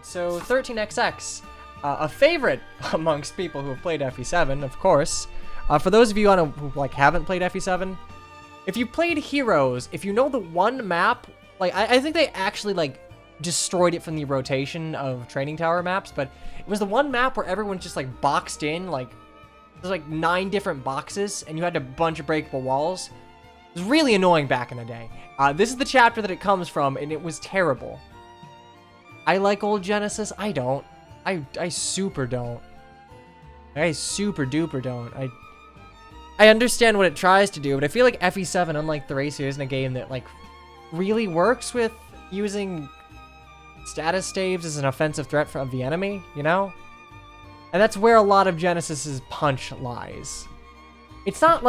So 13XX, a favorite amongst people who have played FE7, of course. For those of you who haven't played FE7, if you played Heroes, if you know the one map, I think they actually destroyed it from the rotation of training tower maps, but it was the one map where everyone's just boxed in, there's 9 different boxes, and you had a bunch of breakable walls. It was really annoying back in the day. This is the chapter that it comes from, and it was terrible. I like old Genesis. I don't. I super don't. I super duper don't. I understand what it tries to do, but I feel like FE7, unlike the race, isn't a game that really works with using status staves as an offensive threat of the enemy, you know? And that's where a lot of Genesis's punch lies. It's not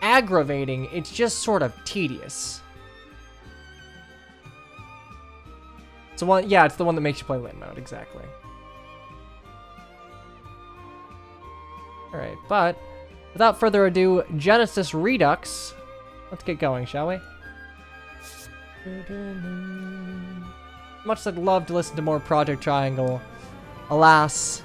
aggravating, it's just sort of tedious. It's the one that makes you play lit mode, exactly. Alright, but without further ado, Genesis Redux. Let's get going, shall we? Much as I'd love to listen to more Project Triangle, alas,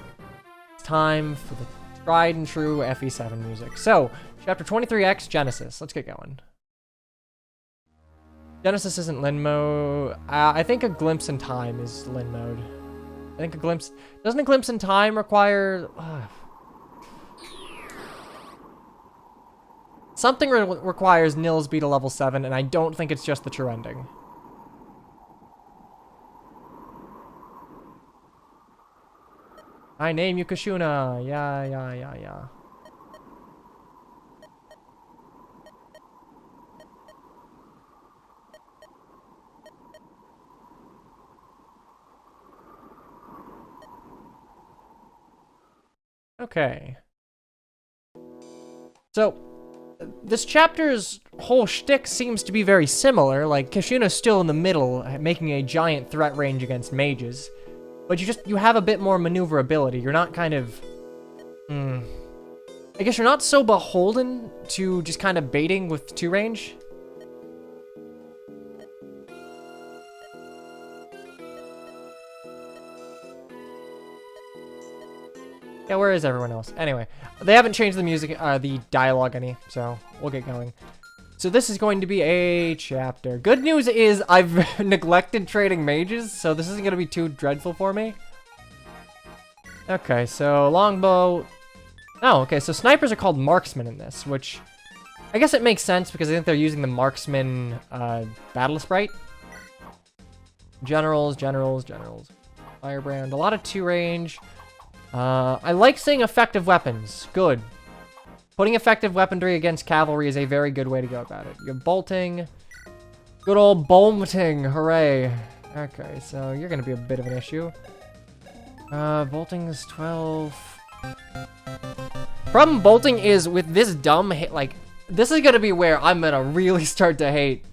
it's time for the tried and true FE7 music. So, Chapter 23X, Genesis. Let's get going. Genesis isn't Lin mode. I think a glimpse in time is Lin mode. I think a glimpse... Doesn't a glimpse in time require... Something requires Nils be to level 7, and I don't think it's just the true ending. I name you Kishuna. Yeah. Okay. So, this chapter's whole shtick seems to be very similar. Kishuna's still in the middle, making a giant threat range against mages. But you have a bit more maneuverability. You're not kind of... I guess you're not so beholden to just kind of baiting with 2 range. Yeah, where is everyone else? Anyway, they haven't changed the music, the dialogue any, so we'll get going. So this is going to be a chapter. Good news is I've neglected trading mages, so this isn't going to be too dreadful for me. Okay, so longbow. Oh, okay, so snipers are called marksmen in this, which I guess it makes sense because I think they're using the marksman battle sprite. Generals. Firebrand, a lot of 2 range. I like seeing effective weapons. Good. Putting effective weaponry against cavalry is a very good way to go about it. You have bolting. Good old bolting. Hooray. Okay, so you're going to be a bit of an issue. Bolting is 12. Problem bolting is with this dumb hit, this is going to be where I'm going to really start to hate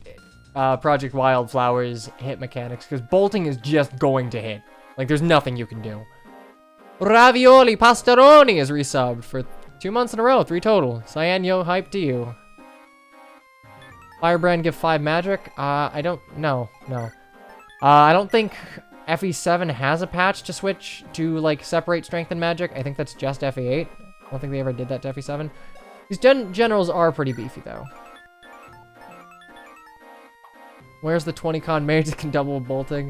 Project Wildflower's hit mechanics, because bolting is just going to hit. There's nothing you can do. Ravioli Pastaroni is resubbed for 2 months in a row, 3 total. Cyan, yo, hype to you. Firebrand give 5 magic? I don't... No. I don't think FE7 has a patch to switch to, separate strength and magic. I think that's just FE8. I don't think they ever did that to FE7. These generals are pretty beefy, though. Where's the 20-con mage that can double bolting?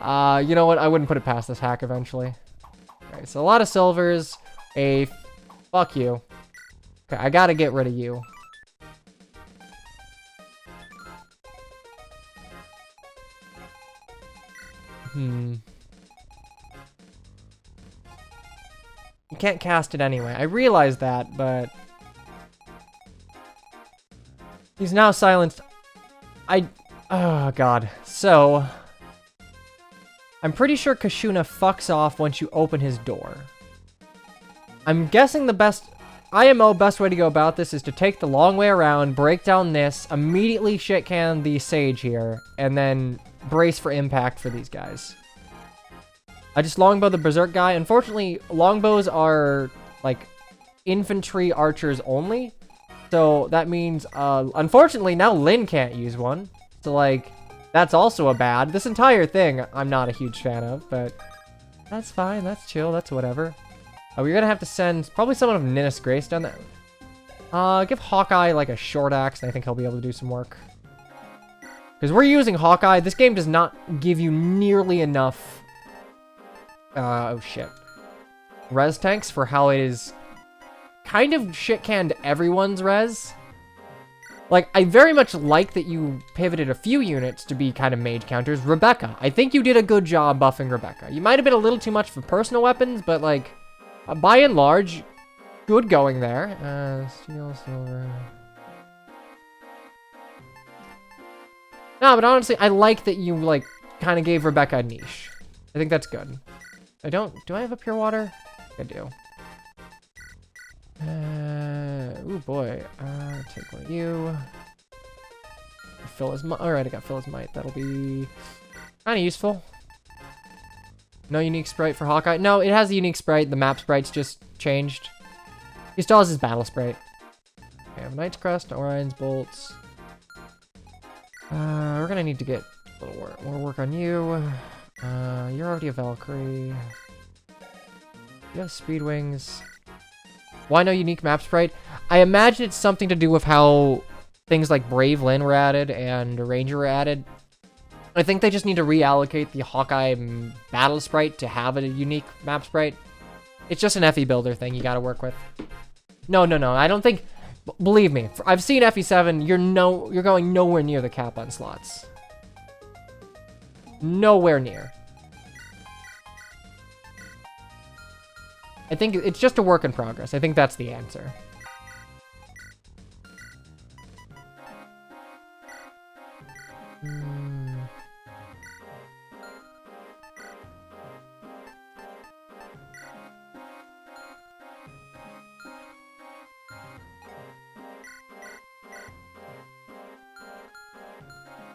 You know what? I wouldn't put it past this hack eventually. Okay, so a lot of silvers. Fuck you. Okay, I gotta get rid of you. You can't cast it anyway. I realize that, but... He's now silenced. Oh, God. So... I'm pretty sure Kishuna fucks off once you open his door. I'm guessing the best way to go about this is to take the long way around, break down this, immediately shit-can the sage here, and then brace for impact for these guys. I just longbow the berserk guy. Unfortunately, longbows are, infantry archers only. So that means, unfortunately, now Lin can't use one. So, That's also a bad. This entire thing, I'm not a huge fan of, but that's fine. That's chill. That's whatever. We're gonna have to send probably someone of Ninnis Grace down there. Give Hawkeye like a short axe, and I think he'll be able to do some work. Because we're using Hawkeye. This game does not give you nearly enough... oh shit. Res tanks for how it is kind of shit-canned everyone's res. Like, I very much like that you pivoted a few units to be kind of mage counters. Rebecca, I think you did a good job buffing Rebecca. You might have been a little too much for personal weapons, but like, by and large, good going there. Steel, silver... No, but honestly, I like that you, like, kind of gave Rebecca a niche. I think that's good. Do I have a pure water? I do. Ooh, boy. Take one of you. Fill his might. Alright, I got fill his might. That'll be kind of useful. No unique sprite for Hawkeye. No, it has a unique sprite. The map sprite's just changed. He still has his battle sprite. Okay, I have Knight's Crest, Orion's Bolts. We're gonna need to get a little more work on you. You're already a Valkyrie. You have Speed Wings. Why no unique map sprite? I imagine it's something to do with how things like Brave Lyn were added and Ranger were added. I think they just need to reallocate the Hawkeye battle sprite to have a unique map sprite. It's just an FE builder thing you gotta work with. No, I don't think... Believe me, I've seen FE7, you're going nowhere near the cap on slots. Nowhere near. I think it's just a work in progress. I think that's the answer.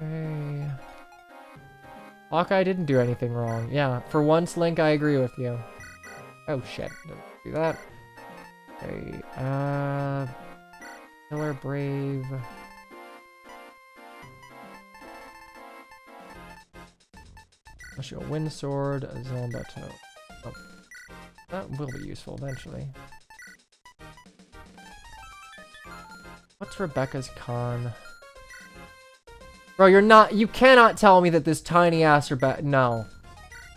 Okay. Hawkeye didn't do anything wrong. Yeah, for once, Link, I agree with you. Oh shit, didn't do that. Okay, Killer Brave. I'll show a Wind Sword, a Zombato. Oh, that will be useful eventually. What's Rebecca's con? Bro, you cannot tell me that this tiny ass Rebecca, no.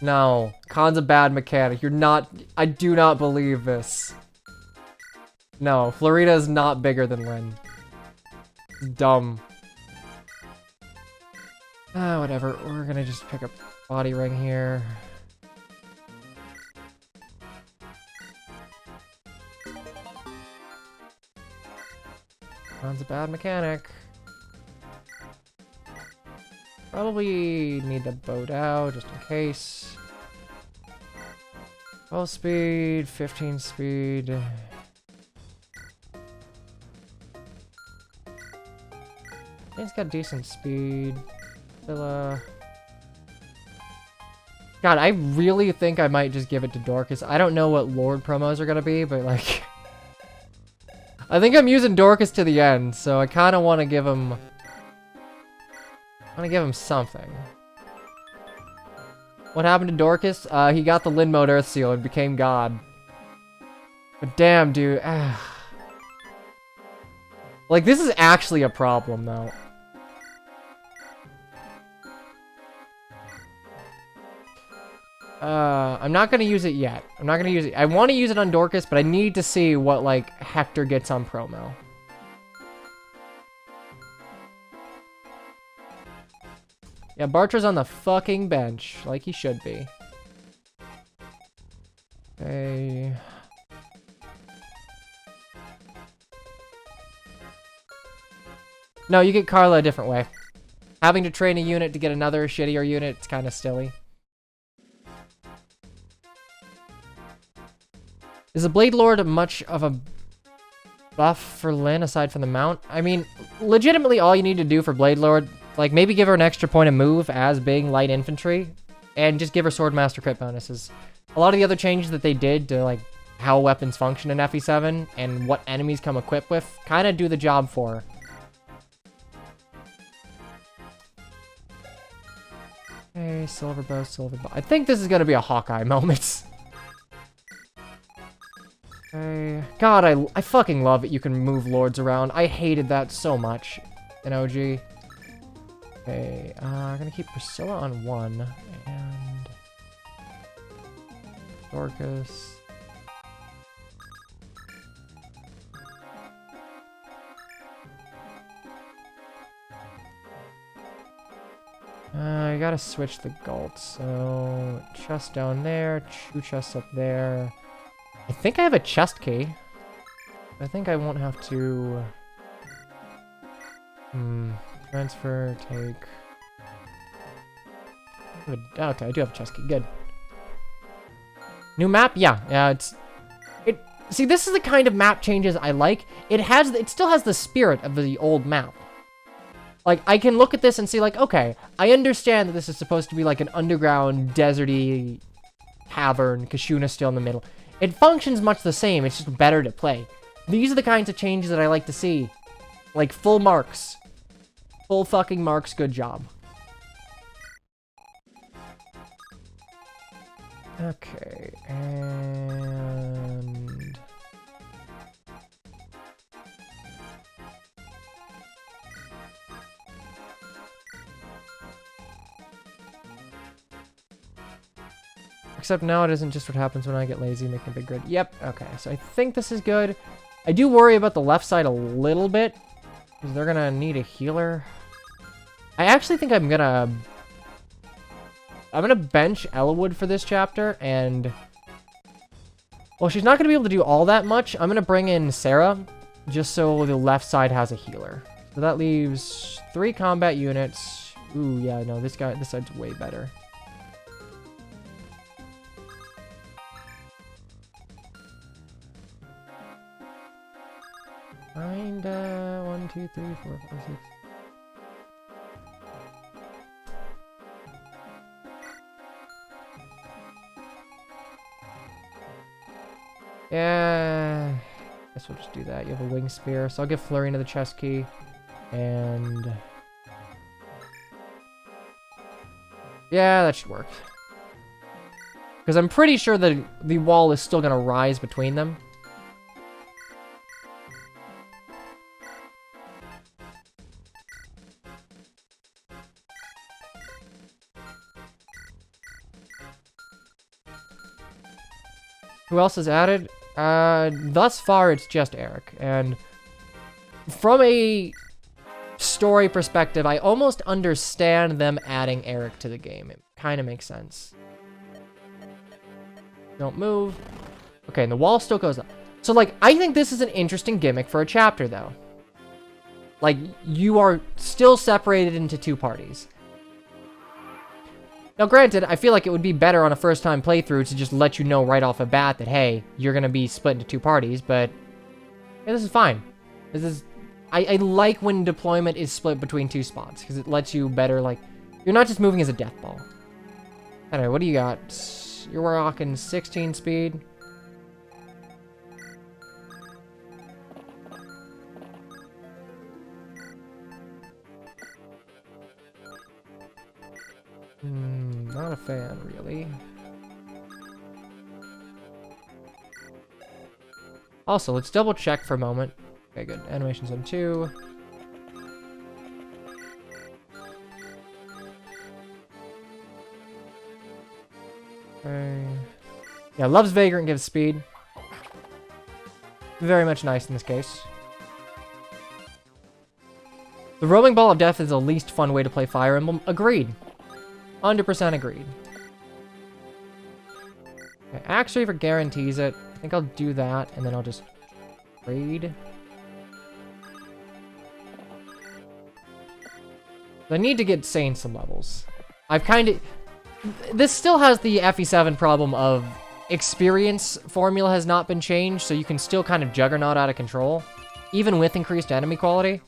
No, con's a bad mechanic. I do not believe this. No, Florida is not bigger than Lyn. It's dumb. Whatever, we're gonna just pick up body ring here. Con's a bad mechanic. Probably need the boat out just in case. 12 speed, 15 speed. It's got decent speed. Villa. God, I really think I might just give it to Dorcas. I don't know what Lord promos are gonna be, but like... I think I'm using Dorcas to the end, so I kind of want to give him... I want to give him something. What happened to Dorcas? He got the Lyn Mode Earth Seal and became God. But damn, dude. Like, this is actually a problem, though. I'm not going to use it yet. I'm not going to use it. I want to use it on Dorcas, but I need to see what, like, Hector gets on promo. Yeah, Bartra's on the fucking bench, like he should be. Okay. No, you get Carla a different way. Having to train a unit to get another shittier unit, it's kind of silly. Is the Blade Lord much of a buff for Lyn aside from the mount? I mean, legitimately all you need to do for Blade Lord... Like, maybe give her an extra point of move as being light infantry, and just give her Swordmaster crit bonuses. A lot of the other changes that they did to, like, how weapons function in FE7, and what enemies come equipped with, kind of do the job for her. Okay, silver bow, silver bow. I think this is gonna be a Hawkeye moment. Okay. God, I fucking love it. You can move lords around. I hated that so much in OG. Okay, I'm gonna keep Priscilla on 1 and Dorcas. I gotta switch the Galt, so chest down there, 2 chests up there. I think I have a chest key. I think I won't have to... transfer, take... Okay, I do have a chest key, good. New map? Yeah, see, this is the kind of map changes I like. It still has the spirit of the old map. Like, I can look at this and see, like, okay, I understand that this is supposed to be like an underground, deserty cavern, Kishuna still in the middle. It functions much the same, it's just better to play. These are the kinds of changes that I like to see. Like, full marks. Full fucking marks, good job. Okay, and... Except now it isn't just what happens when I get lazy making a big grid. Yep, okay, so I think this is good. I do worry about the left side a little bit, because they're gonna need a healer. I actually think I'm gonna bench Ellawood for this chapter, and... Well, she's not gonna be able to do all that much. I'm gonna bring in Sarah, just so the left side has a healer. So that leaves 3 combat units. Ooh, yeah, no, this side's way better. Kinda. 1, 2, 3, 4, 5, 6. Yeah. Guess we'll just do that. You have a wing spear, so I'll give Flurina the chest key. And yeah, that should work. Because I'm pretty sure that the wall is still gonna rise between them. Who else is added? Thus far, it's just Eric. And from a story perspective, I almost understand them adding Eric to the game. It kind of makes sense. Don't move. Okay, and the wall still goes up. So, like, I think this is an interesting gimmick for a chapter, though. Like, you are still separated into 2 parties. Now, granted, I feel like it would be better on a first-time playthrough to just let you know right off the bat that, hey, you're going to be split into 2 parties, but yeah, this is fine. This is... I like when deployment is split between 2 spots, because it lets you better, like... You're not just moving as a death ball. Anyway, what do you got? You're rocking 16 speed. Not a fan, really. Also, let's double check for a moment. Okay, good. Animations on 2. Okay. Yeah, loves Vagrant, gives speed. Very much nice in this case. The roaming ball of death is the least fun way to play Fire Emblem. Agreed. 100% agreed. Okay, Axe Reaver guarantees it. I think I'll do that, and then I'll just trade. I need to get Sane some levels. I've kind of... This still has the FE7 problem of experience formula has not been changed, so you can still kind of juggernaut out of control, even with increased enemy quality.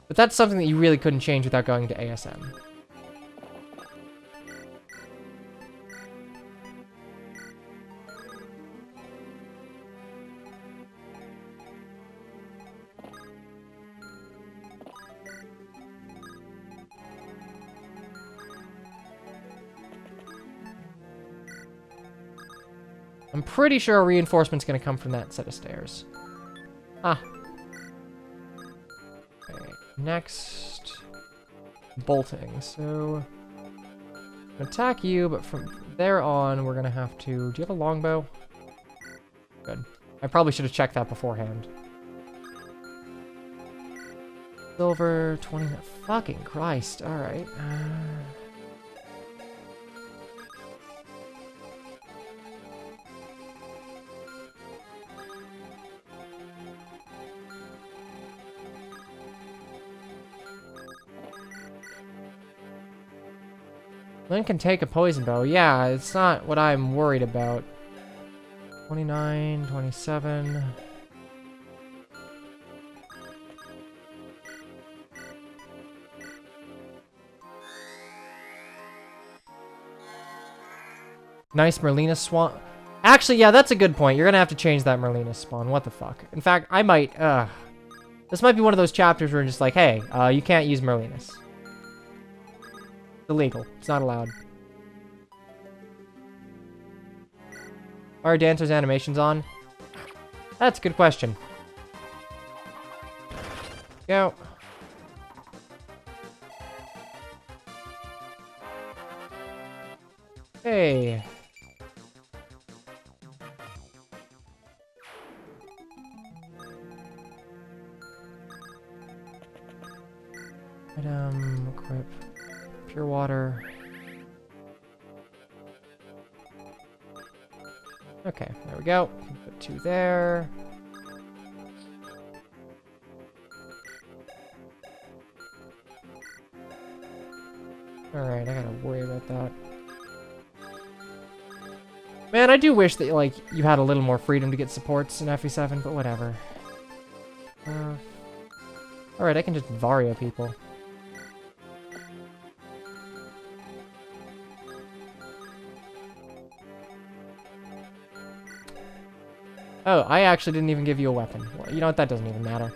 But that's something that you really couldn't change without going to ASM. I'm pretty sure a reinforcement's gonna come from that set of stairs. Ah. Okay, next. Bolting. So, attack you, but from there on, we're gonna have to... Do you have a longbow? Good. I probably should have checked that beforehand. Silver, 20... Fucking Christ. Alright. Lynn can take a poison bow. Yeah, it's not what I'm worried about. 29, 27... Nice Merlina Swan. Actually, yeah, that's a good point. You're gonna have to change that Merlina spawn. What the fuck? In fact, I might, this might be one of those chapters where it's just like, hey, you can't use Merlinas. It's illegal. It's not allowed. Are Dancer's animations on? That's a good question. Go. Hey. Item, equip, pure water. Okay, there we go. Put 2 there. Alright, I gotta worry about that. Man, I do wish that, like, you had a little more freedom to get supports in FE7, but whatever. Alright, I can just Vario people. Oh, I actually didn't even give you a weapon. Well, you know what? That doesn't even matter.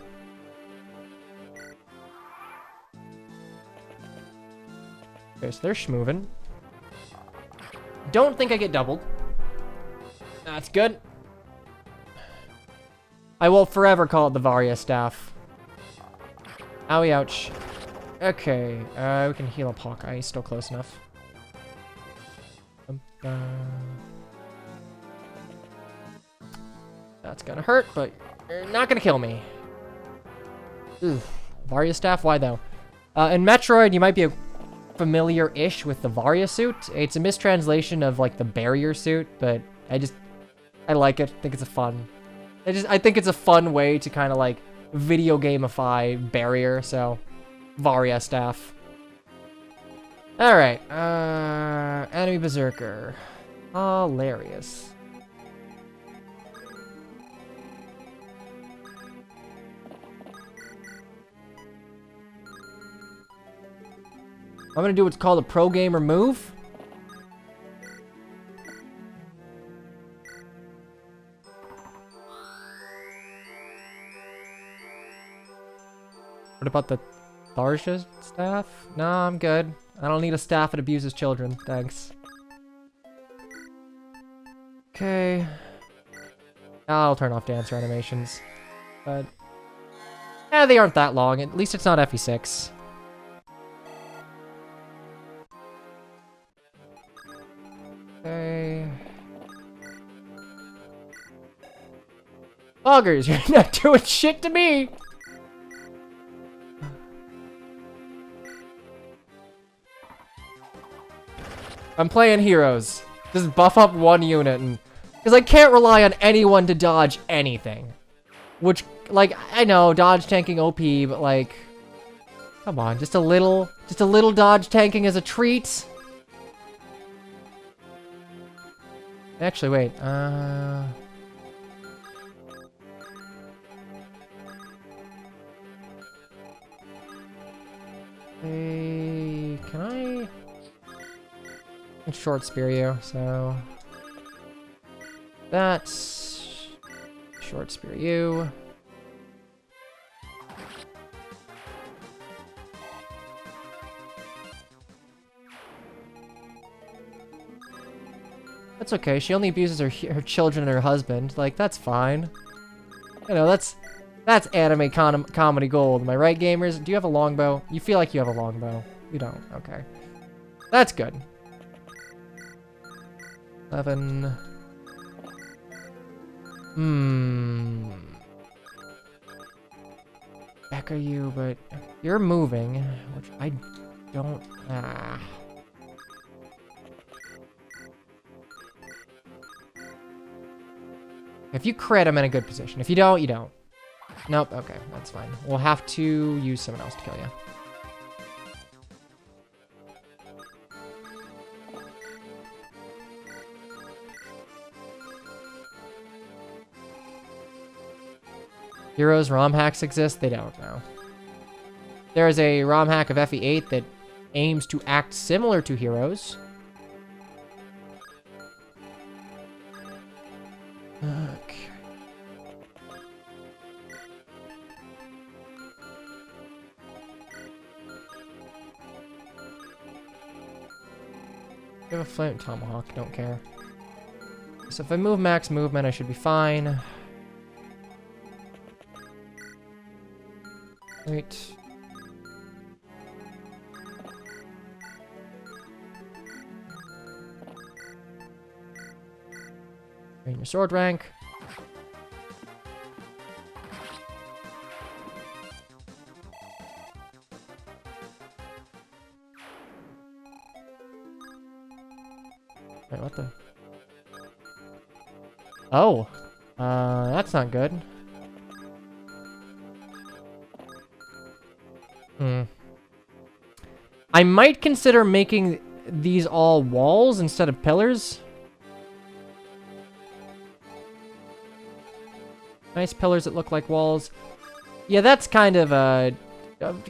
Okay, so they're schmoving. Don't think I get doubled. That's good. I will forever call it the Varia staff. Owie, ouch. Okay, we can heal up Hawkeye. He's still close enough. That's gonna hurt, but you're not gonna kill me. Ooh, Varia staff? Why though? In Metroid, you might be familiar-ish with the Varia suit. It's a mistranslation of like the barrier suit, but I like it. I think it's I think it's a fun way to kind of like video gamify barrier. So, Varia staff. All right, enemy berserker, hilarious. I'm gonna do what's called a pro gamer move. What about the Tharsha staff? No, I'm good. I don't need a staff that abuses children. Thanks. Okay. I'll turn off dancer animations. But... yeah, they aren't that long. At least it's not FE6. Okay. Buggers, you're not doing shit to me! I'm playing heroes. Just buff up one unit and... because I can't rely on anyone to dodge anything. Which, like, I know, dodge tanking OP, but like... come on, just a little dodge tanking as a treat. Actually, wait, hey, can I short spear you, so... that's... short spear you. That's okay. She only abuses her children and her husband. Like, that's fine. You know, that's anime comedy gold. Am I right, gamers? Do you have a longbow? You feel like you have a longbow. You don't. Okay. That's good. 11. Back are you, but you're moving, which I don't. If you crit, I'm in a good position. If you don't, you don't. Nope. Okay, that's fine. We'll have to use someone else to kill you. Heroes ROM hacks exist? They don't know. There is a ROM hack of FE8 that aims to act similar to Heroes. Okay. I have a flame tomahawk, don't care. So if I move max movement, I should be fine. Wait. Gain your sword rank. Wait, what the? Oh, that's not good. I might consider making these all walls instead of pillars. Nice pillars that look like walls. Yeah, that's kind of,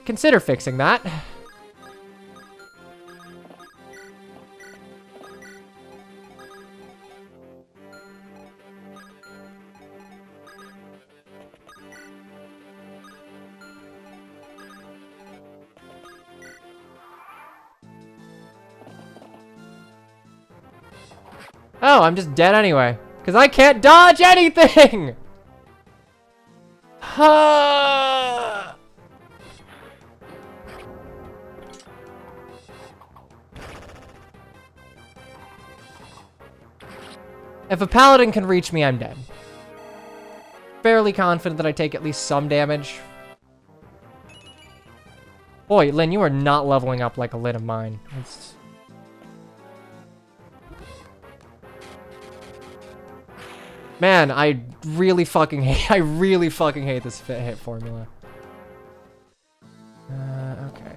consider fixing that. Oh, I'm just dead anyway. Because I can't dodge anything! If a paladin can reach me, I'm dead. Fairly confident that I take at least some damage. Boy, Lynn, you are not leveling up like a Lynn of mine. It's... Man, I really fucking hate this fit hit formula. Okay.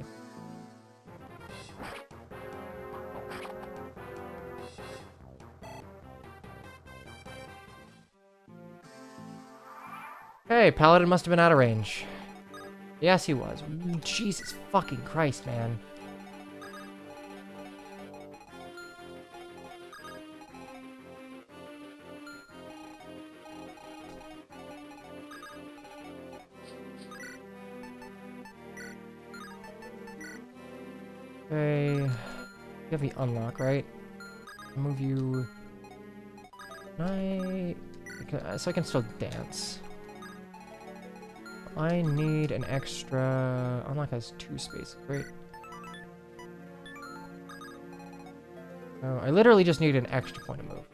Hey, Paladin must have been out of range. Yes, he was. Jesus fucking Christ, man. Okay, you have the unlock, right? Move you. So I can still dance. I need an extra. Unlock has 2 spaces, right? Oh, I literally just need an extra point of move.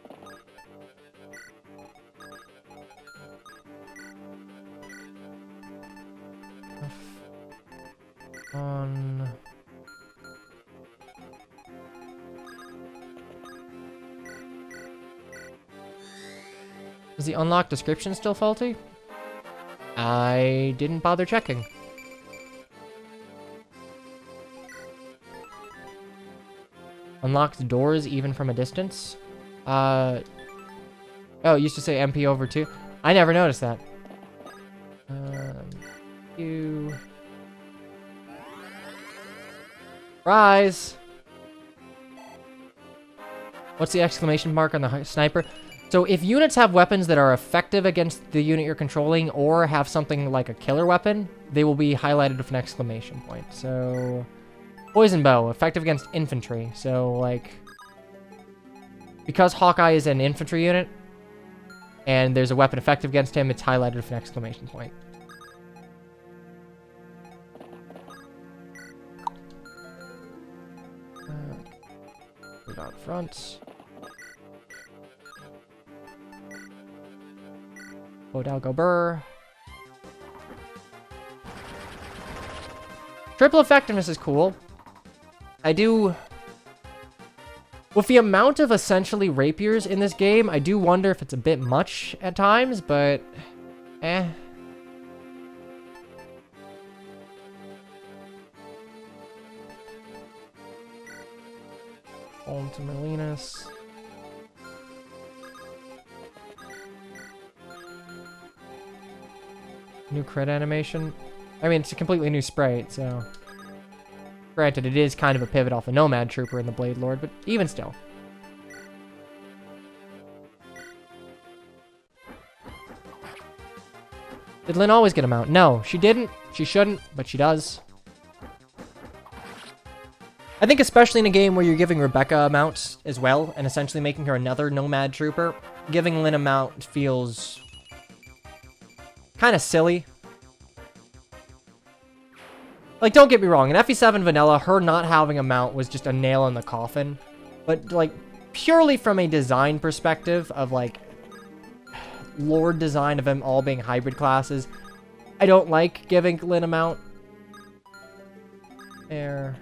On. Is the unlock description still faulty? I didn't bother checking. Unlocks doors even from a distance? Oh, it used to say MP over 2. I never noticed that. You... Rise! What's the exclamation mark on the sniper? So if units have weapons that are effective against the unit you're controlling or have something like a killer weapon, they will be highlighted with an exclamation point. So, poison bow, effective against infantry. So, like, Because Hawkeye is an infantry unit, and there's a weapon effective against him, it's highlighted with an exclamation point. Move out front. Bodalgo Burr. Triple effectiveness is cool. I do... With the amount of essentially rapiers in this game, I do wonder if it's a bit much at times, but... eh. On to Merlinus. New crit animation. I mean, it's a completely new sprite, so... Granted, it is kind of a pivot off a Nomad Trooper in the Blade Lord, but even still. Did Lynn always get a mount? No, she didn't. She shouldn't, but she does. I think especially in a game where you're giving Rebecca a mount as well, and essentially making her another Nomad Trooper, giving Lynn a mount feels kind of silly. Like, don't get me wrong, in FE7 Vanilla, her not having a mount was just a nail in the coffin. But, like, purely from a design perspective of, like, lore design of them all being hybrid classes, I don't like giving Lynn a mount. There.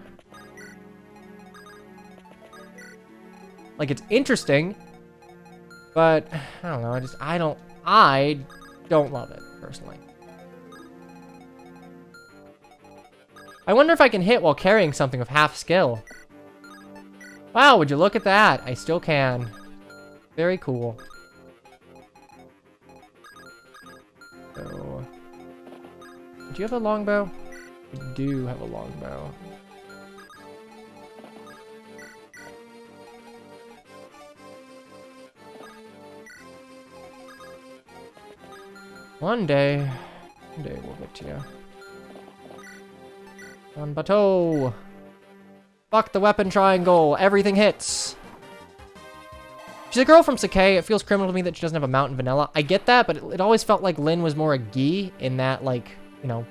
Like, it's interesting, but, I don't know, I don't love it, personally. I wonder if I can hit while carrying something with half skill. Wow, would you look at that? I still can. Very cool. So, do you have a longbow? I do have a longbow. One day we'll get to you. On bateau. Fuck the weapon triangle. Everything hits. She's a girl from Sakai. It feels criminal to me that she doesn't have a mount in vanilla. I get that, but it always felt like Lynn was more a gi in that, like, you know,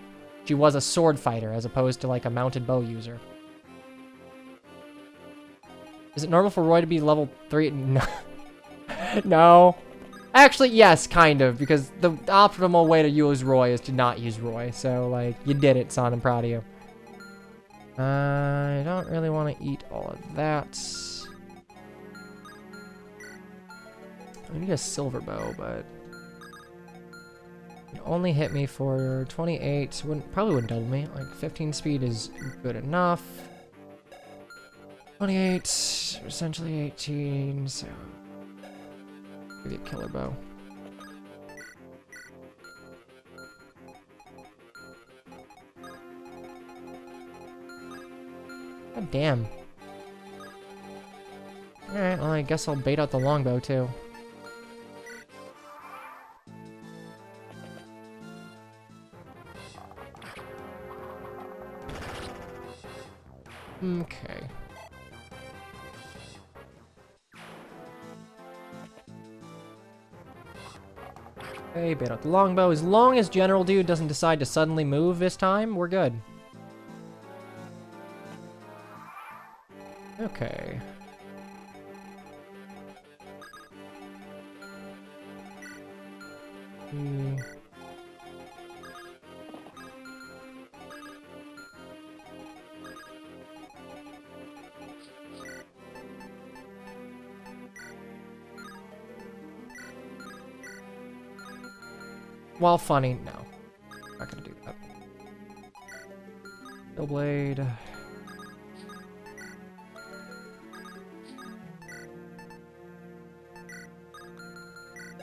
she was a sword fighter as opposed to, like, a mounted bow user. Is it normal for Roy to be level 3? No. No. Actually, yes, kind of, because the optimal way to use Roy is to not use Roy. So, like, you did it, son. I'm proud of you. I don't really want to eat all of that. I need a silver bow, but it only hit me for 28. Probably wouldn't double me. Like 15 speed is good enough. 28, essentially 18. So give you a killer bow. God damn. Alright, well, I guess I'll bait out the longbow, too. Okay. Okay, bait out the longbow. As long as General Dude doesn't decide to suddenly move this time, we're good. Okay. While funny, no. Not gonna do that. Blade.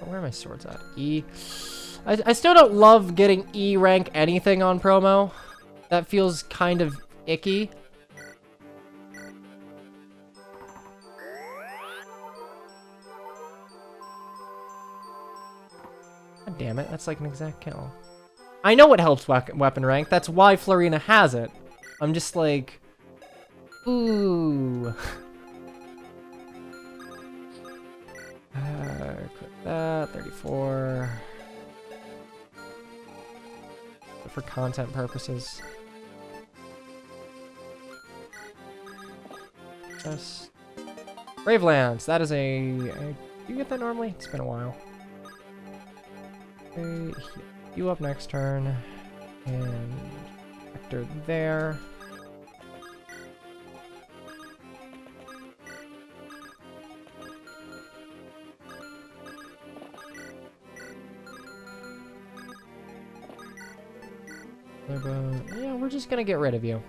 Where are my swords at? E. I still don't love getting E rank anything on promo. That feels kind of icky. God damn it, that's like an exact kill. I know it helps weapon rank, that's why Florina has it. I'm just like... Ooh... for content purposes. Just Gravelance. That is do you get that normally? It's been a while. Okay, you up next turn, and Vector there. Yeah, we're just gonna get rid of you.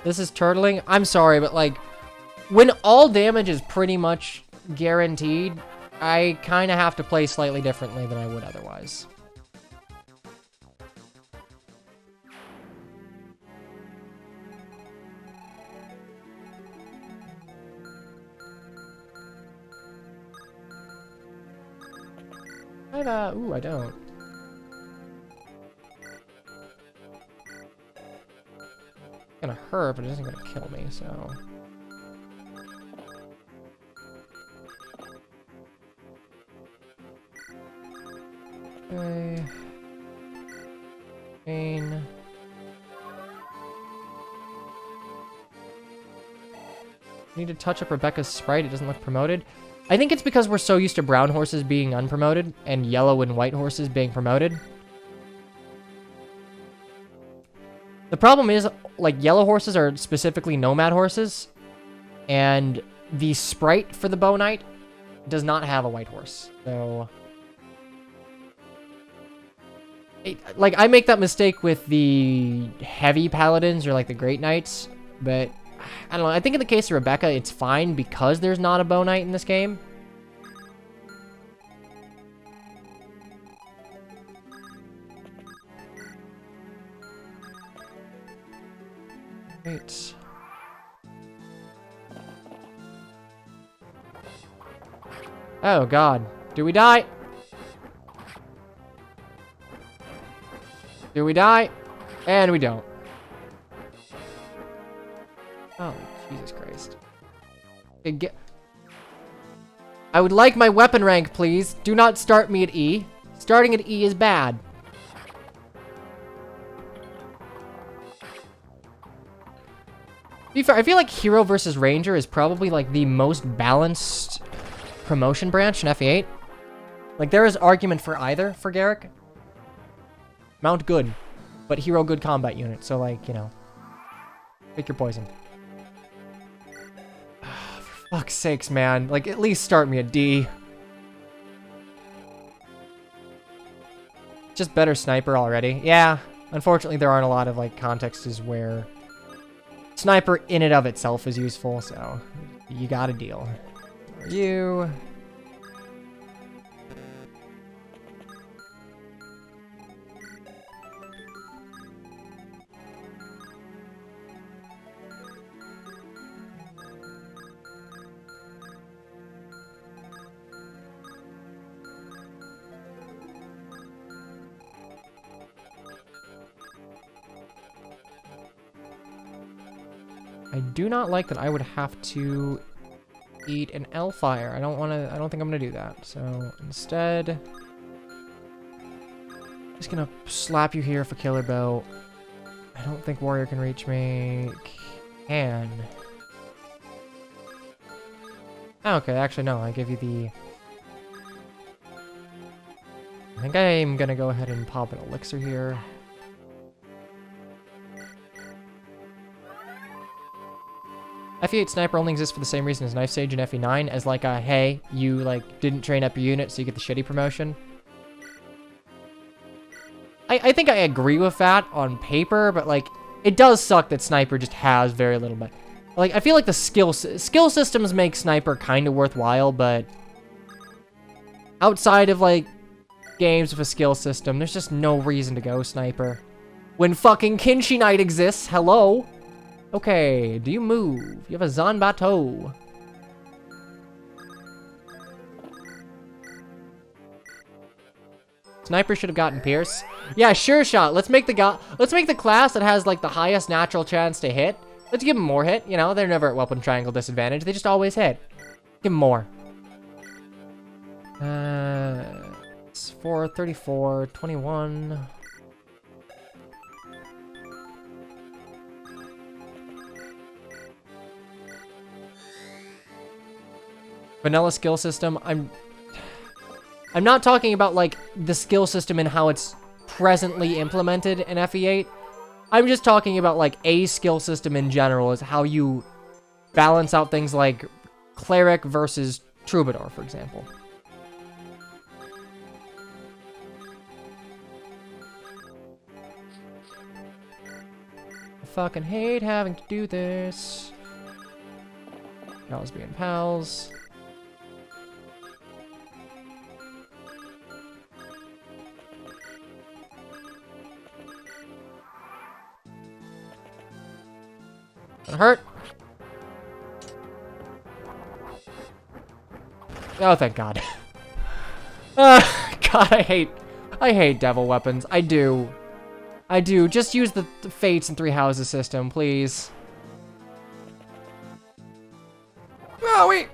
This is turtling. I'm sorry, but like, when all damage is pretty much guaranteed, I kind of have to play slightly differently than I would otherwise. Ooh, I don't. It's gonna hurt, but it isn't gonna kill me, so. Okay. Pain. Need to touch up Rebecca's sprite. It doesn't look promoted. I think it's because we're so used to brown horses being unpromoted and yellow and white horses being promoted. The problem is, like, yellow horses are specifically nomad horses, and the sprite for the Bow Knight does not have a white horse. So, like, I make that mistake with the heavy paladins or, like, the Great Knights, but I don't know. I think in the case of Rebecca, it's fine because there's not a Bow Knight in this game. Wait. Oh, God. Do we die? Do we die? And we don't. Oh, Jesus Christ. Okay, I would like my weapon rank, please. Do not start me at E. Starting at E is bad. To be fair, I feel like Hero versus Ranger is probably like the most balanced promotion branch in FE8. Like, there is argument for either for Garrick. Mount good, but Hero good combat unit. So, like, you know, pick your poison. For fuck's sakes, man. Like, at least start me at D. Just better sniper already. Yeah, unfortunately, there aren't a lot of, like, contexts where sniper in and of itself is useful, so you gotta deal. You. I do not like that I would have to eat an Hellfire. I don't think I'm gonna do that. So instead, I'm just gonna slap you here for Killer Bow. I don't think Warrior can reach me. Can. Oh, okay, actually no, I give you the... I think I'm gonna go ahead and pop an Elixir here. FE8 Sniper only exists for the same reason as Knife Sage and FE9, as like a, hey, you like didn't train up your unit, so you get the shitty promotion. I think I agree with that on paper, but like, it does suck that Sniper just has very little, but like, I feel like the skill systems make Sniper kind of worthwhile, but outside of like games with a skill system, there's just no reason to go Sniper. When fucking Kinshi Knight exists, hello? Okay, do you move? You have a Zan Bateau. Sniper should have gotten Pierce. Yeah, sure shot. Let's make the class that has like the highest natural chance to hit Let's give them more hit. You know, they're never at weapon triangle disadvantage. They just always hit. Give them more. It's 4, 34, 21. Vanilla skill system. I'm not talking about like the skill system and how it's presently implemented in FE8. I'm just talking about like a skill system in general, is how you balance out things like cleric versus troubadour, for example. I fucking hate having to do this. Pals being pals. Gonna hurt. Oh, thank God. God, I hate devil weapons. I do. Just use the Fates and Three Houses system, please. Oh, wait.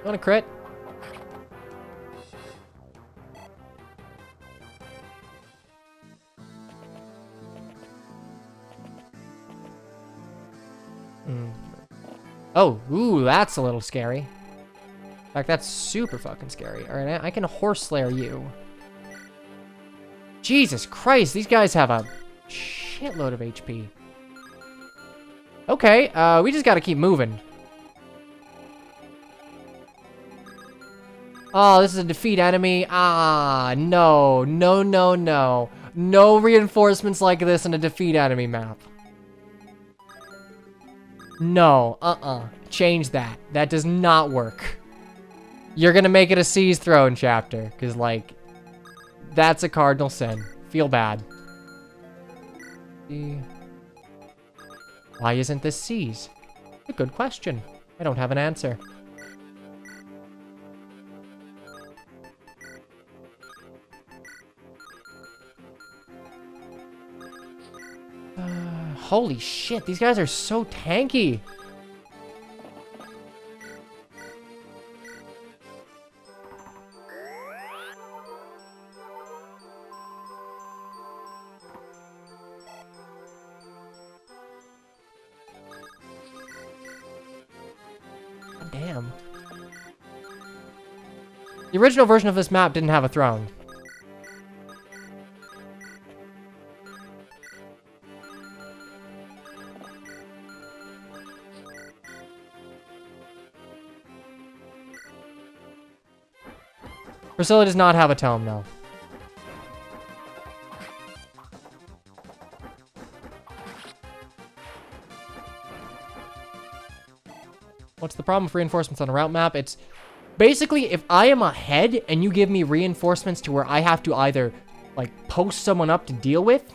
Want a crit? Oh, ooh, that's a little scary. In fact, that's super fucking scary. All right, I can Horse Slayer you. Jesus Christ, these guys have a shitload of HP. Okay, we just gotta keep moving. Oh, this is a defeat enemy. Ah, no. No reinforcements like this in a defeat enemy map. No, change that. That does not work. You're gonna make it a Seize Throne chapter, because, like, that's a cardinal sin. Feel bad. Why isn't this Seize? A good question. I don't have an answer. Holy shit, these guys are so tanky. Damn. The original version of this map didn't have a throne. Priscilla does not have a tome, no. What's the problem with reinforcements on a route map? It's basically if I am ahead and you give me reinforcements to where I have to either like post someone up to deal with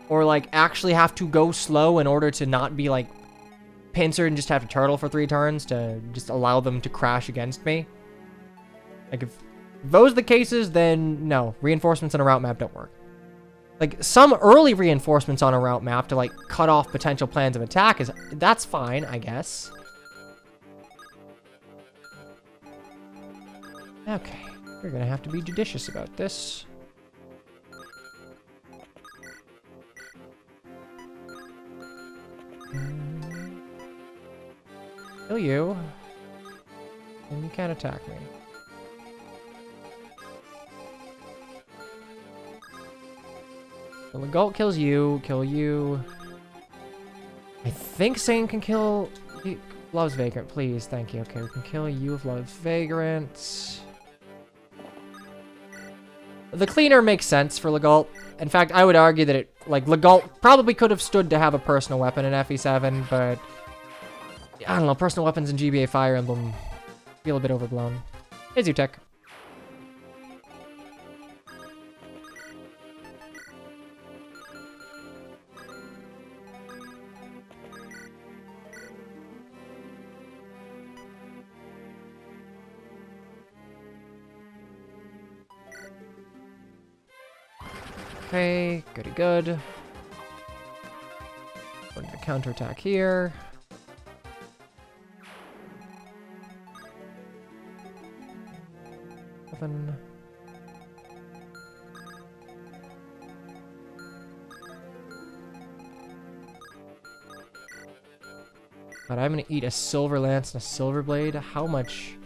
or like actually have to go slow in order to not be like pincered and just have to turtle for 3 turns to just allow them to crash against me. Like, if those are the cases, then no. Reinforcements on a route map don't work. Like, some early reinforcements on a route map to, like, cut off potential plans of attack that's fine, I guess. Okay. We're gonna have to be judicious about this. Kill you. And you can't attack me. The Legault kills you, kill you. I think Sane can kill Love's Vagrant, please. Thank you. Okay, we can kill you with Love's Vagrant. The cleaner makes sense for Legault. In fact, I would argue that Legault probably could have stood to have a personal weapon in FE7, but I don't know, personal weapons in GBA Fire Emblem feel a bit overblown. Hey, Zutek. Okay, goody good. Going to counterattack here. Nothing. But I'm gonna eat a silver lance and a silver blade. How much?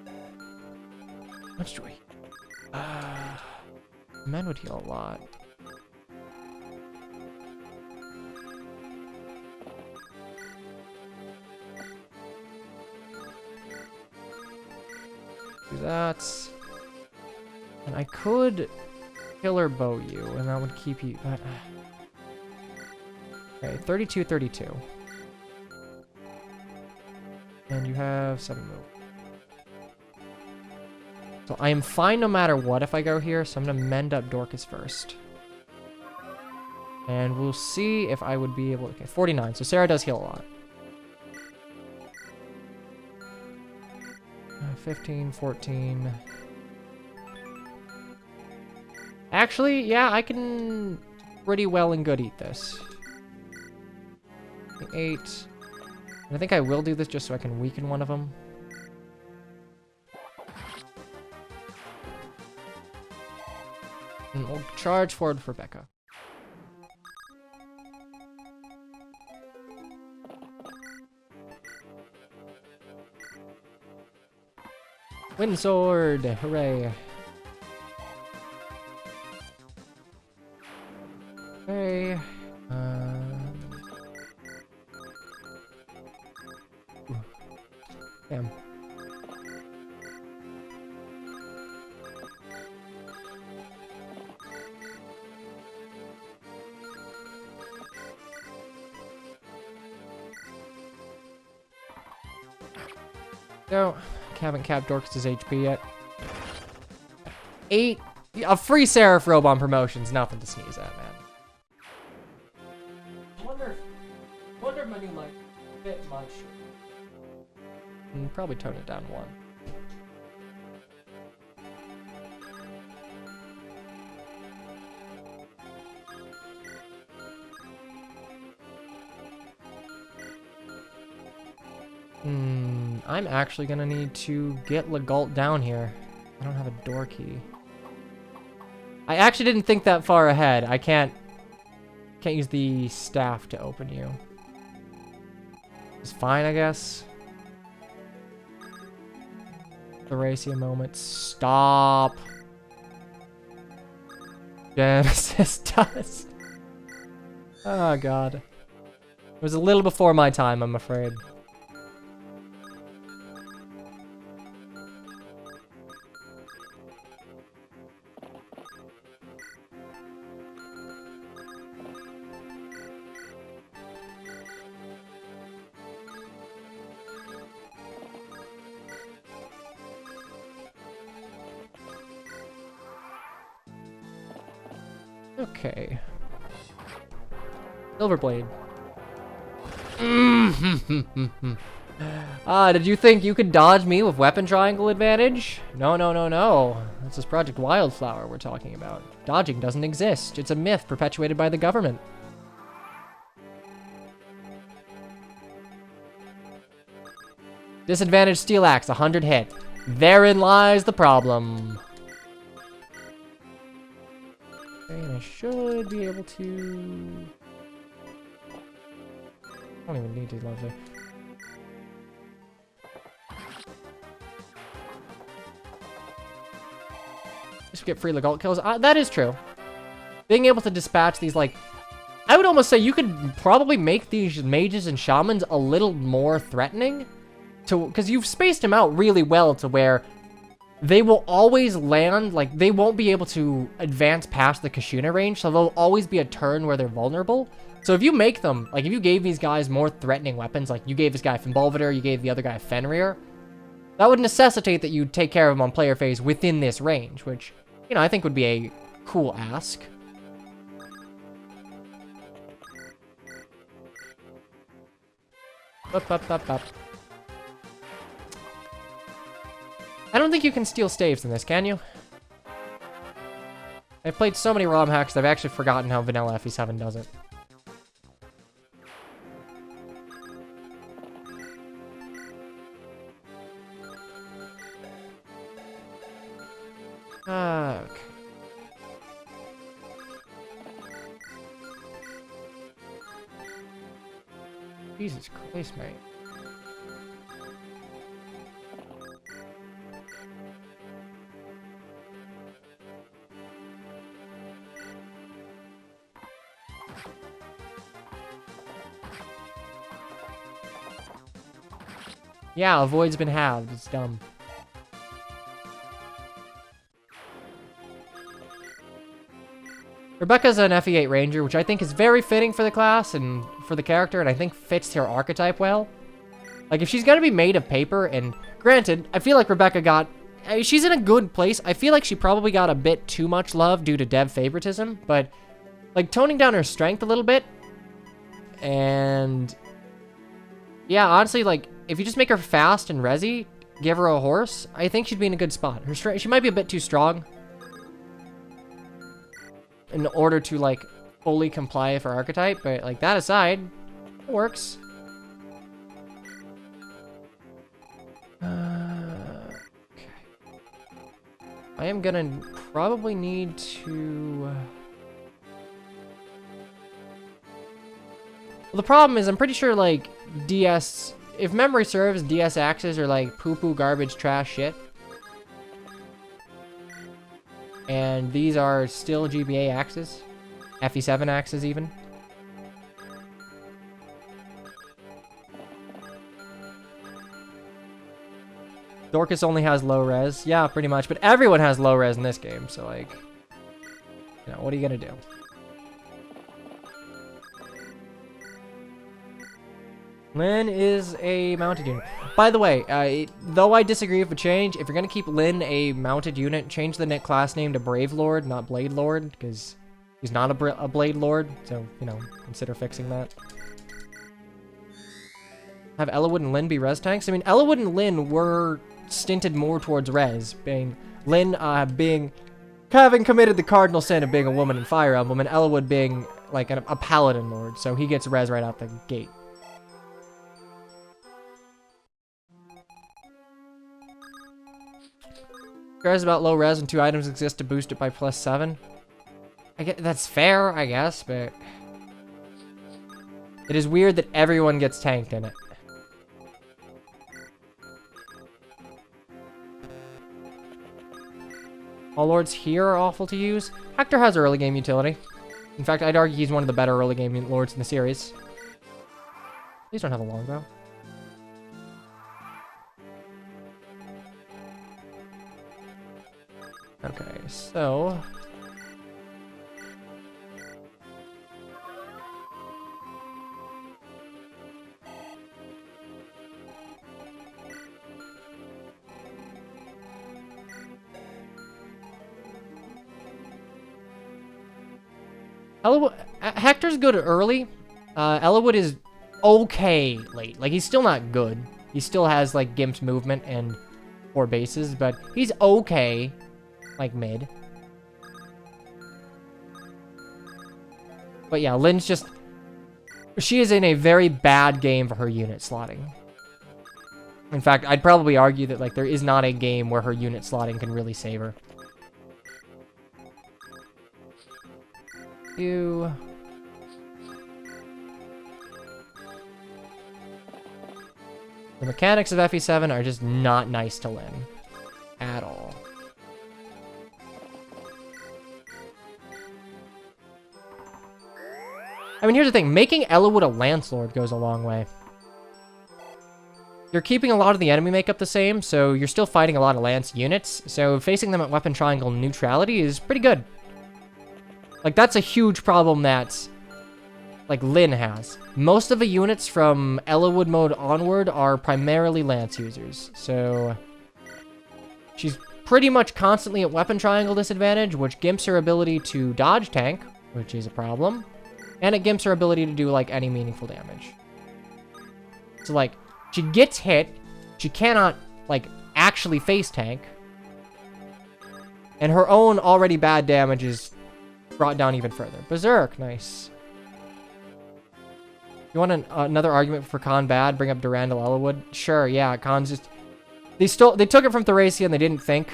How much do we? Men would heal a lot. Do that. And I could killer bow you, and that would keep you. Okay, 32, 32. And you have 7 move. So I am fine no matter what if I go here, so I'm going to mend up Dorcas first. And we'll see if I would be able to... Okay, 49, so Sarah does heal a lot. 15, 14... Actually, yeah, I can pretty well and good eat this. 8. And I think I will do this just so I can weaken one of them. And we'll charge forward for Becca. Wind sword! Hooray! Okay. Damn. No, haven't capped Dorcas' HP yet. 8. A free Seraph robe on promotion's nothing to sneeze at, man. Wonder if my new mic bit much. Probably tone it down 1. I'm actually gonna need to get Legault down here. I don't have a door key. I actually didn't think that far ahead. I can't use the staff to open you. It's fine, I guess. Thracia moment. Stop. Genesis dust. Oh, God. It was a little before my time, I'm afraid. Okay. Silverblade. Did you think you could dodge me with weapon triangle advantage? No, no, no, no. This is Project Wildflower we're talking about. Dodging doesn't exist. It's a myth perpetuated by the government. Disadvantage steel axe, 100 hit. Therein lies the problem. Okay, and I should be able to... I don't even need to, lovely. Just get free Legault kills. That is true. Being able to dispatch these, like... I would almost say you could probably make these mages and shamans a little more threatening. Because you've spaced them out really well to where they will always land, like, they won't be able to advance past the Kishuna range, so there'll always be a turn where they're vulnerable. So if you make them, like, if you gave these guys more threatening weapons, like, you gave this guy Fimbulvator, you gave the other guy Fenrir, that would necessitate that you take care of them on player phase within this range, which, you know, I think would be a cool ask. Up, up, up, up. I don't think you can steal staves in this, can you? I've played so many ROM hacks that I've actually forgotten how vanilla FE7 does it. Okay. Jesus Christ, mate. Yeah, a void's been halved. It's dumb. Rebecca's an FE8 ranger, which I think is very fitting for the class and for the character, and I think fits her archetype well. Like, if she's gonna be made of paper, and granted, I feel like Rebecca got... she's in a good place. I feel like she probably got a bit too much love due to dev favoritism, but, like, toning down her strength a little bit, and... yeah, honestly, like, if you just make her fast and resi, give her a horse, I think she'd be in a good spot. Her strength, she might be a bit too strong in order to, like, fully comply with her archetype, but, like, that aside, it works. Okay. I am gonna probably need to... well, the problem is I'm pretty sure, like, DS... if memory serves, DS axes are, like, poo-poo, garbage, trash shit. And these are still GBA axes. FE7 axes, even. Dorcas only has low res. Yeah, pretty much. But everyone has low res in this game, so, like... you know, what are you gonna do? Lynn is a mounted unit. By the way, though I disagree with the change, if you're going to keep Lynn a mounted unit, change the class name to Brave Lord, not Blade Lord, because he's not a Blade Lord, so, you know, consider fixing that. Have Ellawood and Lynn be res tanks? I mean, Ellawood and Lynn were stinted more towards res, being Lynn having committed the cardinal sin of being a woman in Fire Emblem, and Ellawood being, like, a paladin lord, so he gets res right out the gate. Cares about low res and 2 items exist to boost it by +7. I get that's fair, I guess, but it is weird that everyone gets tanked in it. All lords here are awful to use. Hector has early game utility. In fact, I'd argue he's one of the better early game lords in the series. Please don't have a longbow. Okay, so... Hector's good early. Ellawood is okay late. Like, he's still not good. He still has, like, Gimp's movement and 4 bases, but he's okay. Like, mid. But yeah, Lynn's just... she is in a very bad game for her unit slotting. In fact, I'd probably argue that, like, there is not a game where her unit slotting can really save her. The mechanics of FE7 are just not nice to Lynn. At all. I mean, here's the thing. Making Ellawood a Lance Lord goes a long way. You're keeping a lot of the enemy makeup the same, so you're still fighting a lot of Lance units, so facing them at weapon triangle neutrality is pretty good. Like, that's a huge problem that, like, Lynn has. Most of the units from Ellawood mode onward are primarily Lance users, so... she's pretty much constantly at weapon triangle disadvantage, which gimps her ability to dodge tank, which is a problem. And it gimps her ability to do, like, any meaningful damage. So, like, she gets hit. She cannot, like, actually face tank. And her own already bad damage is brought down even further. Berserk, nice. You want another argument for Khan bad? Bring up Durandal Elwood? Sure, yeah, Khan's just... They took it from Thracia and they didn't think.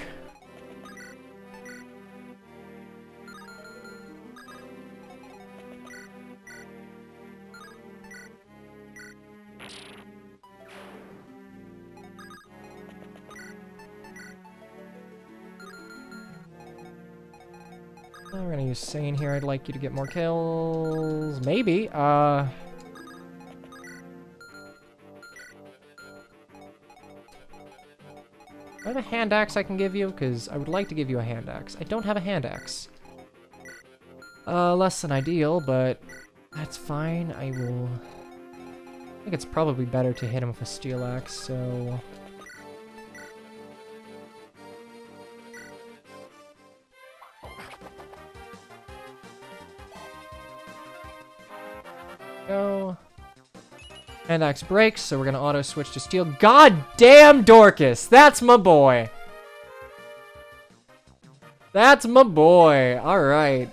We're gonna use Sane here. I'd like you to get more kills. Maybe. I have a hand axe I can give you, because I would like to give you a hand axe. I don't have a hand axe. Less than ideal, but that's fine. I think it's probably better to hit him with a steel axe, so... Go. Hand axe breaks, so we're gonna auto switch to steel. God damn, Dorcas! That's my boy! That's my boy! Alright.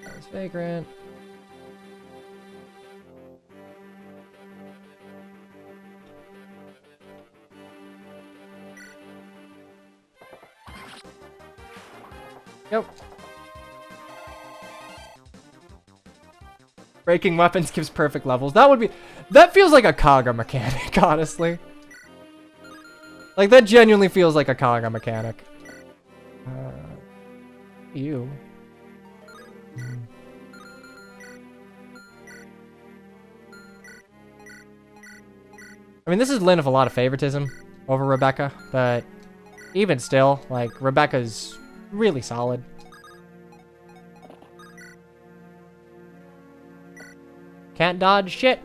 That was Vagrant. Yep. Breaking weapons gives perfect levels. That feels like a Kaga mechanic, honestly. Like, that genuinely feels like a Kaga mechanic. Ew. I mean, this is Lynn with a lot of favoritism over Rebecca, but even still, like, Rebecca's really solid. Can't dodge shit.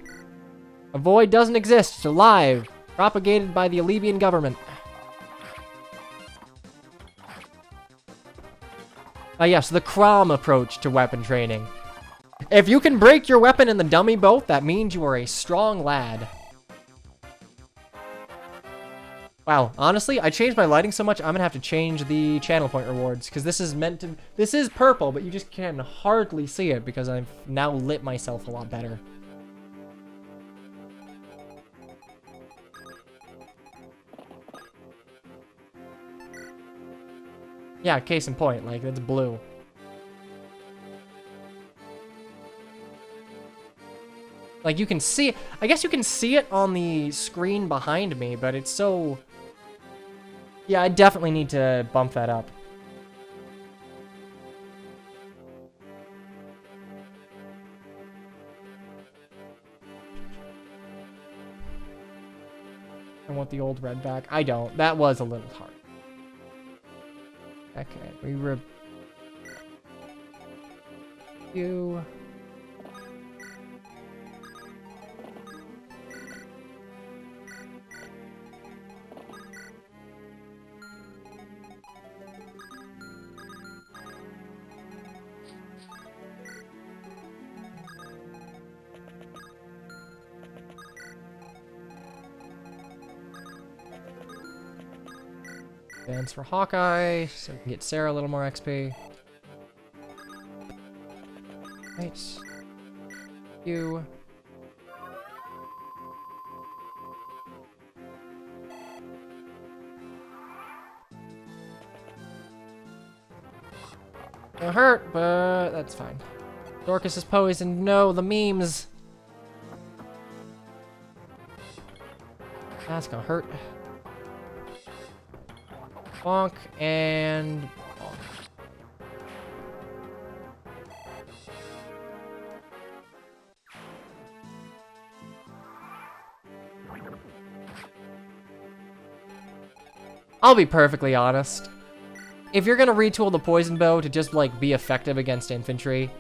A void doesn't exist. It's alive. Propagated by the Alibian government. Yes, the Crom approach to weapon training. If you can break your weapon in the dummy boat, that means you are a strong lad. Wow, honestly, I changed my lighting so much, I'm gonna have to change the channel point rewards, because this is meant to... This is purple, but you just can hardly see it, because I've now lit myself a lot better. Yeah, case in point, like, it's blue. Like, you can see... I guess you can see it on the screen behind me, but it's so... Yeah, I definitely need to bump that up. I want the old red back. I don't. That was a little hard. Okay, you... Dance for Hawkeye, so we can get Sarah a little more XP. Right. You. It'll hurt, but that's fine. Dorcas is poisoned. No, the memes. That's gonna hurt. Bonk and bonk. I'll be perfectly honest. If you're gonna retool the poison bow to just like be effective against infantry,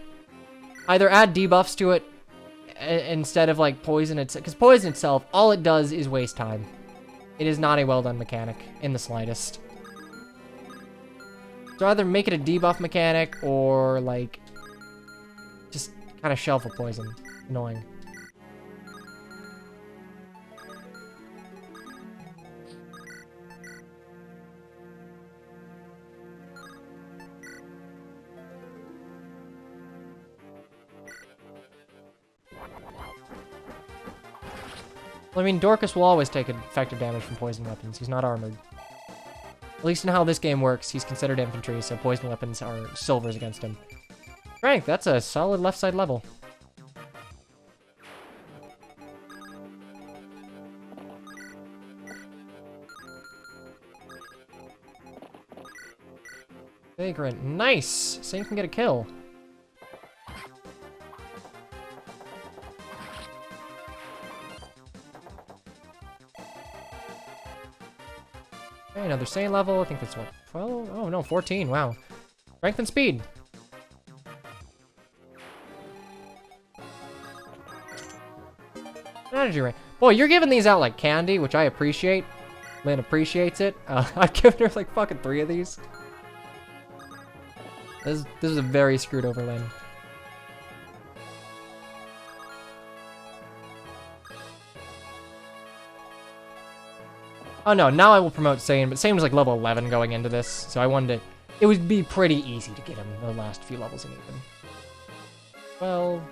either add debuffs to it instead of like poison itself, because poison itself, all it does is waste time. It is not a well done mechanic in the slightest. So either make it a debuff mechanic or like just kind of shelf a poison. Annoying. Well, I mean, Dorcas will always take effective damage from poison weapons. He's not armored. At least in how this game works, he's considered infantry, so poison weapons are silvers against him. Strength, that's a solid left side level. Vagrant, nice! So you can get a kill. Okay, another sane level. I think that's what, 12? Oh no, 14, wow. Strength and speed. Energy ring. Boy, you're giving these out like candy, which I appreciate. Lynn appreciates it. I've given her like fucking 3 of these. This is a very screwed over Lynn. Oh no, now I will promote Sane, but Sane was like level 11 going into this, so I wanted to... It would be pretty easy to get him the last few levels in even. Well...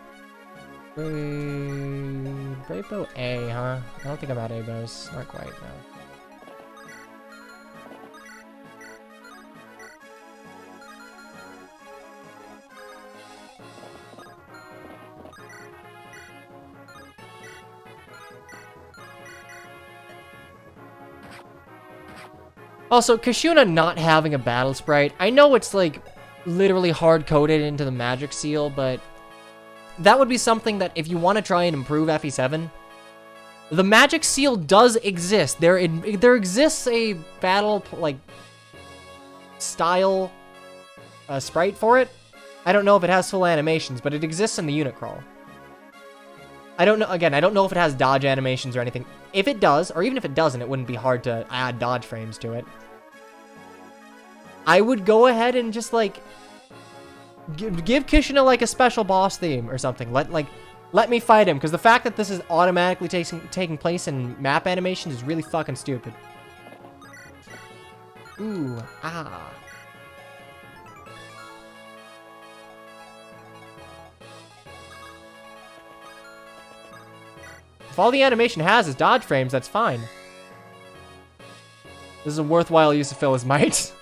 Brave bow A, huh? I don't think I'm at A bows. Not quite, no. Also, Kishuna not having a battle sprite, I know it's like literally hard-coded into the magic seal, but that would be something that if you want to try and improve FE7, the magic seal does exist. There exists a battle like style sprite for it. I don't know if it has full animations, but it exists in the unit crawl. I don't know, again, I don't know if it has dodge animations or anything. If it does, or even if it doesn't, it wouldn't be hard to add dodge frames to it. I would go ahead and just, like, give Kishuna, like, a special boss theme or something. Let me fight him, because the fact that this is automatically taking place in map animations is really fucking stupid. Ooh, ah. If all the animation has is dodge frames, that's fine. This is a worthwhile use of Phyllis Might.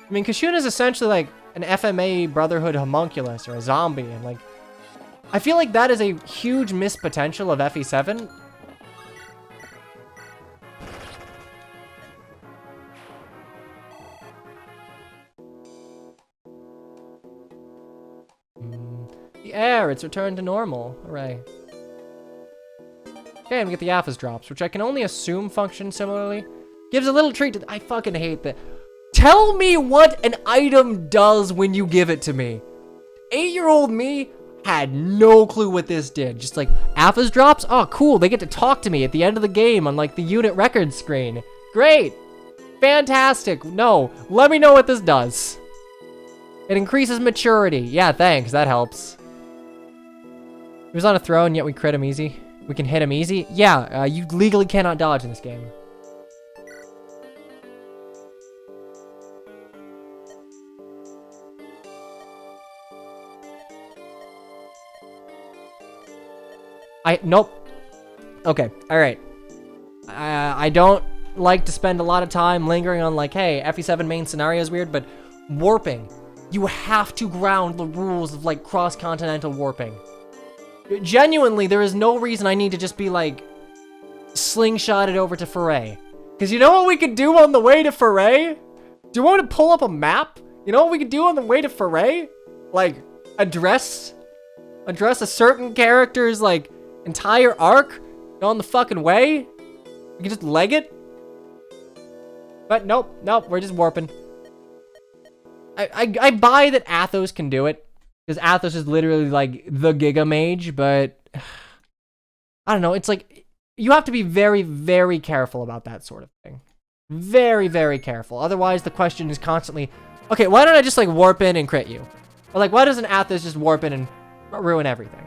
I mean, Kishuna is essentially like an FMA Brotherhood homunculus or a zombie, and like, I feel like that is a huge missed potential of FE7. The air, it's returned to normal. Hooray. Okay, I'm gonna get the Athos drops, which I can only assume function similarly. Gives a little treat to... I fucking hate that. Tell me what an item does when you give it to me. 8-year-old me had no clue what this did. Just like, Athos drops? Oh, cool. They get to talk to me at the end of the game on like the unit record screen. Great. Fantastic. No, let me know what this does. It increases maturity. Yeah, thanks. That helps. He was on a throne, yet we crit him easy. We can hit him easy? Yeah, you legally cannot dodge in this game. Nope. Okay, alright. I don't like to spend a lot of time lingering on like, hey, FE7 main scenario is weird, but warping. You have to ground the rules of like cross-continental warping. Genuinely, there is no reason I need to just be like slingshotted over to Foray. Because you know what we could do on the way to Foray? Do you want to pull up a map? You know what we could do on the way to Foray? Like, address a certain character's like entire arc on the fucking way? We can just leg it? But nope, we're just warping. I buy that Athos can do it, because Athos is literally like the Giga Mage, but I don't know, it's like, you have to be very, very careful about that sort of thing. Very, very careful. Otherwise, the question is constantly, okay, why don't I just like warp in and crit you? Or like, why doesn't Athos just warp in and ruin everything?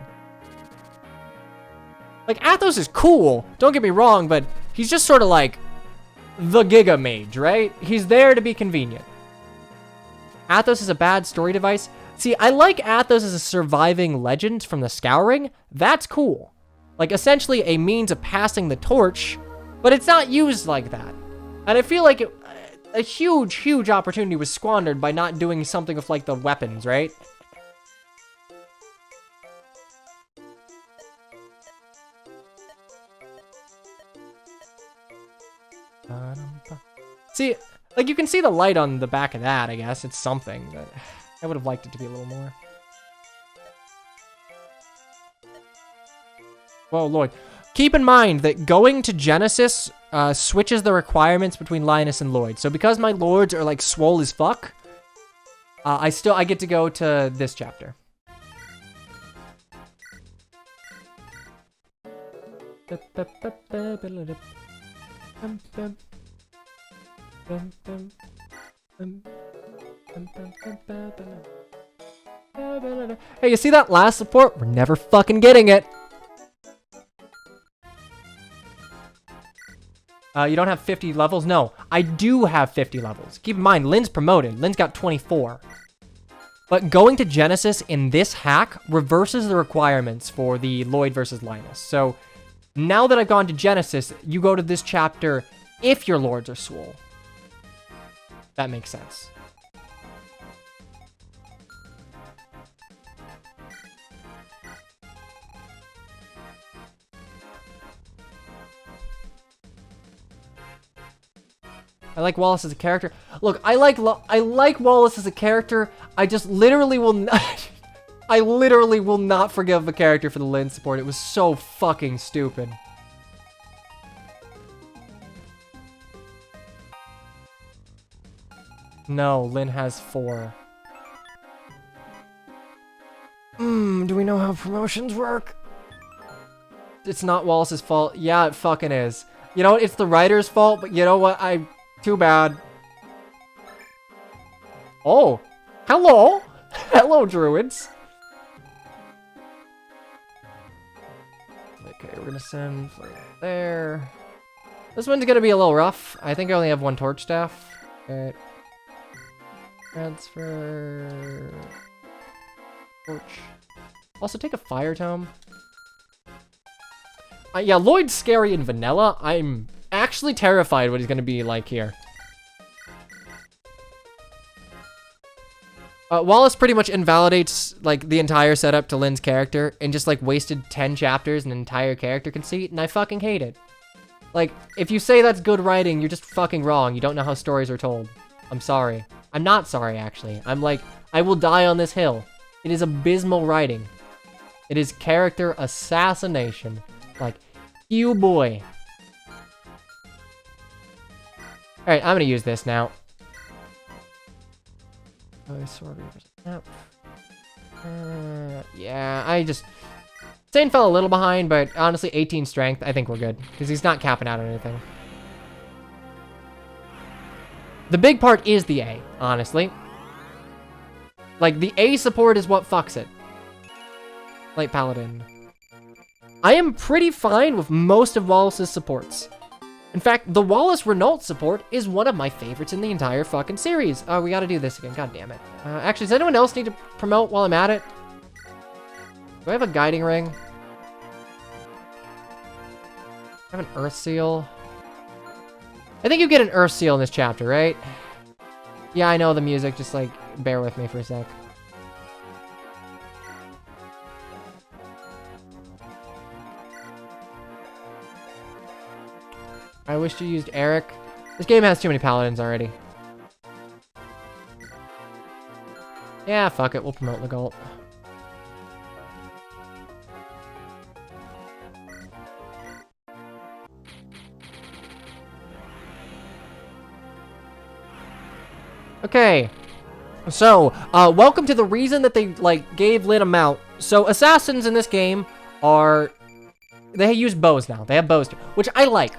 Like, Athos is cool, don't get me wrong, but he's just sort of like the Giga Mage, right? He's there to be convenient. Athos is a bad story device. See, I like Athos as a surviving legend from the Scouring. That's cool. Like, essentially a means of passing the torch, but it's not used like that. And I feel like a huge, huge opportunity was squandered by not doing something with, like, the weapons, right? See, like, you can see the light on the back of that, I guess. It's something, but I would have liked it to be a little more. Whoa, Lloyd. Keep in mind that going to Genesis switches the requirements between Linus and Lloyd. So because my lords are, like, swole as fuck, I get to go to this chapter. Hey, you see that last support? We're never fucking getting it. You don't have 50 levels? No, I do have 50 levels. Keep in mind, Lynn's promoted. Lynn's got 24. But going to Genesis in this hack reverses the requirements for the Lloyd versus Linus. So now that I've gone to Genesis, you go to this chapter if your lords are swole. That makes sense. I like Wallace as a character. Look, I like Wallace as a character. I just literally will not... I literally will not forgive a character for the Lynn support. It was so fucking stupid. No, Lynn has 4. Do we know how promotions work? It's not Wallace's fault. Yeah, it fucking is. You know what? It's the writer's fault, but you know what? Too bad. Oh, hello. Hello, druids. Okay, we're gonna send right there. This one's gonna be a little rough. I think I only have 1 torch staff. Okay. Transfer. Torch. Also, take a fire tome. Yeah, Lloyd's scary in vanilla. I'm actually terrified what he's gonna be like here. Wallace pretty much invalidates, like, the entire setup to Lynn's character and just, like, wasted 10 chapters and an entire character conceit, and I fucking hate it. Like, if you say that's good writing, you're just fucking wrong. You don't know how stories are told. I'm sorry. I'm not sorry, actually. I'm like, I will die on this hill. It is abysmal writing. It is character assassination. Like, you boy. Alright, I'm gonna use this now. Oh, sorry. Yeah, I just... Sane fell a little behind, but honestly, 18 strength, I think we're good. Because he's not capping out on anything. The big part is the A, honestly. Like, the A support is what fucks it. Light Paladin. I am pretty fine with most of Wallace's supports. In fact, the Wallace Renault support is one of my favorites in the entire fucking series. Oh, we gotta do this again. God damn it. Actually, does anyone else need to promote while I'm at it? Do I have a guiding ring? I have an Earth Seal. I think you get an Earth Seal in this chapter, right? Yeah, I know the music. Just, like, bear with me for a sec. I wish you used Eric. This game has too many paladins already. Yeah, fuck it. We'll promote Legault. Okay. So, welcome to the reason that they, like, gave Lynn a mount. So, assassins in this game are... They use bows now. They have bows too, which I like.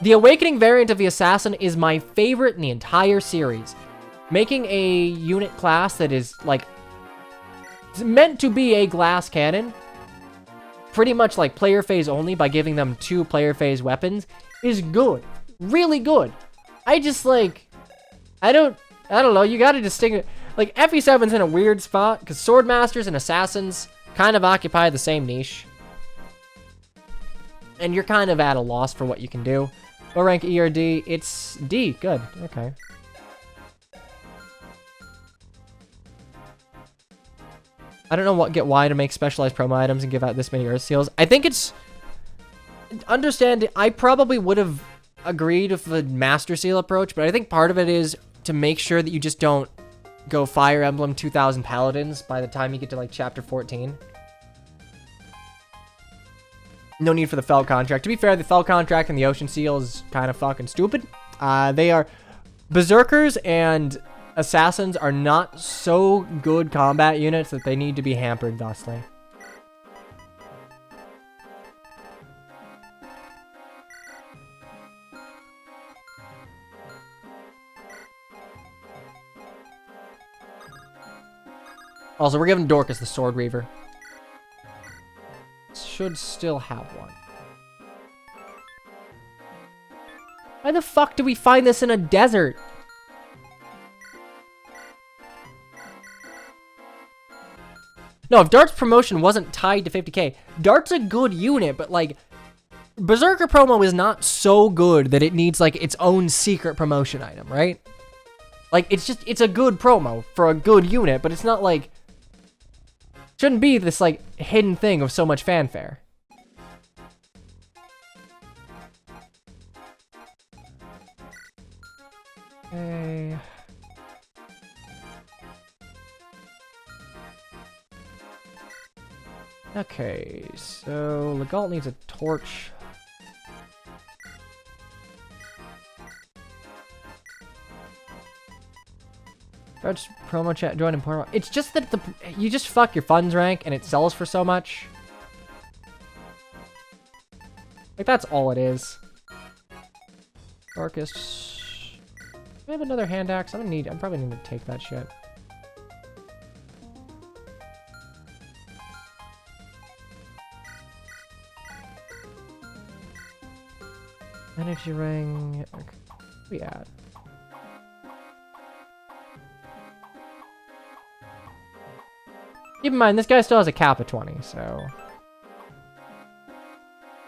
The Awakening variant of the Assassin is my favorite in the entire series. Making a unit class that is, like, meant to be a glass cannon, pretty much like player phase only by giving them 2 player phase weapons, is good. really good. I just like, I don't know. You got to distinguish. Like FE7's in a weird spot because Swordmasters and Assassins kind of occupy the same niche. And you're kind of at a loss for what you can do. What rank E or D? It's D. Good. Okay. I don't know why to make specialized promo items and give out this many Earth Seals. I think it's... Understand, I probably would have agreed with the Master Seal approach, but I think part of it is to make sure that you just don't go Fire Emblem 2000 Paladins by the time you get to, like, Chapter 14. No need for the Fell contract. To be fair, the Fell contract and the Ocean Seal is kind of fucking stupid. They are... Berserkers and Assassins are not so good combat units that they need to be hampered thusly. Also, we're giving Dorcas the Sword Reaver. Should still have one. Why the fuck do we find this in a desert? No, if Dart's promotion wasn't tied to 50k, Dart's a good unit, but like, Berserker promo is not so good that it needs like its own secret promotion item, right? Like, it's a good promo for a good unit, but it's not like, shouldn't be this like hidden thing of so much fanfare. Okay. Okay, so Legault needs a torch. Starts promo chat, join and promo. It's just that you just fuck your funds rank and it sells for so much. Like, that's all it is. Dorcas. I have another hand axe. I'm probably need to take that shit. Energy ring. Okay. Where we at? Keep in mind, this guy still has a cap of 20, so... Are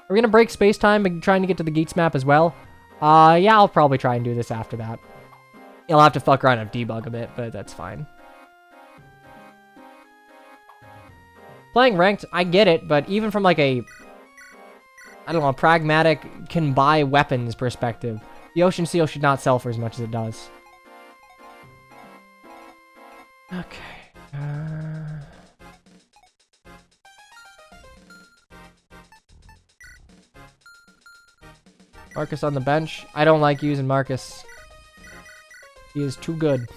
we gonna break space-time by trying to get to the Geats map as well? Yeah, I'll probably try and do this after that. You'll have to fuck around and debug a bit, but that's fine. Playing ranked, I get it, but even from like a... I don't know, a pragmatic, can buy weapons perspective, the Ocean Seal should not sell for as much as it does. Okay. Marcus on the bench. I don't like using Marcus. He is too good.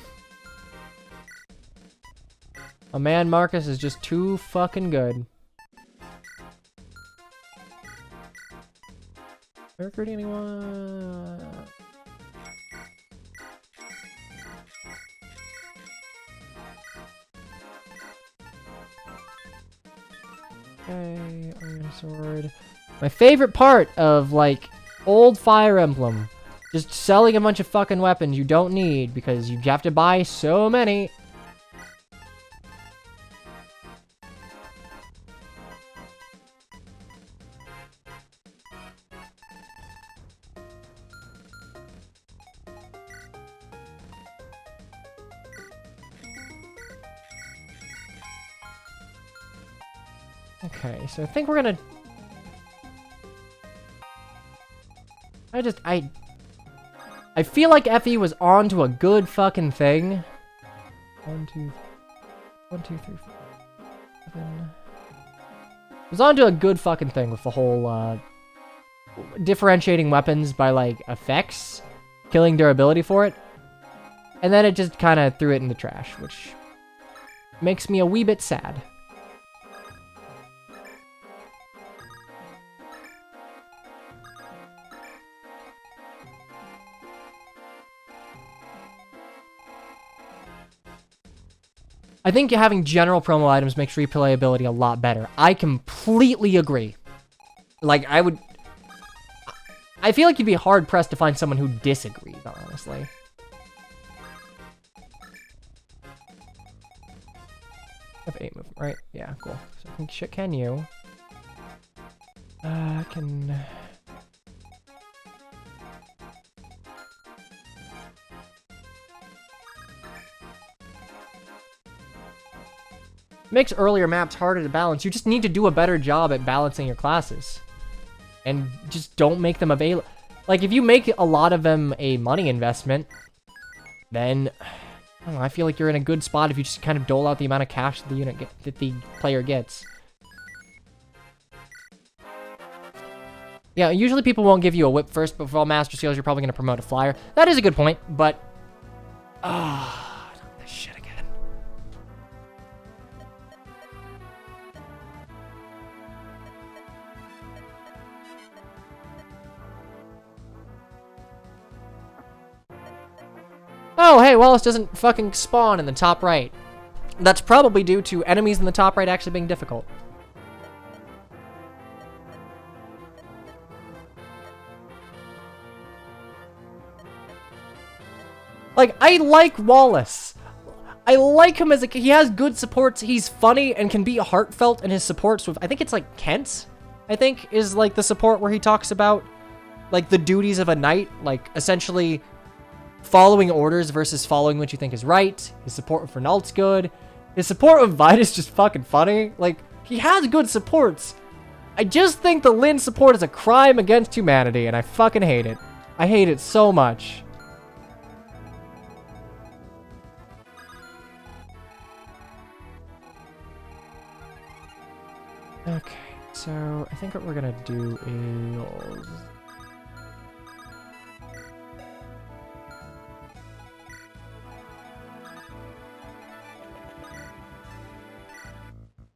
A man Marcus is just too fucking good. Recruiting anyone? Okay, Iron Sword. My favorite part of, like, old Fire Emblem. Just selling a bunch of fucking weapons you don't need because you have to buy so many. Okay, so I think we're gonna... I feel like FE was on to a good fucking thing. 1, 2, 3, 4, 7. It was on to a good fucking thing with the whole, differentiating weapons by, like, effects, killing durability for it. And then it just kind of threw it in the trash, which makes me a wee bit sad. I think having general promo items makes replayability a lot better. I completely agree. Like, I feel like you'd be hard-pressed to find someone who disagrees, honestly. I have 8 movement, right? Yeah, cool. So I think, shit, can you? Can... Makes earlier maps harder to balance. You just need to do a better job at balancing your classes. And just don't make them available. Like, if you make a lot of them a money investment, then... I don't know, I feel like you're in a good spot if you just kind of dole out the amount of cash that the player gets. Yeah, usually people won't give you a whip first, but for all master skills, you're probably going to promote a flyer. That is a good point, but... this shit again. Oh, hey, Wallace doesn't fucking spawn in the top right. That's probably due to enemies in the top right actually being difficult. Like, I like Wallace. I like him as he has good supports. He's funny and can be heartfelt in his supports with, I think it's like Kent, I think, is like the support where he talks about like the duties of a knight, like essentially following orders versus following what you think is right. His support with Fernald's good. His support with Vite is just fucking funny. Like, he has good supports. I just think the Lin support is a crime against humanity, and I fucking hate it. I hate it so much. Okay, so I think what we're gonna do is...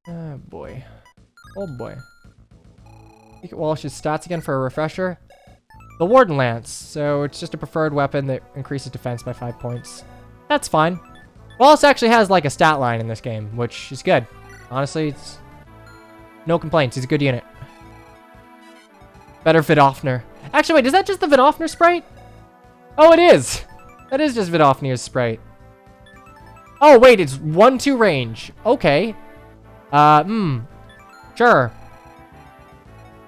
Oh boy. Oh boy. Look at Wallace's stats again for a refresher. The Warden Lance. So it's just a preferred weapon that increases defense by 5 points. That's fine. Wallace actually has like a stat line in this game, which is good. Honestly, it's no complaints. He's a good unit. Better Vidofner. Actually, wait, is that just the Vidofner sprite? Oh, it is. That is just Vidofner's sprite. Oh, wait, it's 1-2 range. Okay. Sure.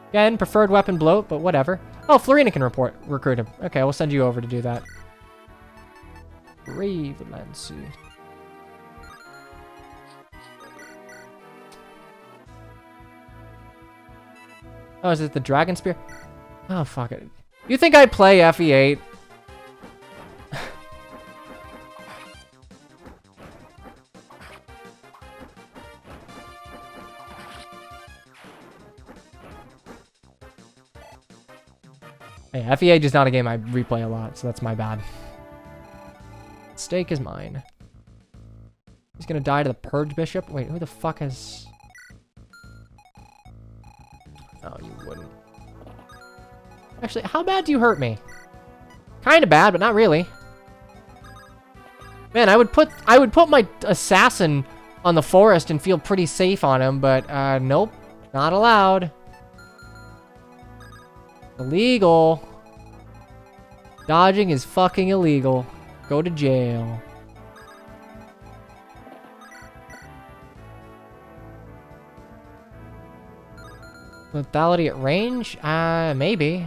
Again, preferred weapon bloat, but whatever. Oh, Florina can recruit him. Okay, we'll send you over to do that. Brave Lancy. Oh, is it the Dragon Spear? Oh, fuck it. You think I play FE8? Hey, FE8 is not a game I replay a lot, so that's my bad. Stake is mine. He's gonna die to the Purge Bishop? Wait, who the fuck has... Oh, you wouldn't. Actually, how bad do you hurt me? Kinda bad, but not really. Man, I would put my assassin on the forest and feel pretty safe on him, but nope. Not allowed. Illegal. Dodging is fucking illegal. Go to jail. Lethality at range? Maybe.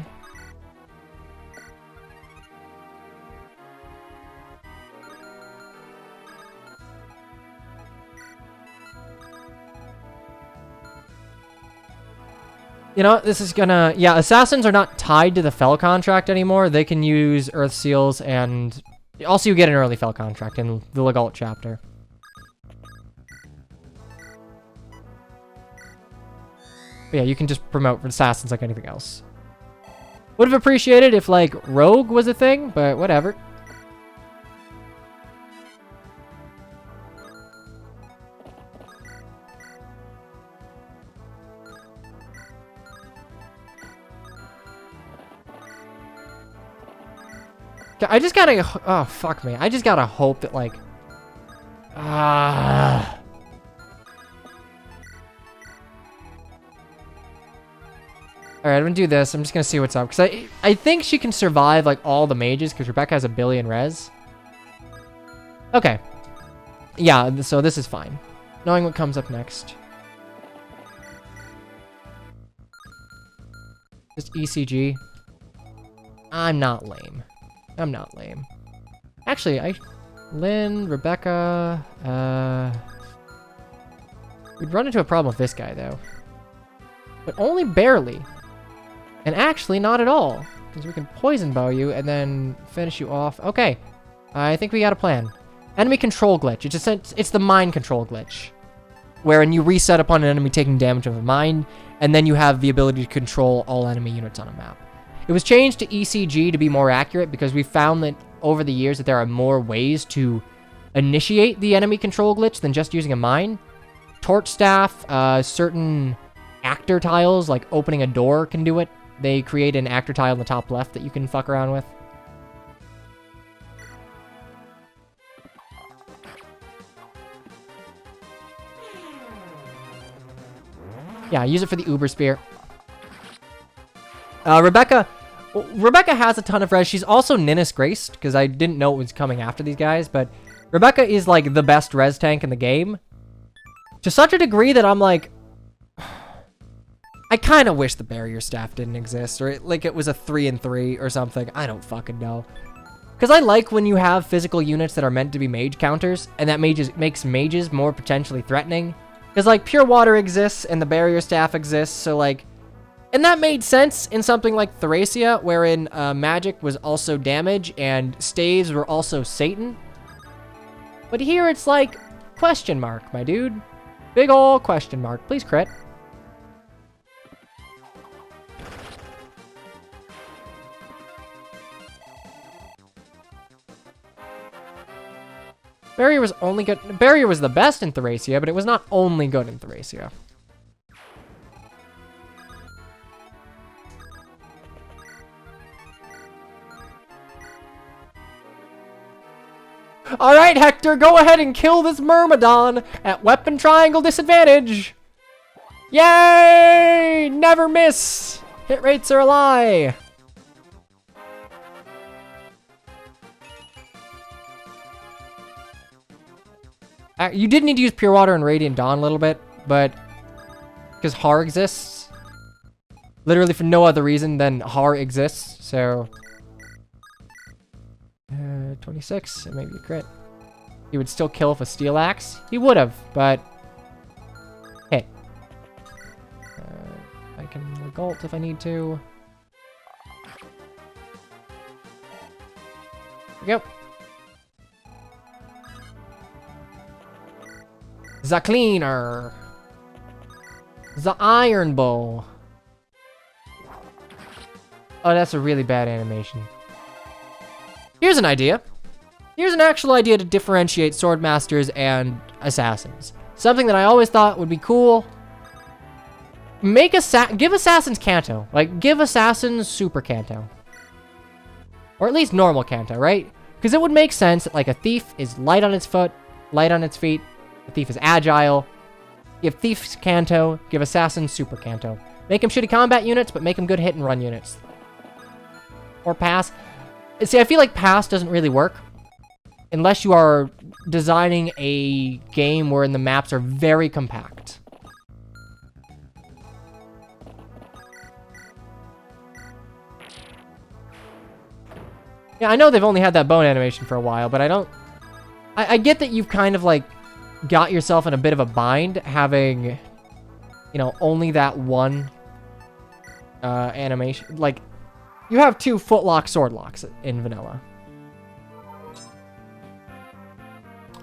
You know what? This is gonna... Yeah, assassins are not tied to the Fel contract anymore. They can use Earth Seals and... Also, you get an early Fel contract in the Legault chapter. But yeah, you can just promote for assassins like anything else. Would have appreciated if, like, Rogue was a thing, but whatever. I just gotta... Oh, fuck me. I just gotta hope that, like... All right, I'm gonna do this. I'm just gonna see what's up because I think she can survive like all the mages because Rebecca has a billion res. Okay. Yeah, so this is fine. Knowing what comes up next. Just ECG. I'm not lame. I'm not lame. Actually, Lynn, Rebecca, we'd run into a problem with this guy, though. But only barely. And actually, not at all. Because we can poison bow you and then finish you off. Okay. I think we got a plan. Enemy control glitch. It's the mind control glitch. Wherein you reset upon an enemy taking damage of a mind, and then you have the ability to control all enemy units on a map. It was changed to ECG to be more accurate because we found that over the years that there are more ways to initiate the enemy control glitch than just using a mine. Torch staff, certain actor tiles, like opening a door can do it. They create an actor tile in the top left that you can fuck around with. Yeah, use it for the Uber Spear. Rebecca has a ton of res. She's also Ninnis Graced, because I didn't know it was coming after these guys, but Rebecca is, like, the best res tank in the game. To such a degree that I'm like... I kind of wish the barrier staff didn't exist, or it was a 3-3 or something. I don't fucking know. Because I like when you have physical units that are meant to be mage counters, and that makes mages more potentially threatening. Because, like, pure water exists, and the barrier staff exists, so, like... And that made sense in something like Thracia, wherein magic was also damage, and staves were also Satan. But here it's like, question mark, my dude. Big ol' question mark. Please crit. Barrier was only good. Barrier was the best in Thracia, but it was not only good in Thracia. Alright, Hector, go ahead and kill this Myrmidon at weapon triangle disadvantage. Yay! Never miss! Hit rates are a lie. You did need to use Pure Water and Radiant Dawn a little bit, but... Because Har exists. Literally for no other reason than Har exists, so... 26, and maybe a crit. He would still kill with a Steel Axe? He would have, but... Hey. I can Regault if I need to. There we go. The Cleaner. The Iron Bow. Oh, that's a really bad animation. Here's an idea. Here's an actual idea to differentiate Swordmasters and Assassins. Something that I always thought would be cool. Give Assassins Canto. Like, give Assassins Super Canto. Or at least normal Canto, right? Because it would make sense that, like, a Thief is light on its foot, light on its feet. A Thief is agile. Give Thief's Canto, give Assassins Super Canto. Make them shitty combat units, but make them good hit and run units. Or Pass. See, I feel like Pass doesn't really work. Unless you are designing a game wherein the maps are very compact. Yeah, I know they've only had that bone animation for a while, but I don't... I get that you've kind of, like, got yourself in a bit of a bind having, you know, only that one animation. Like, you have 2 footlock sword locks in vanilla.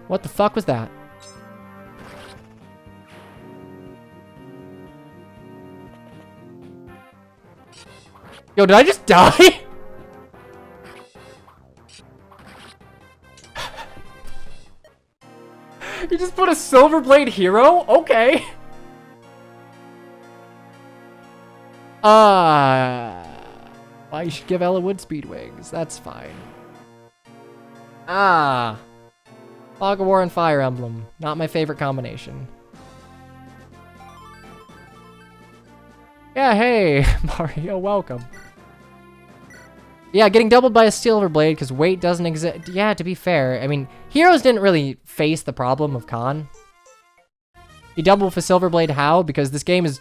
What the fuck was that? Yo, did I just die? You just put a Silverblade hero? Okay. Well, you should give Ella Wood speed wings. That's fine. Fog of War and Fire Emblem. Not my favorite combination. Yeah, hey, Mario, welcome. Yeah, getting doubled by a silver blade because weight doesn't exist. Yeah, to be fair, I mean, heroes didn't really face the problem of con. You double with a silver blade, how? Because this game is...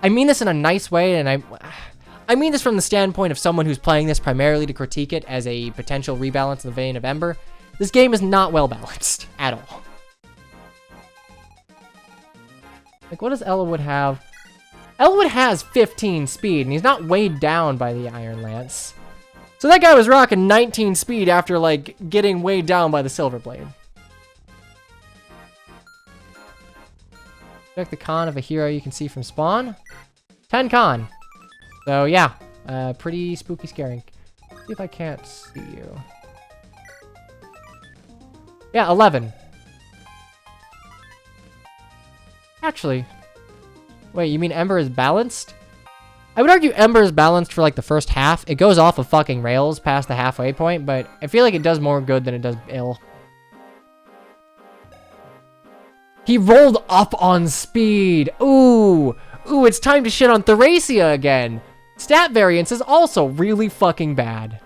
I mean this in a nice way, and I mean this from the standpoint of someone who's playing this primarily to critique it as a potential rebalance in the vein of Ember. This game is not well balanced at all. Like, what does Ellawood have? Ellawood has 15 speed, and he's not weighed down by the Iron Lance. So that guy was rocking 19 speed after, like, getting weighed down by the Silver Blade. Check the con of a hero you can see from spawn. 10 con. So, yeah. Pretty spooky scaring. See if I can't see you. Yeah, 11. Actually. Wait, you mean Ember is balanced? I would argue Ember is balanced for like the first half. It goes off of fucking rails past the halfway point, but I feel like it does more good than it does ill. He rolled up on speed. Ooh. Ooh, it's time to shit on Thracia again. Stat variance is also really fucking bad.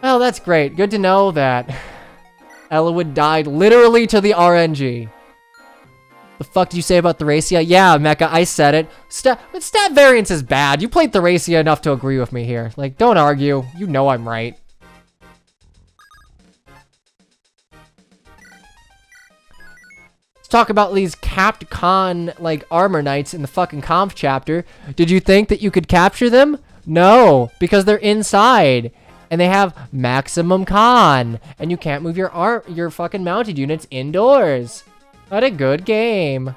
Well, that's great. Good to know that Ellawood died literally to the RNG. The fuck did you say about Thracia? Yeah, Mecha, I said it. Stat variance is bad. You played Thracia enough to agree with me here. Like, don't argue. You know I'm right. Let's talk about these capped con, like, armor knights in the fucking conf chapter. Did you think that you could capture them? No, because they're inside. And they have maximum con. And you can't move your fucking mounted units indoors. What a good game.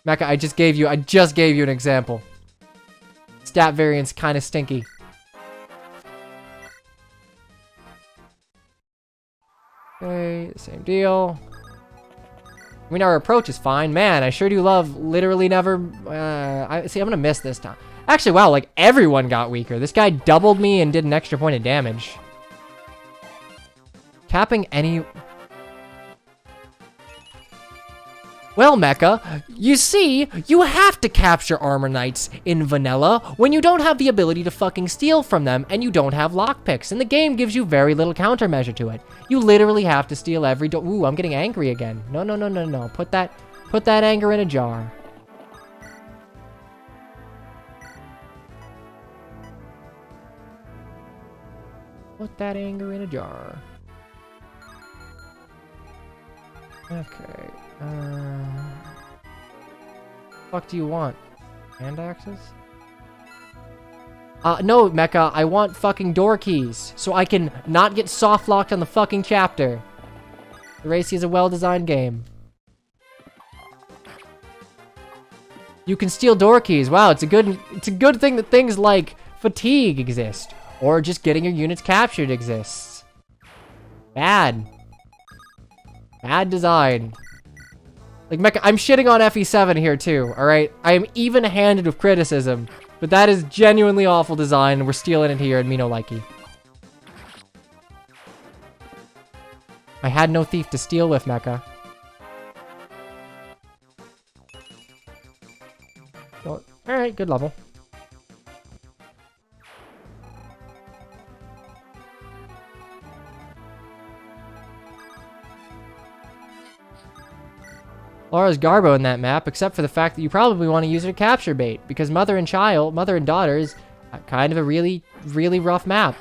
Mecha, I just gave you an example. Stat variance kind of stinky. Okay, same deal. I mean, our approach is fine. Man, I sure do love literally never... I'm gonna miss this time. Actually, wow, like, everyone got weaker. This guy doubled me and did an extra point of damage. Capping any... Well, Mecha, you see, you have to capture armor knights in vanilla when you don't have the ability to fucking steal from them and you don't have lockpicks, and the game gives you very little countermeasure to it. You literally have to steal every door. Ooh, I'm getting angry again. No, no, no, no, no. Put that anger in a jar. Put that anger in a jar. Okay. Fuck do you want? Hand axes? No, Mecha. I want fucking door keys so I can not get soft locked on the fucking chapter. Thracia is a well-designed game. You can steal door keys. Wow, it's a good thing that things like fatigue exist. Or just getting your units captured exists. Bad. Bad design. Like, Mecha, I'm shitting on FE7 here too, alright? I am even-handed with criticism, but that is genuinely awful design, and we're stealing it here in Nino Likey. I had no thief to steal with, Mecha. Well, alright, good level. Laura's Garbo in that map, except for the fact that you probably want to use her to capture bait, because mother and daughter is kind of a really, really rough map.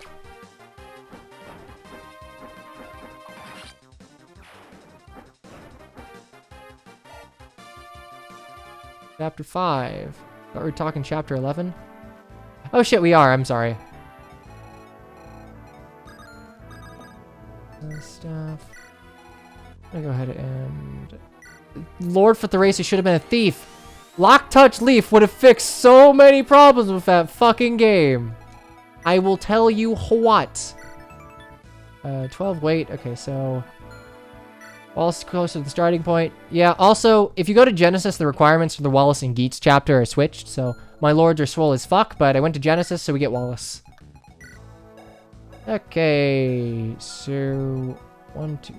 Chapter 5. Thought we were talking chapter 11. Oh shit, we are. I'm sorry. Stuff. I'm gonna go ahead and... Lord for Thracia should have been a thief. Lock Touch Leaf would have fixed so many problems with that fucking game. I will tell you what. 12 weight. Okay, so... Wallace close to the starting point. Yeah, also, if you go to Genesis, the requirements for the Wallace and Geats chapter are switched. So, my lords are swole as fuck, but I went to Genesis, so we get Wallace. Okay, so 1, 2,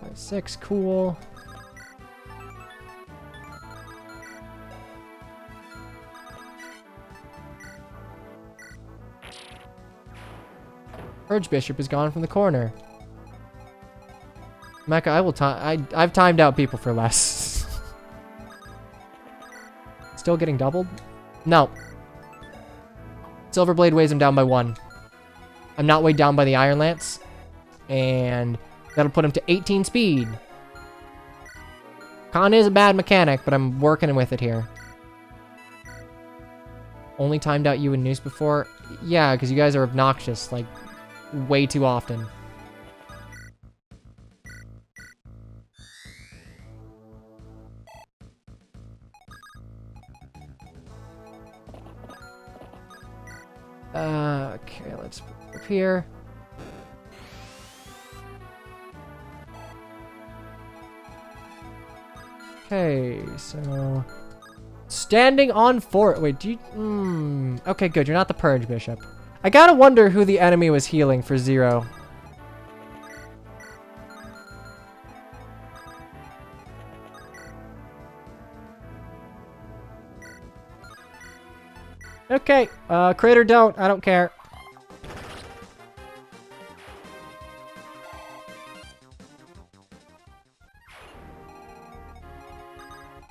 5, 6, cool. Archbishop is gone from the corner. Mecha, I will time. I've timed out people for less. Still getting doubled? No. Silverblade weighs him down by 1. I'm not weighed down by the Iron Lance. And that'll put him to 18 speed. Khan is a bad mechanic, but I'm working with it here. Only timed out you and Noose before? Yeah, because you guys are obnoxious, like, way too often. Okay, let's put up here. Okay, so... Standing on fort. Wait, do you... Okay, good. You're not the Purge Bishop. I gotta wonder who the enemy was healing for 0. Okay, crit or don't. I don't care.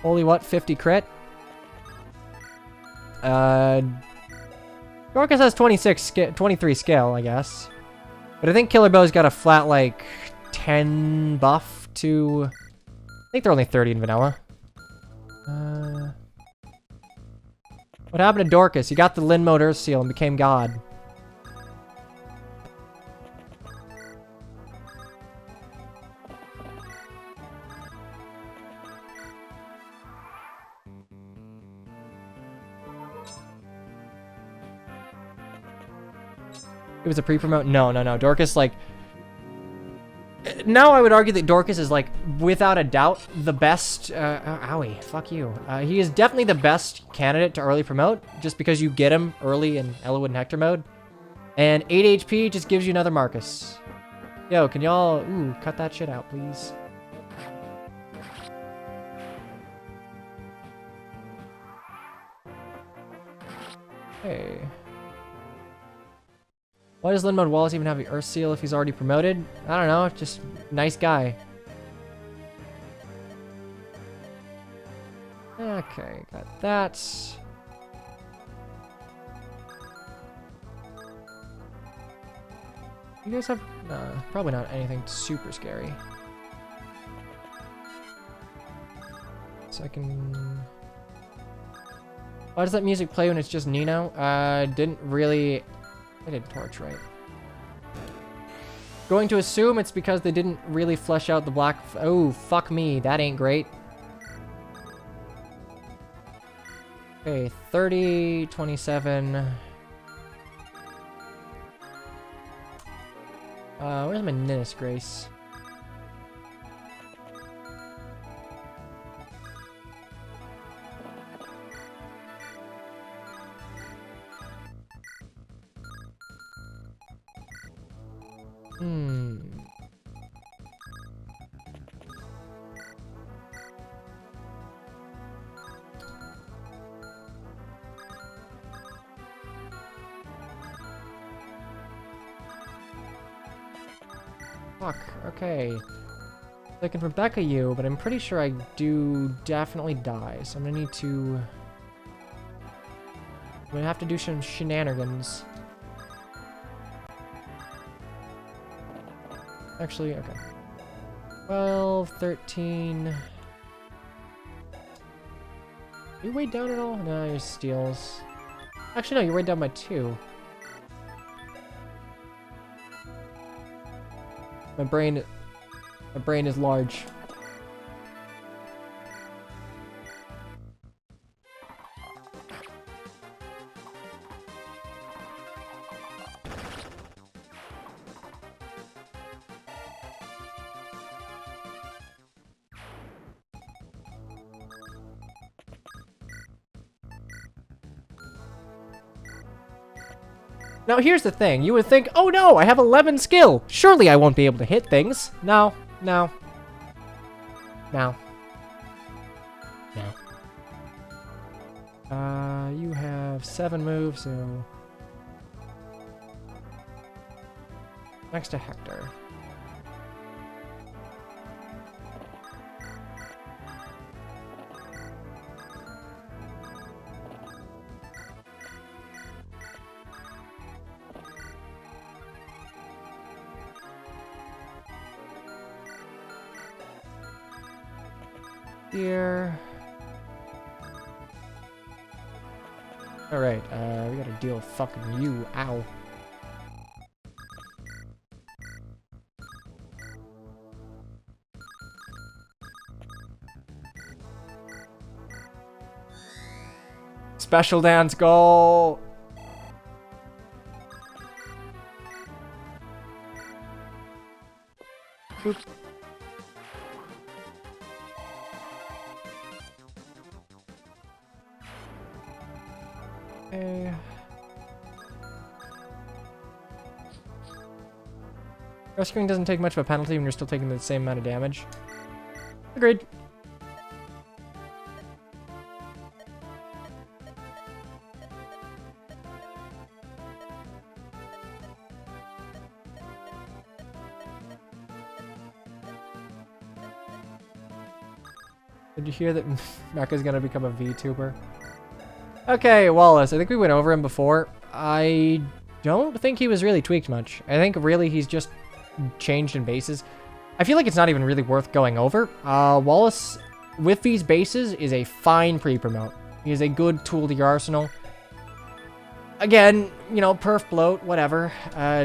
Holy what? 50 crit? Dorcas has 23 skill, I guess. But I think Killer Bow's got a flat, like, 10 buff to... I think they're only 30 in vanilla. What happened to Dorcas? He got the Lin Mode Earth Seal and became God. It was a pre-promote? No. Dorcas, like... Now I would argue that Dorcas is, like, without a doubt, the best... owie, fuck you. He is definitely the best candidate to early promote, just because you get him early in Elowood and Hector mode. And 8 HP just gives you another Marcus. Yo, can y'all... Ooh, cut that shit out, please. Hey... Why does Linmode Wallace even have the Earth Seal if he's already promoted? I don't know, just nice guy. Okay, got that. You guys have... probably not anything super scary. So I can... Why does that music play when it's just Nino? Didn't really... I did torch, right? Going to assume it's because they didn't really flesh out the black... Oh, fuck me. That ain't great. Okay, 30, 27... where's my Ninnis Grace? Fuck, okay. Looking for Becca you, but I'm pretty sure I do definitely die, so I'm gonna need to... I'm gonna have to do some shenanigans. Actually, okay. 12, 13... Are you weighed down at all? No, you're steals. Actually, no, you're weighed down by 2. My brain is large. Now, here's the thing. You would think, oh no, I have 11 skill. Surely I won't be able to hit things. No, no. No. No. You have 7 moves, so... Next to Hector. Here. Alright, we gotta deal with fucking you. Ow. Special dance goal! Boop. Okay. Rescuing doesn't take much of a penalty when you're still taking the same amount of damage. Agreed. Did you hear that Mecha's gonna become a VTuber? Okay, Wallace. I think we went over him before. I don't think he was really tweaked much. I think really he's just changed in bases. I feel like it's not even really worth going over. Wallace, with these bases, is a fine pre-promote. He is a good tool to your arsenal. Again, you know, perf bloat, whatever.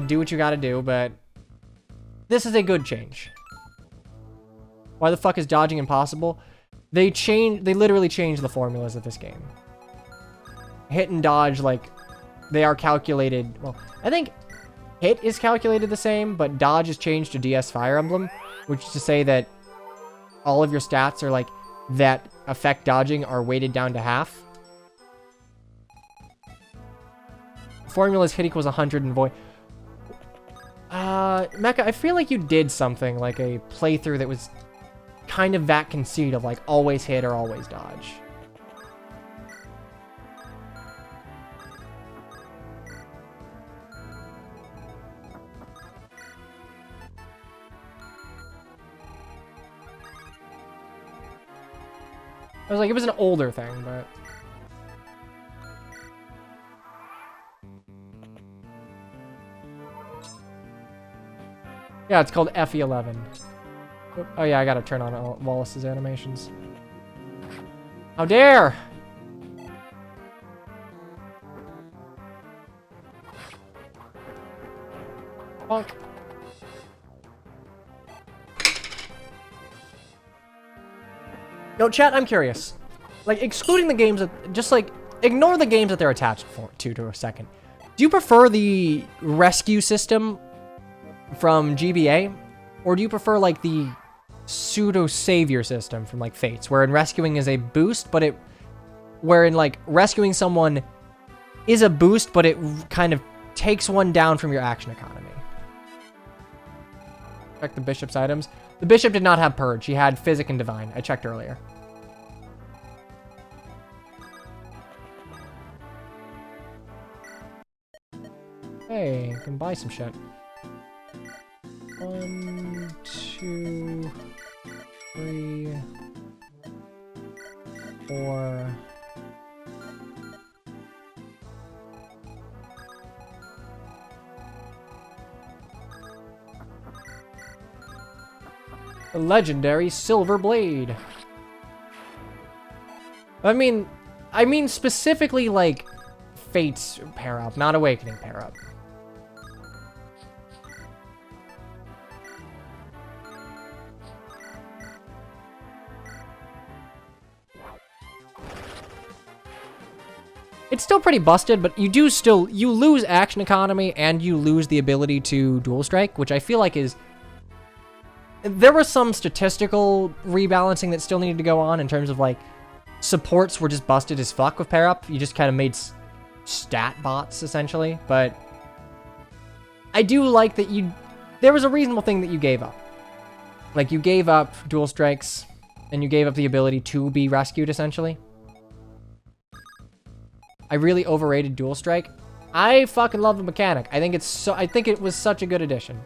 Do what you gotta do, but this is a good change. Why the fuck is dodging impossible? They literally changed the formulas of this game. Hit and dodge, like, they are calculated. Well, I think hit is calculated the same, but dodge is changed to DS Fire Emblem, which is to say that all of your stats are like that affect dodging are weighted down to half. Formula's hit equals 100 and void. Mecha, I feel like you did something like a playthrough that was kind of that conceit of like always hit or always dodge. I was like, it was an older thing, but... Yeah, it's called FE7. Oh yeah, I gotta turn on Wallace's animations. How dare! Bonk. No, chat, I'm curious. Like, excluding the games that... Just, like, ignore the games that they're attached to a second. Do you prefer the rescue system from GBA? Or do you prefer, like, the pseudo-savior system from, like, Fates? Wherein rescuing is a boost, but it... Wherein, like, rescuing someone is a boost, but it kind of takes one down from your action economy. Check the bishop's items. The bishop did not have purge. He had physic and divine. I checked earlier. Hey, you can buy some shit. 1, 2, 3, 4. The legendary silver blade. I mean specifically like Fates pair up, not Awakening pair up. It's still pretty busted, but you lose action economy and you lose the ability to dual strike, which I feel like is... There was some statistical rebalancing that still needed to go on in terms of, like, supports were just busted as fuck with pair up. You just kind of made stat bots, essentially. But I do like that there was a reasonable thing that you gave up. Like, you gave up dual strikes, and you gave up the ability to be rescued, essentially. I really overrated dual strike. I fucking love the mechanic. I think it was such a good addition.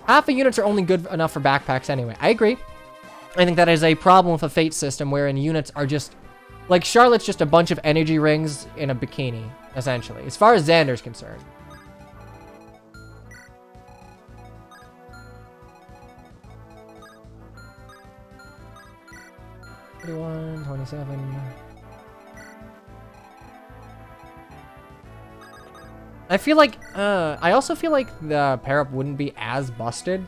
Half the units are only good enough for backpacks anyway. I agree. I think that is a problem with a fate system wherein units are just... Like, Charlotte's just a bunch of energy rings in a bikini, essentially, as far as Xander's concerned. $31, $27... I feel like, I also feel like the pair-up wouldn't be as busted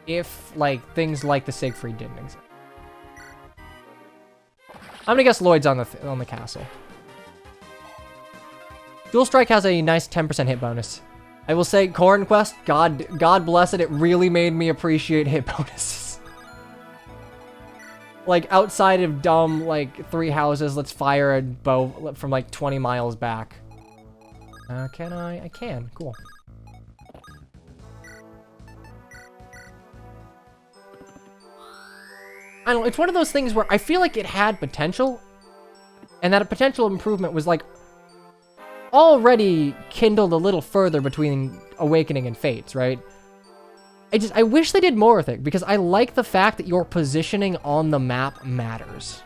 if, like, things like the Siegfried didn't exist. I'm gonna guess Lloyd's on the castle. Dual Strike has a nice 10% hit bonus. I will say, Corn Quest, God bless it, it really made me appreciate hit bonuses. Like, outside of dumb, like, 3 houses, let's fire a bow from, like, 20 miles back. Can I? I can. Cool. I don't know, it's one of those things where I feel like it had potential, and that a potential improvement was, like, already kindled a little further between Awakening and Fates, right? I wish they did more with it, because I like the fact that your positioning on the map matters.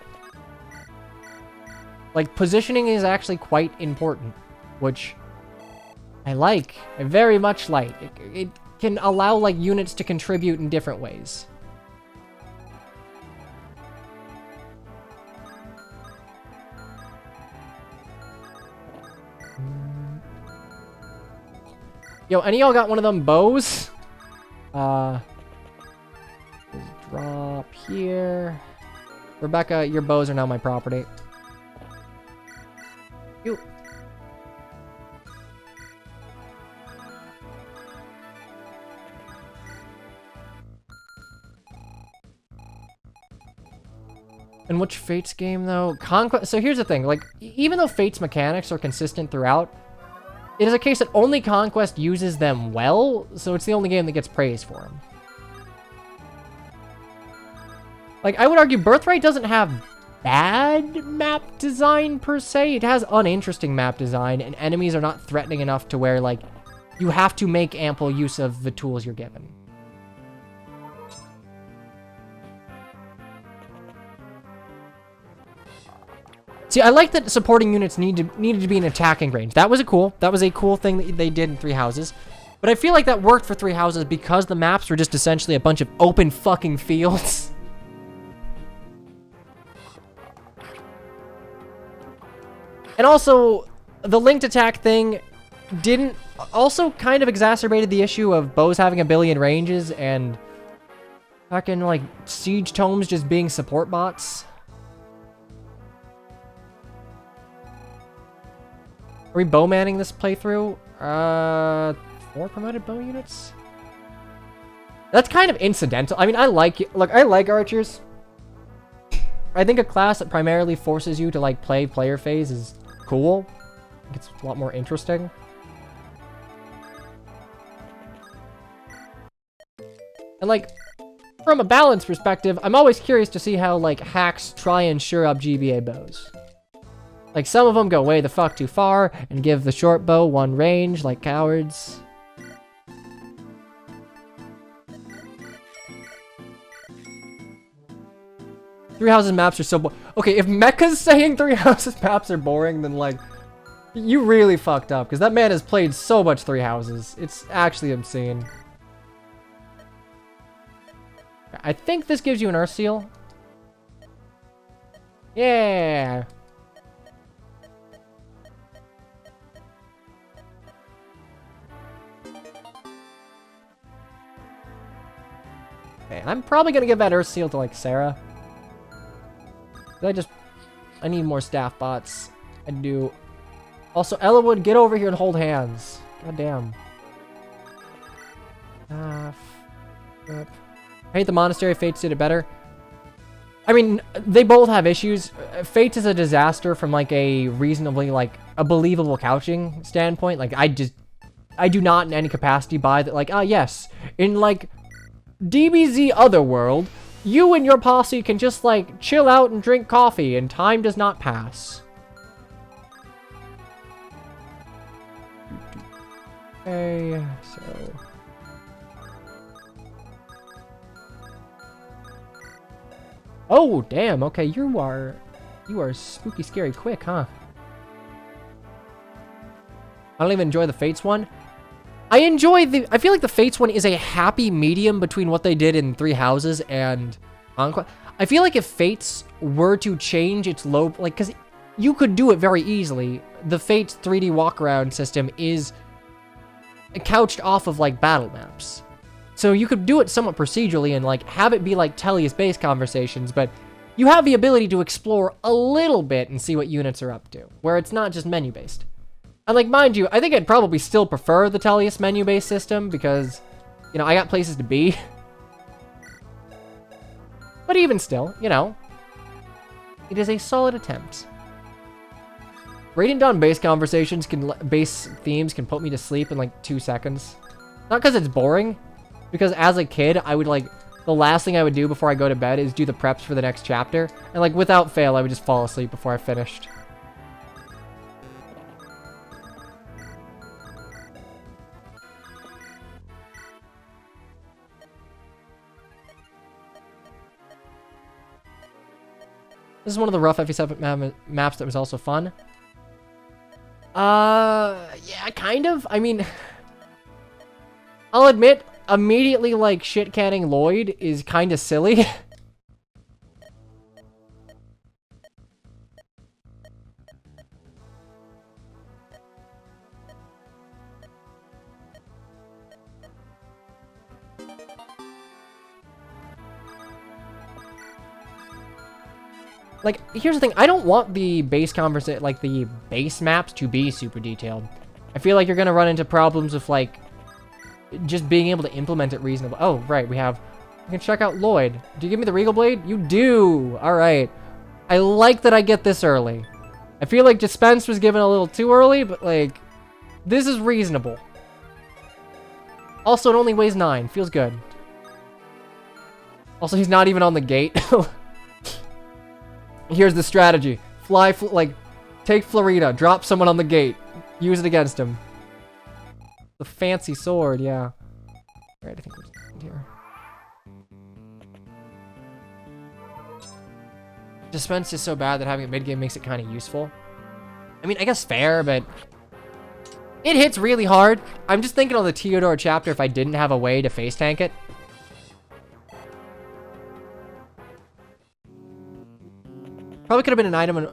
Like, positioning is actually quite important, which... I very much like. It can allow, like, units to contribute in different ways. Yo, any of y'all got one of them bows? Just drop here. Rebecca, your bows are now my property. You. And which Fates game, though? Conquest. So here's the thing. Like, even though Fates mechanics are consistent throughout, it is a case that only Conquest uses them well, so it's the only game that gets praised for them. Like, I would argue Birthright doesn't have bad map design, per se. It has uninteresting map design, and enemies are not threatening enough to where, like, you have to make ample use of the tools you're given. See, I like that supporting units needed to be in attacking range. That was a cool thing that they did in 3 houses. But I feel like that worked for 3 houses because the maps were just essentially a bunch of open fucking fields. And also, the linked attack thing also kind of exacerbated the issue of bows having a billion ranges and fucking, like, siege tomes just being support bots. Are we bow manning this playthrough? 4 promoted bow units? That's kind of incidental. I mean, I like archers. I think a class that primarily forces you to, like, play player phase is cool. It's a lot more interesting. And, like, from a balance perspective, I'm always curious to see how, like, hacks try and sure up GBA bows. Like, some of them go way the fuck too far and give the short bow 1 range, like cowards. Three Houses maps are so okay, if Mecha's saying 3 Houses maps are boring, then, like, you really fucked up, because that man has played so much 3 Houses. It's actually obscene. I think this gives you an Earth Seal. Yeah. Okay, I'm probably gonna give that Earth Seal to, like, Sarah. I need more staff bots. I do. Also, Ellawood, get over here and hold hands. God damn. I hate the Monastery. Fates did it better. I mean, they both have issues. Fates is a disaster from like a reasonably like a believable couching standpoint. Like I do not in any capacity buy that. Like yes, in like DBZ Otherworld, you and your posse can just like chill out and drink coffee, and time does not pass. Okay, so. Oh, damn, okay, you are spooky scary quick, huh? I don't even enjoy the Fates one. I feel like the Fates one is a happy medium between what they did in Three Houses and Conquest. I feel like if Fates were to change its low, like, because you could do it very easily. The Fates 3D walk-around system is couched off of, like, battle maps. So you could do it somewhat procedurally and, like, have it be, like, Tellius-based conversations, but you have the ability to explore a little bit and see what units are up to, where it's not just menu-based. And, like, mind you, I think I'd probably still prefer the Tellius menu-based system because, you know, I got places to be. But even still, you know, it is a solid attempt. Radiant Dawn base base themes can put me to sleep in, like, 2 seconds. Not because it's boring, because as a kid, I would, like, the last thing I would do before I go to bed is do the preps for the next chapter. And, like, without fail, I would just fall asleep before I finished. This is one of the rough FE7 maps that was also fun. Yeah, kind of. I mean, I'll admit, immediately, like, shit-canning Lloyd is kind of silly. Like, here's the thing. I don't want the base like, the base maps to be super detailed. I feel like you're gonna run into problems with, like, just being able to implement it reasonably. Oh, right, we can check out Lloyd. Do you give me the Regal Blade? You do! Alright. I like that I get this early. I feel like Dispense was given a little too early, but, like, this is reasonable. Also, it only weighs 9. Feels good. Also, he's not even on the gate. Here's the strategy. Take Florida, drop someone on the gate. Use it against him. The fancy sword, yeah. Alright, I think we're here. Dispense is so bad that having it mid-game makes it kind of useful. I mean, I guess fair, but it hits really hard. I'm just thinking on the Theodore chapter if I didn't have a way to face tank it. Probably could have been an item.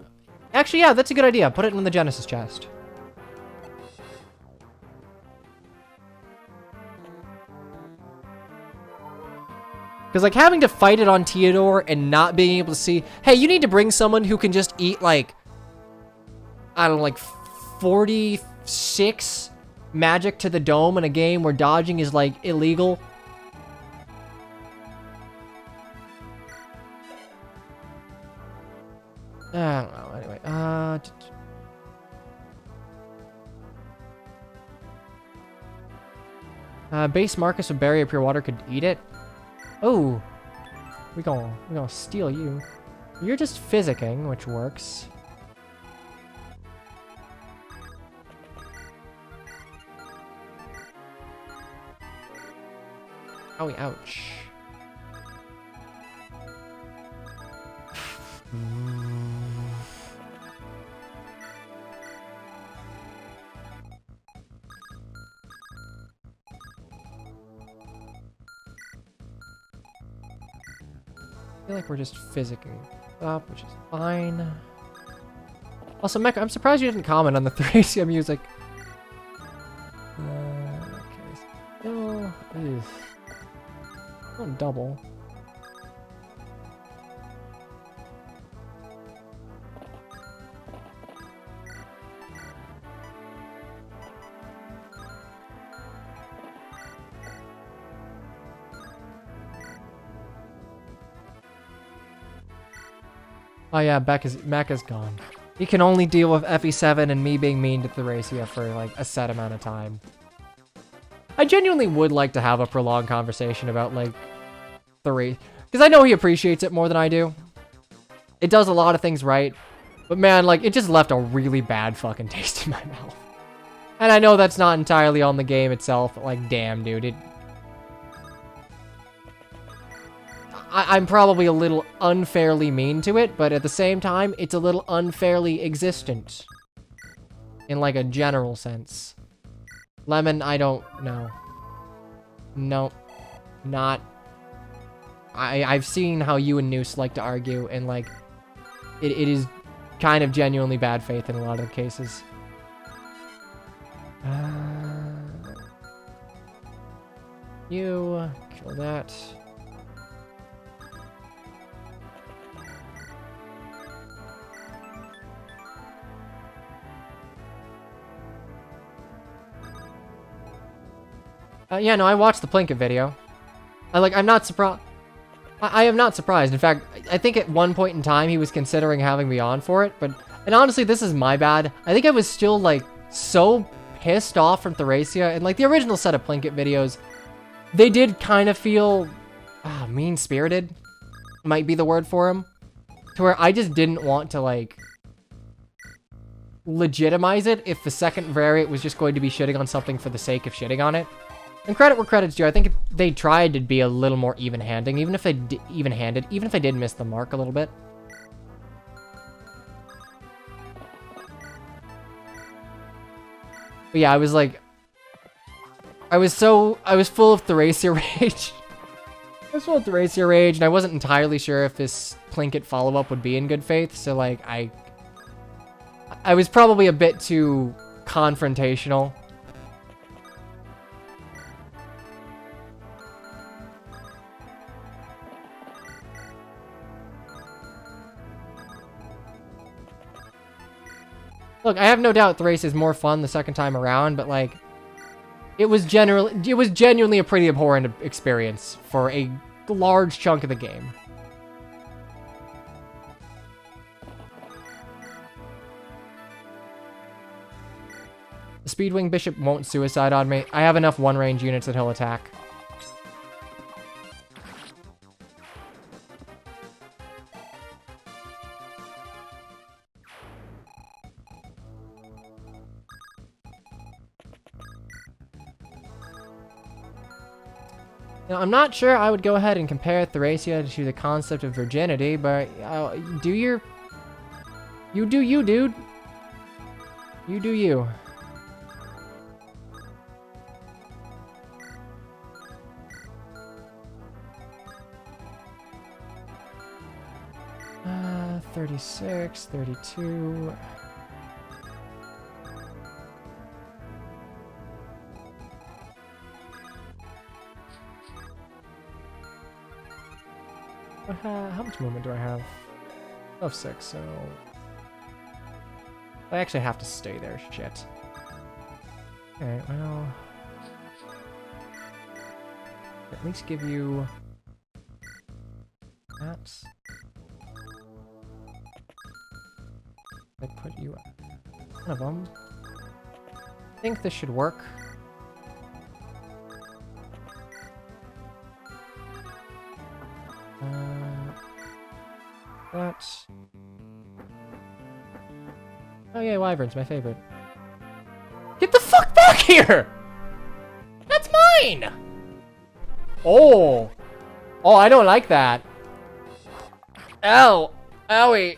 Actually, yeah, that's a good idea. Put it in the Genesis chest. Because, like, having to fight it on Theodore and not being able to see... Hey, you need to bring someone who can just eat, like... I don't know, like, 46 magic to the dome in a game where dodging is, like, illegal. I don't know, anyway. Base Marcus with Barrier Pure Water could eat it. Oh, we gonna steal you. You're just physicking, which works. Owie, ouch. I feel like we're just physicking up, which is fine. Also, Mecha, I'm surprised you didn't comment on the Thracia music. Okay, still... Don't double. Oh yeah, Mecca's gone. He can only deal with FE7 and me being mean to Thracia for like a set amount of time. I genuinely would like to have a prolonged conversation about like Thracia, because I know he appreciates it more than I do. It does a lot of things right, but man, like it just left a really bad fucking taste in my mouth. And I know that's not entirely on the game itself, but like damn, dude, I'm probably a little unfairly mean to it, but at the same time, it's a little unfairly existent. In like a general sense. Lemon, I don't know. Nope. Not. I've seen how you and Noose like to argue, and like, it is kind of genuinely bad faith in a lot of the cases. You, kill that. Yeah, no, I watched the Plinkett video. I'm not surprised. I am not surprised. In fact, I think at one point in time he was considering having me on for it, and honestly, this is my bad. I think I was still, like, so pissed off from Thracia, and, like, the original set of Plinkett videos, they did kind of feel, mean-spirited, might be the word for him, to where I just didn't want to, like, legitimize it if the second variant was just going to be shitting on something for the sake of shitting on it. And credit where credit's due. I think they tried to be a little more even-handed, even if they did miss the mark a little bit. But yeah, I was full of Thracia rage. I was full of Thracia rage, and I wasn't entirely sure if this Plinkett follow-up would be in good faith, so like, I was probably a bit too confrontational. Look, I have no doubt the race is more fun the second time around, but like, it was genuinely a pretty abhorrent experience for a large chunk of the game. The Speedwing Bishop won't suicide on me. I have enough one-range units that he'll attack. Now, I'm not sure I would go ahead and compare Thracia to the concept of virginity, but you do you, dude. You do you. Uh, 36, 32... how much movement do I have? Of 6, so... I actually have to stay there, shit. Okay, well... At least give you... that. I put you... one of them. I think this should work. That. Oh yeah, Wyvern's my favorite. Get the fuck back here! That's mine! Oh! Oh, I don't like that. Ow! Owie!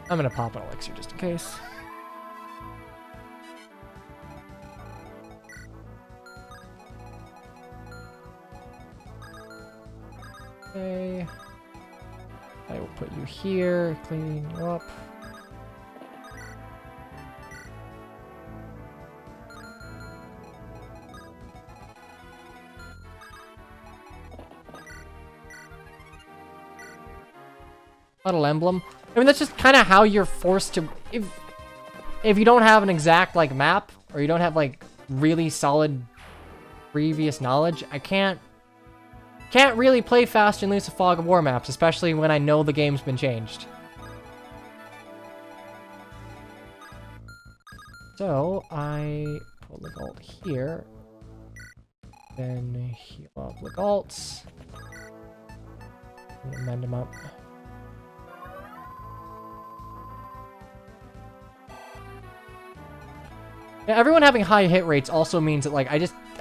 I'm gonna pop an elixir just in case. Okay. I will put you here, clean you up. Little emblem. I mean, that's just kind of how you're forced to if you don't have an exact like map, or you don't have like really solid previous knowledge, I can't really play Fast and Loose Fog of War maps, especially when I know the game's been changed. So I put Legalt here, then heal up Legalts, and amend them up. Yeah, everyone having high hit rates also means that like I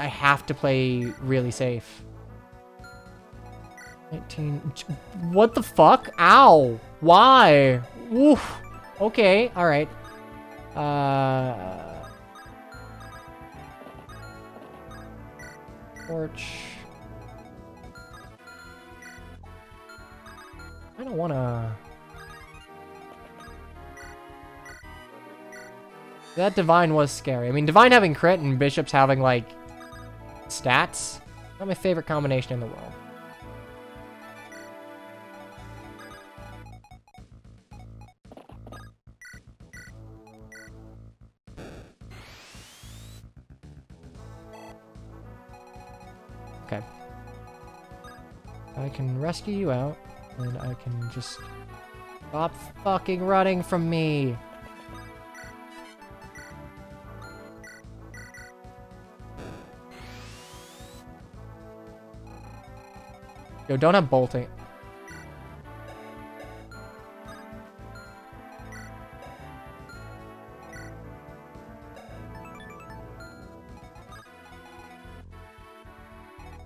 have to play really safe. 19. What the fuck? Ow! Why? Woof. Okay. All right. Torch. I don't wanna. That Divine was scary. I mean, Divine having crit and Bishops having, like, stats. Not my favorite combination in the world. Okay. I can rescue you out, and I can just stop fucking running from me. Yo, don't have bolting.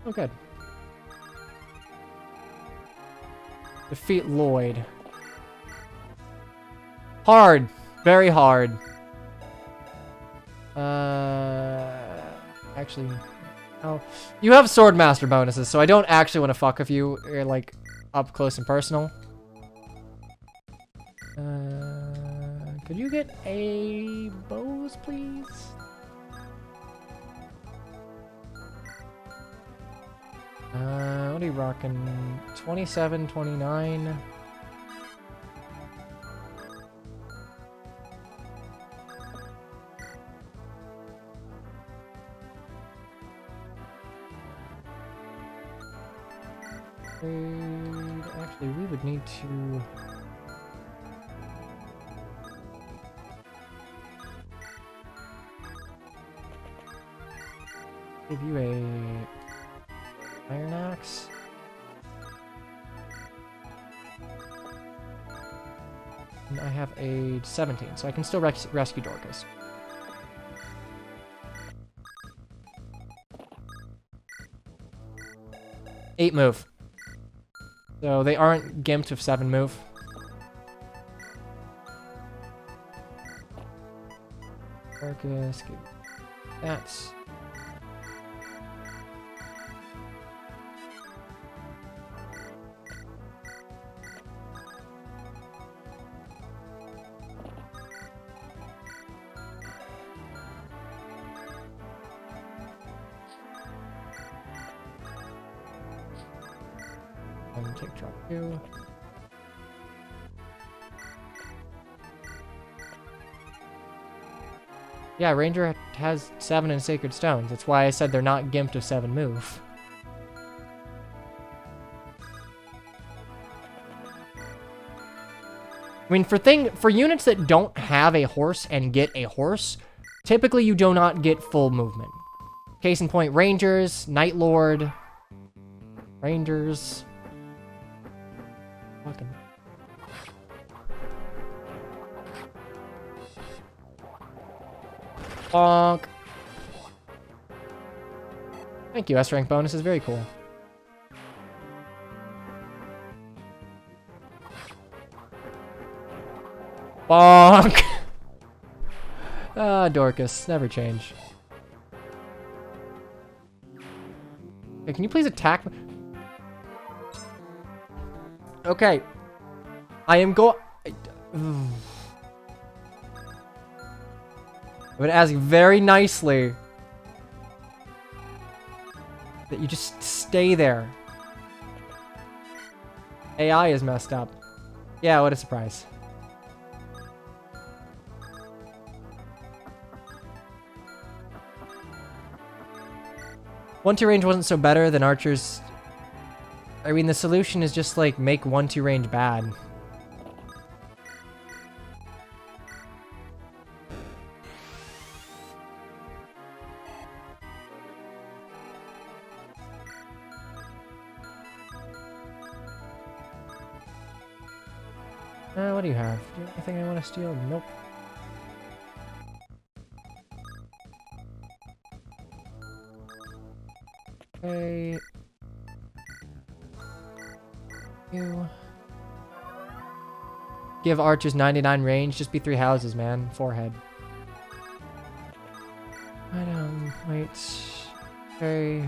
Oh, good. Defeat Lloyd. Hard. Very hard. Actually... Oh, you have Swordmaster bonuses, so I don't actually want to fuck with you. You're, like, up close and personal. Could you get a bows, please? What are you rocking? 27, 29. Actually, we would need to... give you a Iron Axe. And I have a 17, so I can still rescue Dorcas. Eight move. So they aren't gimped with 7 move. Dorcas, that's... take drop 2. Yeah, Ranger has 7 in Sacred Stones. That's why I said they're not gimped of 7 move. I mean, for units that don't have a horse and get a horse, typically you do not get full movement. Case in point, Rangers, Night Lord, Rangers. Fucking. Bonk. Thank you, S-rank bonus is very cool. Bonk. Dorcas, never change. Okay, can you please attack me? Okay. I am I'm gonna ask very nicely that you just stay there. AI is messed up. Yeah, what a surprise. 1-2 range wasn't so better than archers. I mean, the solution is just like make 1-2 range bad. What do you have? Do you have anything I want to steal? Nope. Okay. You. Give archers 99 range. Just be 3 houses, man. Forehead. Wait. Okay.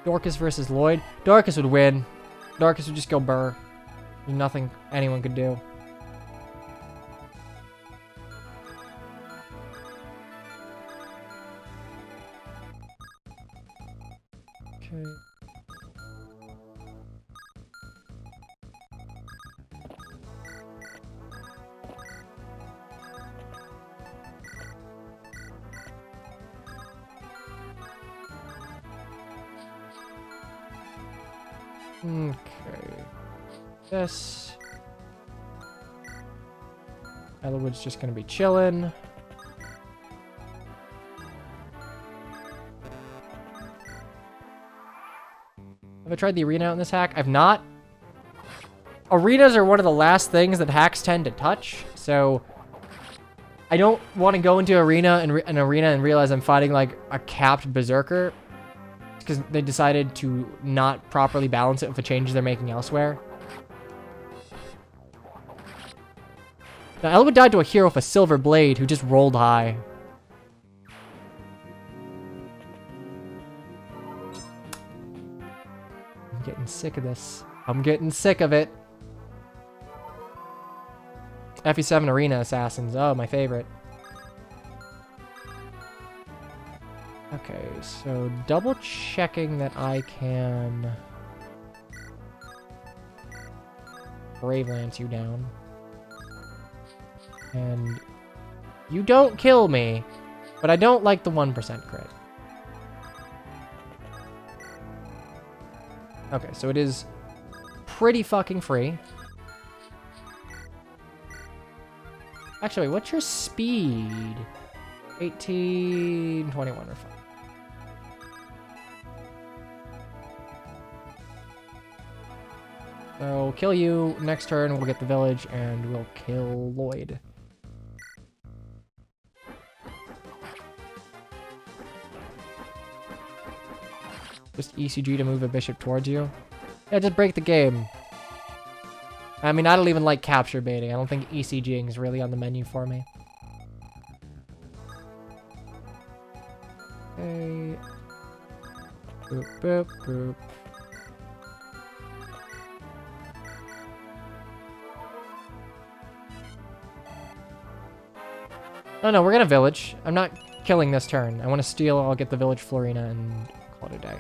Dorcas versus Lloyd. Dorcas would win. Dorcas would just go burr. There's nothing anyone could do. Okay. Okay. This. Elwood's just gonna be chilling. Have I tried the arena out in this hack? I've not. Arenas are one of the last things that hacks tend to touch, so I don't want to go into an arena and realize I'm fighting like a capped berserker because they decided to not properly balance it with the changes they're making elsewhere. Now, Elwood died to a hero with a silver blade who just rolled high. I'm getting sick of this. I'm getting sick of it. FE7 Arena Assassins. Oh, my favorite. Okay, so double checking that I can Brave Lance you down. And you don't kill me, but I don't like the 1% crit. Okay, so it is pretty fucking free. Actually, what's your speed? 18, 21 or 5. So, kill you. Next turn, we'll get the village, and we'll kill Lloyd. Just ECG to move a bishop towards you. Yeah, just break the game. I mean, I don't even like capture baiting. I don't think ECGing is really on the menu for me. Okay. Boop, boop, boop. Oh no, we're gonna village. I'm not killing this turn. I want to steal, I'll get the village Florina and call it a day.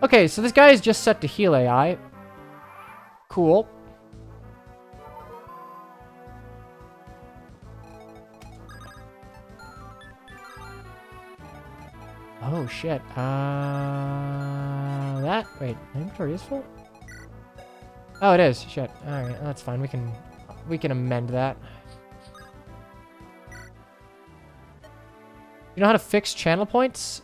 Okay, so this guy is just set to heal AI. Cool. Oh shit. Wait, my inventory is full? Oh, it is. Shit. Alright, that's fine. We can amend that. You know how to fix channel points?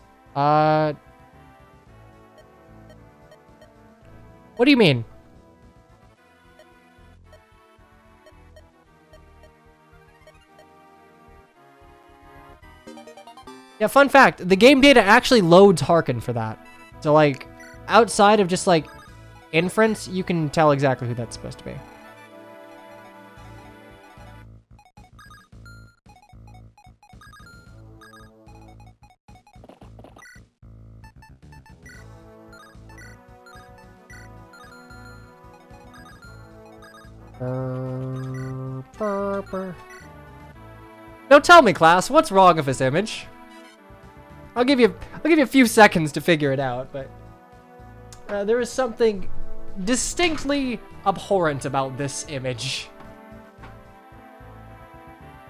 What do you mean? Yeah, fun fact, the game data actually loads Harken for that. So, like, outside of just, like, inference, you can tell exactly who that's supposed to be. Now tell me, class, what's wrong with this image? I'll give you a few seconds to figure it out, but there is something distinctly abhorrent about this image.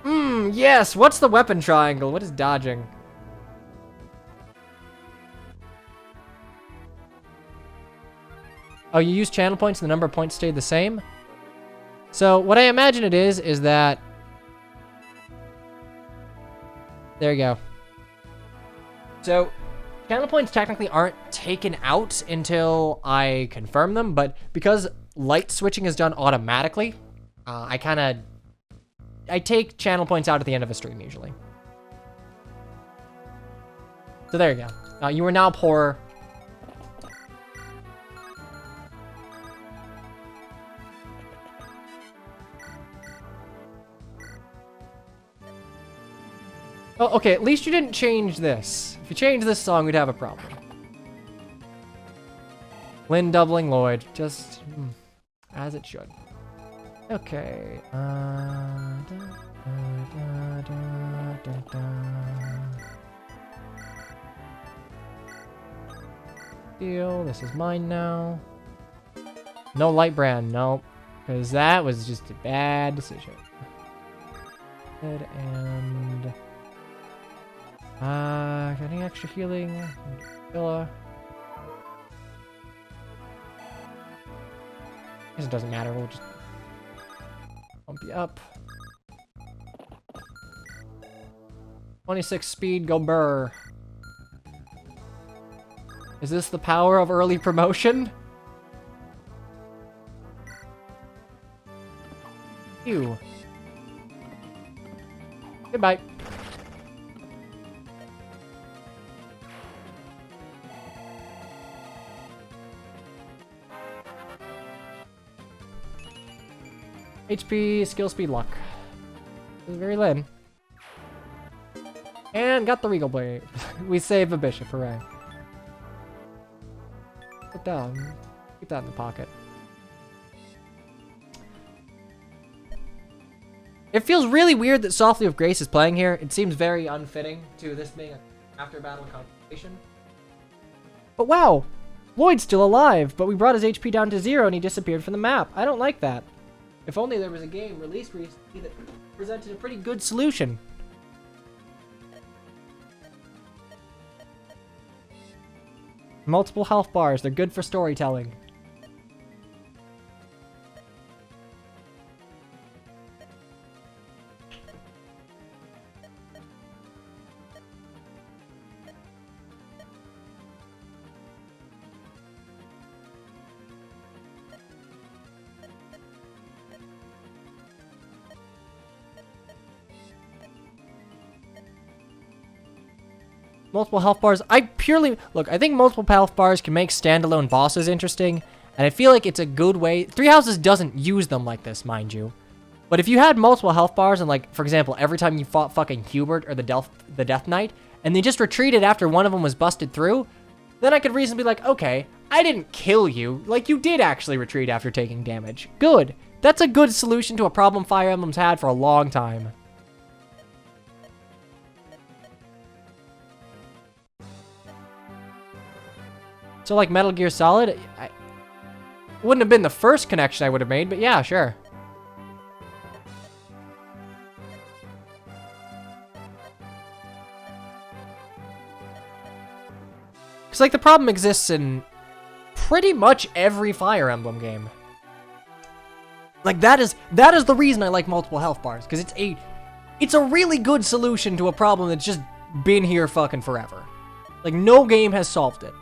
Yes, what's the weapon triangle? What is dodging? Oh, you use channel points and the number of points stayed the same? So, what I imagine it is that... There you go. So, channel points technically aren't taken out until I confirm them, but because light switching is done automatically, I take channel points out at the end of a stream, usually. So there you go. You are now poor. Oh, okay, at least you didn't change this. If you change this song, we'd have a problem. Lynn doubling Lloyd, just as it should. Okay. Deal. This is mine now. No light brand, nope, because that was just a bad decision. And getting extra healing. Villa. I guess it doesn't matter. We'll just bump you up. 26 speed, go burr. Is this the power of early promotion? Ew. Goodbye. HP, skill, speed, luck. This is very Lynn. And got the Regal Blade. We saved a bishop, hooray. Put down. Keep that in the pocket. It feels really weird that Softly with Grace is playing here. It seems very unfitting to this being an after-battle competition. But wow! Lloyd's still alive, but we brought his HP down to 0 and he disappeared from the map. I don't like that. If only there was a game released recently that presented a pretty good solution. Multiple health bars, they're good for storytelling. Multiple health bars. I think multiple health bars can make standalone bosses interesting, and I feel like it's a good way. Three Houses doesn't use them like this, mind you. But if you had multiple health bars, and like, for example, every time you fought fucking Hubert or the Death Knight, and they just retreated after one of them was busted through, then I could reasonably be like, okay, I didn't kill you. Like, you did actually retreat after taking damage. Good. That's a good solution to a problem Fire Emblem's had for a long time. So like Metal Gear Solid, it wouldn't have been the first connection I would have made, but yeah, sure. Because like the problem exists in pretty much every Fire Emblem game. Like that is the reason I like multiple health bars, because it's a really good solution to a problem that's just been here fucking forever. Like no game has solved it.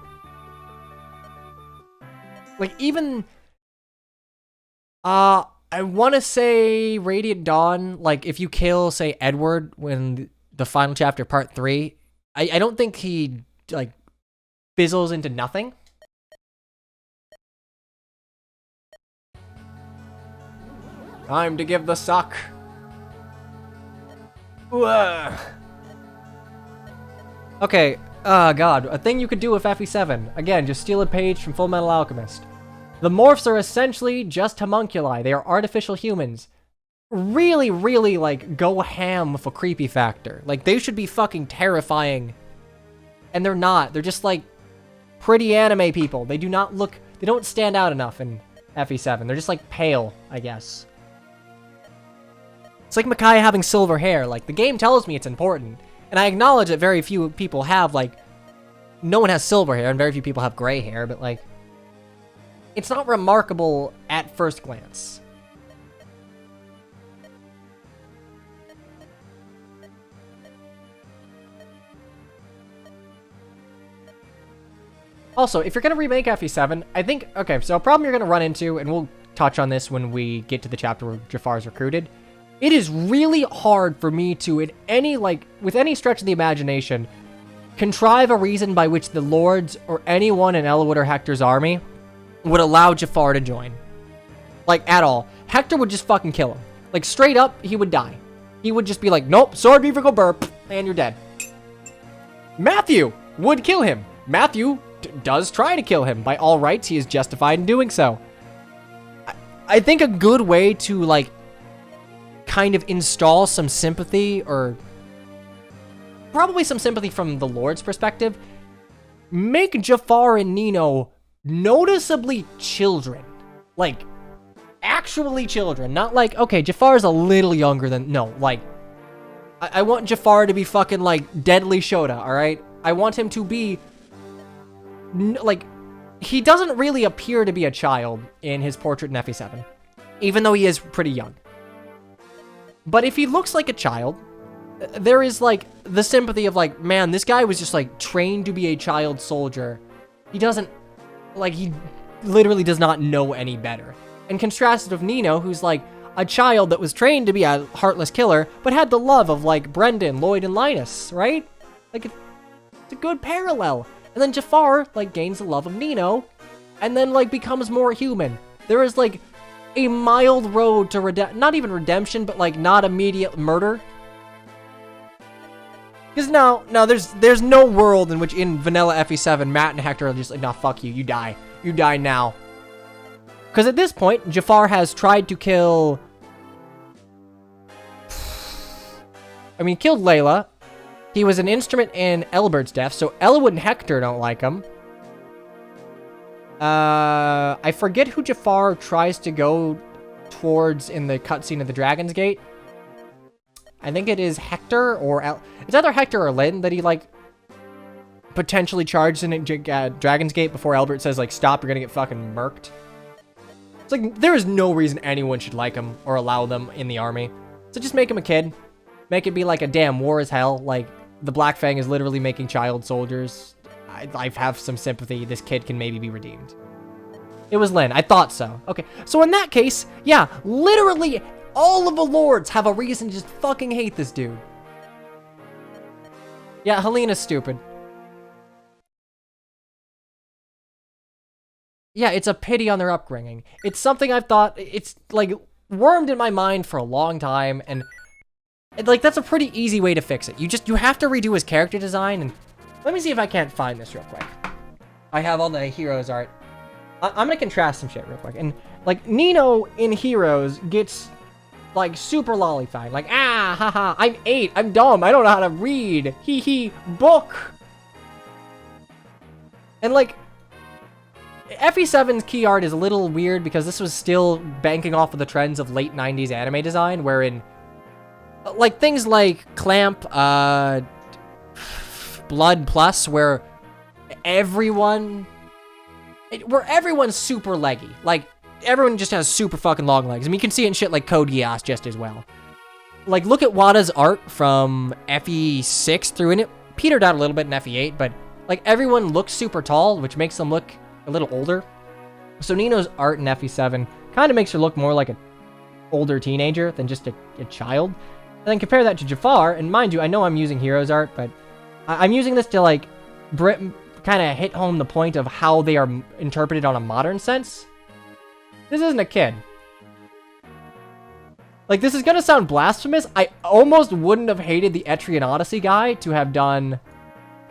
Like, even, I want to say Radiant Dawn, like, if you kill, say, Edward when the final chapter, part 3, I don't think he, like, fizzles into nothing. Time to give the suck. Okay, oh god, a thing you could do with FE7. Again, just steal a page from Full Metal Alchemist. The morphs are essentially just homunculi. They are artificial humans. Really, really, like, go ham with a creepy factor. Like, they should be fucking terrifying. And they're not. They're just, like, pretty anime people. They do not look... They don't stand out enough in FE7. They're just, like, pale, I guess. It's like Makai having silver hair. Like, the game tells me it's important. And I acknowledge that very few people have, like... No one has silver hair, and very few people have gray hair, but, like... It's not remarkable at first glance. Also, if you're going to remake FE7, I think... Okay, so a problem you're going to run into, and we'll touch on this when we get to the chapter where Jafar's recruited. It is really hard for me to, in any, like, with any stretch of the imagination, contrive a reason by which the Lords or anyone in Elwood or Hector's army would allow Jafar to join. Like, at all. Hector would just fucking kill him. Like, straight up, he would die. He would just be like, nope, sword beaver go burp, and you're dead. Matthew would kill him. Matthew does try to kill him. By all rights, he is justified in doing so. I think a good way to, like, kind of install some sympathy, or probably some sympathy from the Lord's perspective, make Jafar and Nino noticeably children. Like, actually children. Not like, okay, Jafar's a little younger than... No, like, I want Jafar to be fucking, like, Deadly Shota, alright? I want him to be... Like, he doesn't really appear to be a child in his portrait in FE7. Even though he is pretty young. But if he looks like a child, there is, like, the sympathy of, like, man, this guy was just, like, trained to be a child soldier. He doesn't... Like, he literally does not know any better. And contrasted with Nino, who's, like, a child that was trained to be a heartless killer, but had the love of, like, Brendan, Lloyd, and Linus, right? Like, it's a good parallel. And then Jafar, like, gains the love of Nino, and then, like, becomes more human. There is, like, a mild road to not even redemption, but, like, not immediate murder. Because now there's no world in which in vanilla FE7, Matt and Hector are just like, nah, fuck you, you die. You die now. Because at this point, Jafar has tried to kill... I mean, killed Layla. He was an instrument in Elbert's death, so Elwood and Hector don't like him. I forget who Jafar tries to go towards in the cutscene of the Dragon's Gate. I think it is Hector or... It's either Hector or Lynn that he, like, potentially charged in Dragon's Gate before Albert says, like, stop, you're gonna get fucking murked. It's like, there is no reason anyone should like him or allow them in the army. So just make him a kid. Make it be like a damn war as hell. Like, the Black Fang is literally making child soldiers. I have some sympathy. This kid can maybe be redeemed. It was Lynn. I thought so. Okay, so in that case, yeah, literally all of the Lords have a reason to just fucking hate this dude. Yeah, Helena's stupid. Yeah, it's a pity on their upbringing. It's something I've thought, it's, like, wormed in my mind for a long time, and, like, that's a pretty easy way to fix it. You have to redo his character design, and let me see if I can't find this real quick. I have all the Heroes art. I'm gonna contrast some shit real quick, and, like, Nino in Heroes gets, like, super lollified. Like, ah, haha, I'm 8, I'm dumb, I don't know how to read. Hee hee, book. And, like, FE7's key art is a little weird because this was still banking off of the trends of late 90s anime design, wherein, like, things like Clamp, Blood Plus, where everyone's super leggy. Like, everyone just has super fucking long legs. I mean, you can see it in shit like Code Geass just as well. Like, look at Wada's art from FE6 through, and it petered out a little bit in FE8, but, like, everyone looks super tall, which makes them look a little older. So Nino's art in FE7 kind of makes her look more like an older teenager than just a child. And then compare that to Jafar, and mind you, I know I'm using Heroes art, but I'm using this to, like, kind of hit home the point of how they are interpreted on a modern sense. This isn't a kid. Like, this is gonna sound blasphemous. I almost wouldn't have hated the Etrian Odyssey guy to have done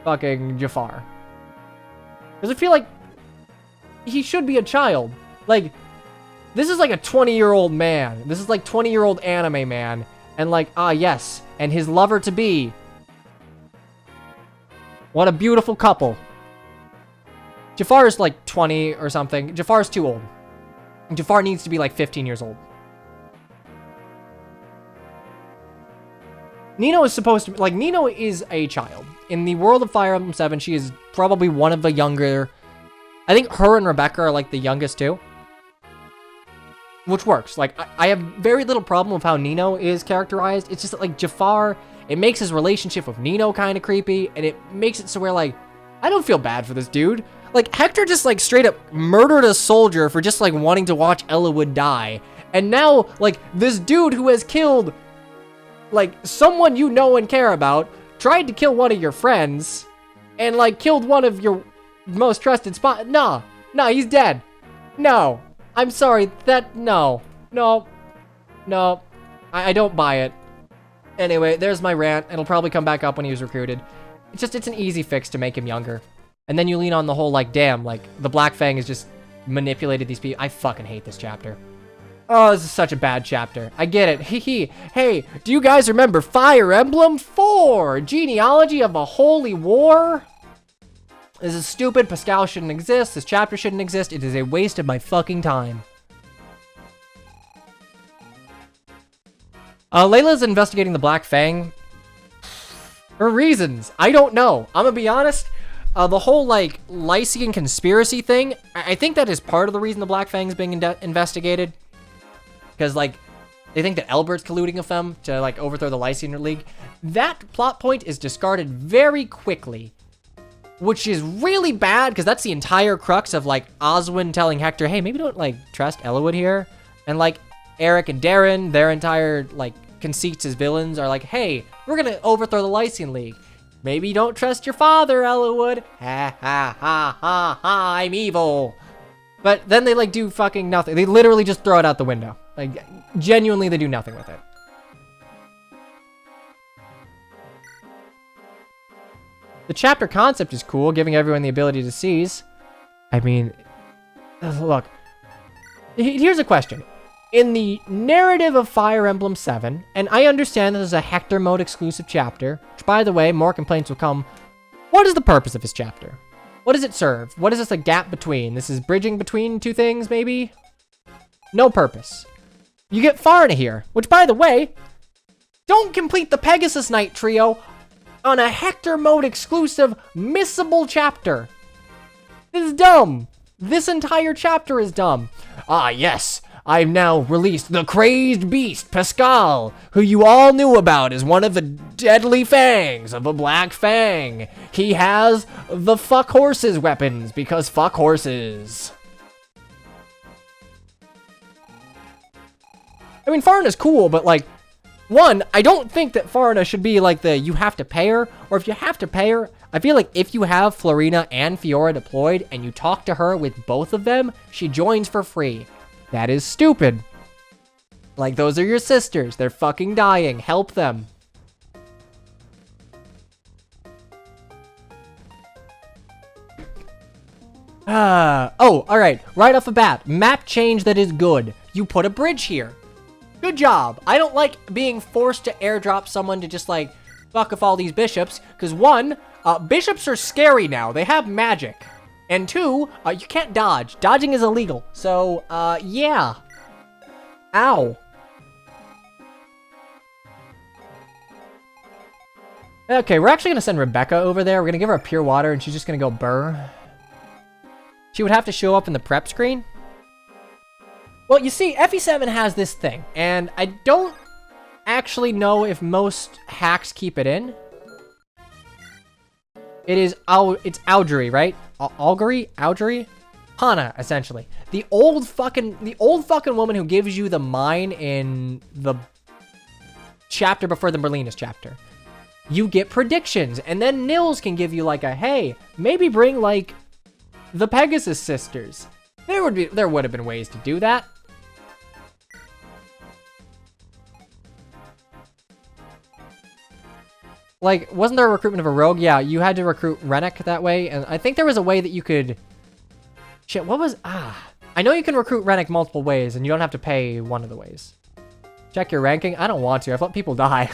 fucking Jafar. Because I feel like he should be a child. Like, this is like a 20-year-old man. This is like 20-year-old anime man. And like, yes. And his lover-to-be. What a beautiful couple. Jafar is like 20 or something. Jafar's too old. Jafar needs to be like 15 years old. Nino is supposed to be, like, Nino is a child. In the world of Fire Emblem 7, she is probably one of the younger. I think her and Rebecca are like the youngest too. Which works. Like, I have very little problem with how Nino is characterized. It's just that, like, Jafar, it makes his relationship with Nino kind of creepy, and it makes it so where, like, I don't feel bad for this dude. Like, Hector just, like, straight up murdered a soldier for just, like, wanting to watch Ellawood die. And now, like, this dude who has killed, like, someone you know and care about, tried to kill one of your friends, and, like, killed one of your most trusted spot. Nah, he's dead. No. I'm sorry, no. I don't buy it. Anyway, there's my rant. It'll probably come back up when he was recruited. It's an easy fix to make him younger. And then you lean on the whole, like, damn, like, the Black Fang has just manipulated these people. I fucking hate this chapter. Oh, this is such a bad chapter. I get it. Hey, do you guys remember Fire Emblem 4? Genealogy of a Holy War? This is stupid. Pascal shouldn't exist. This chapter shouldn't exist. It is a waste of my fucking time. Layla's investigating the Black Fang. For reasons. I don't know. I'm gonna be honest. The whole, like, Lycian conspiracy thing, I think that is part of the reason the Black Fang's being investigated. Because, like, they think that Elbert's colluding with them to, like, overthrow the Lycian League. That plot point is discarded very quickly. Which is really bad, because that's the entire crux of, like, Oswin telling Hector, hey, maybe don't, like, trust Ellawood here. And, like, Eric and Darren, their entire, like, conceits as villains are like, hey, we're gonna overthrow the Lycian League. Maybe don't trust your father, Ellawood. Ha, ha, ha, ha, ha, I'm evil. But then they, like, do fucking nothing. They literally just throw it out the window. Like, genuinely, they do nothing with it. The chapter concept is cool, giving everyone the ability to seize. I mean, look. Here's a question. In the narrative of Fire Emblem 7, and I understand this is a Hector mode exclusive chapter, which, by the way, more complaints will come. What is the purpose of this chapter? What does it serve? What is this a gap between? This is bridging between two things, maybe? No purpose. You get Farna here, which, by the way, don't complete the Pegasus Knight trio on a Hector mode exclusive missable chapter. This is dumb. This entire chapter is dumb. Yes. I've now released the crazed beast, Pascal, who you all knew about as one of the deadly fangs of a Black Fang. He has the fuck horses weapons, because fuck horses. I mean, Farna's cool, but, like, one, I don't think that Farna should be, like, the you have to pay her, or if you have to pay her, I feel like if you have Florina and Fiora deployed, and you talk to her with both of them, she joins for free. That is stupid. Like, those are your sisters. They're fucking dying. Help them. Oh, alright. Right off the bat. Map change that is good. You put a bridge here. Good job. I don't like being forced to airdrop someone to just, like, fuck with all these bishops. Because, one, bishops are scary now. They have magic. And two, you can't dodge. Dodging is illegal. So, yeah. Ow. Okay, we're actually going to send Rebecca over there. We're going to give her a pure water, and she's just going to go burr. She would have to show up in the prep screen. Well, you see, FE7 has this thing, and I don't actually know if most hacks keep it in. It's Augury, right? Augury? Hana, essentially. The old fucking woman who gives you the mine in the chapter before the Merlinus chapter. You get predictions, and then Nils can give you, like, a, hey, maybe bring, like, the Pegasus sisters. There would have been ways to do that. Like, wasn't there a recruitment of a rogue? Yeah, you had to recruit Rennek that way, and I think there was a way that you could... Shit, what was... I I know you can recruit Rennick multiple ways, and you don't have to pay one of the ways. Check your ranking. I don't want to. I've let people die.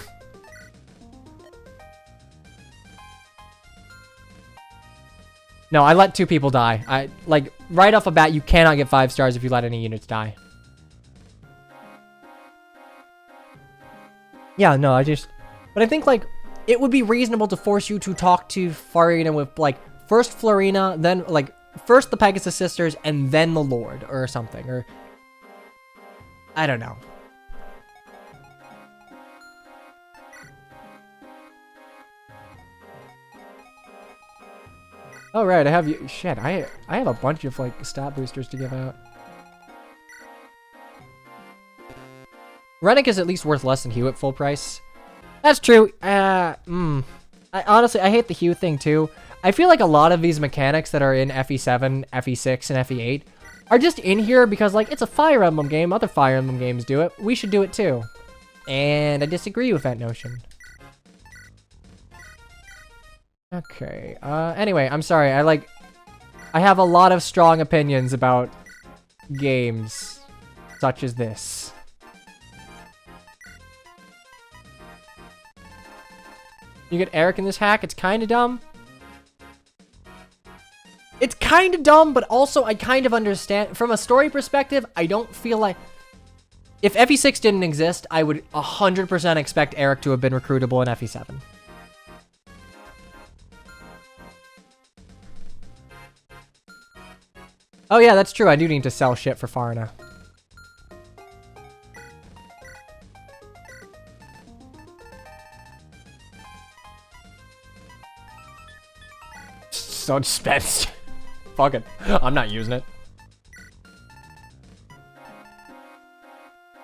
No, I let 2 people die. Like, right off the bat, you cannot get 5 stars if you let any units die. Yeah, no, but I think, like, it would be reasonable to force you to talk to Farina with, like, first Florina, then, like, first the Pegasus Sisters, and then the Lord, or something, or... I don't know. Oh, right, I have you... Shit, I have a bunch of, like, stat boosters to give out. Rennick is at least worth less than Hugh at full price. That's true. Honestly, I hate the Hugh thing, too. I feel like a lot of these mechanics that are in FE7, FE6, and FE8 are just in here because, like, it's a Fire Emblem game. Other Fire Emblem games do it. We should do it, too. And I disagree with that notion. Okay, anyway, I'm sorry, I have a lot of strong opinions about games such as this. You get Eric in this hack, it's kinda dumb. It's kinda dumb, but also I kind of understand, from a story perspective, I don't feel like... If FE6 didn't exist, I would 100% expect Eric to have been recruitable in FE7. Oh yeah, that's true. I do need to sell shit for Farina. So dispensed. Fuck it. I'm not using it.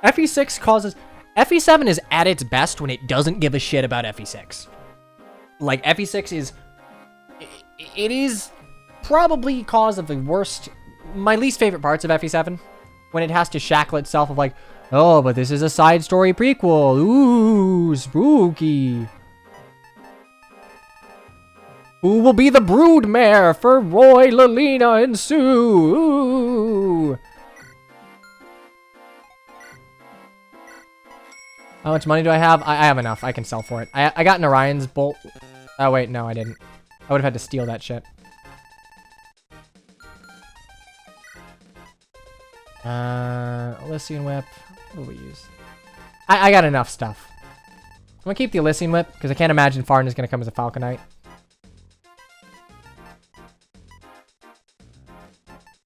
FE6 causes... FE7 is at its best when it doesn't give a shit about FE6. Like, FE6 is... It is probably cause of the worst... My least favorite parts of FE7, when it has to shackle itself of like, oh, but this is a side story prequel. Ooh, spooky. Who will be the broodmare for Roy, Lelina, and Sue? Ooh. How much money do I have? I have enough. I can sell for it. I got an Orion's bolt. Oh, wait, no, I didn't. I would have had to steal that shit. Elysian Whip. What do we use? I got enough stuff. I'm gonna keep the Elysian Whip, because I can't imagine Farn is gonna come as a Falconite.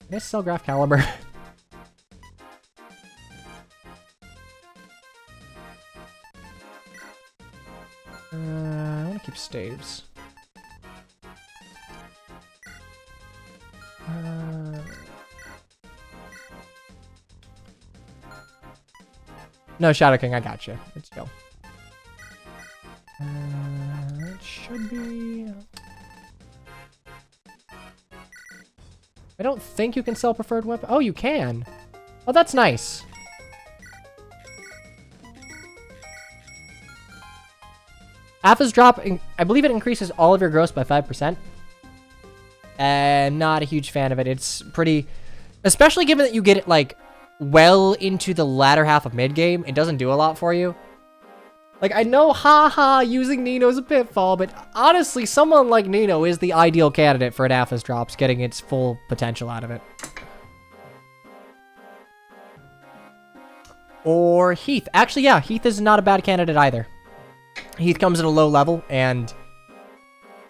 Can I sell Graph Caliber? I wanna keep staves. No, Shadow King, I got you. Let's go. It should be... I don't think you can sell preferred weapon. Oh, you can. Oh, that's nice. Athos drop, I believe it increases all of your gross by 5%. And not a huge fan of it. It's pretty... Especially given that you get it, like... well into the latter half of mid-game, it doesn't do a lot for you. Like, I know, haha, using Nino's a pitfall, but honestly, someone like Nino is the ideal candidate for an Athos drops, getting its full potential out of it. Or Heath. Actually, yeah, Heath is not a bad candidate either. Heath comes at a low level, and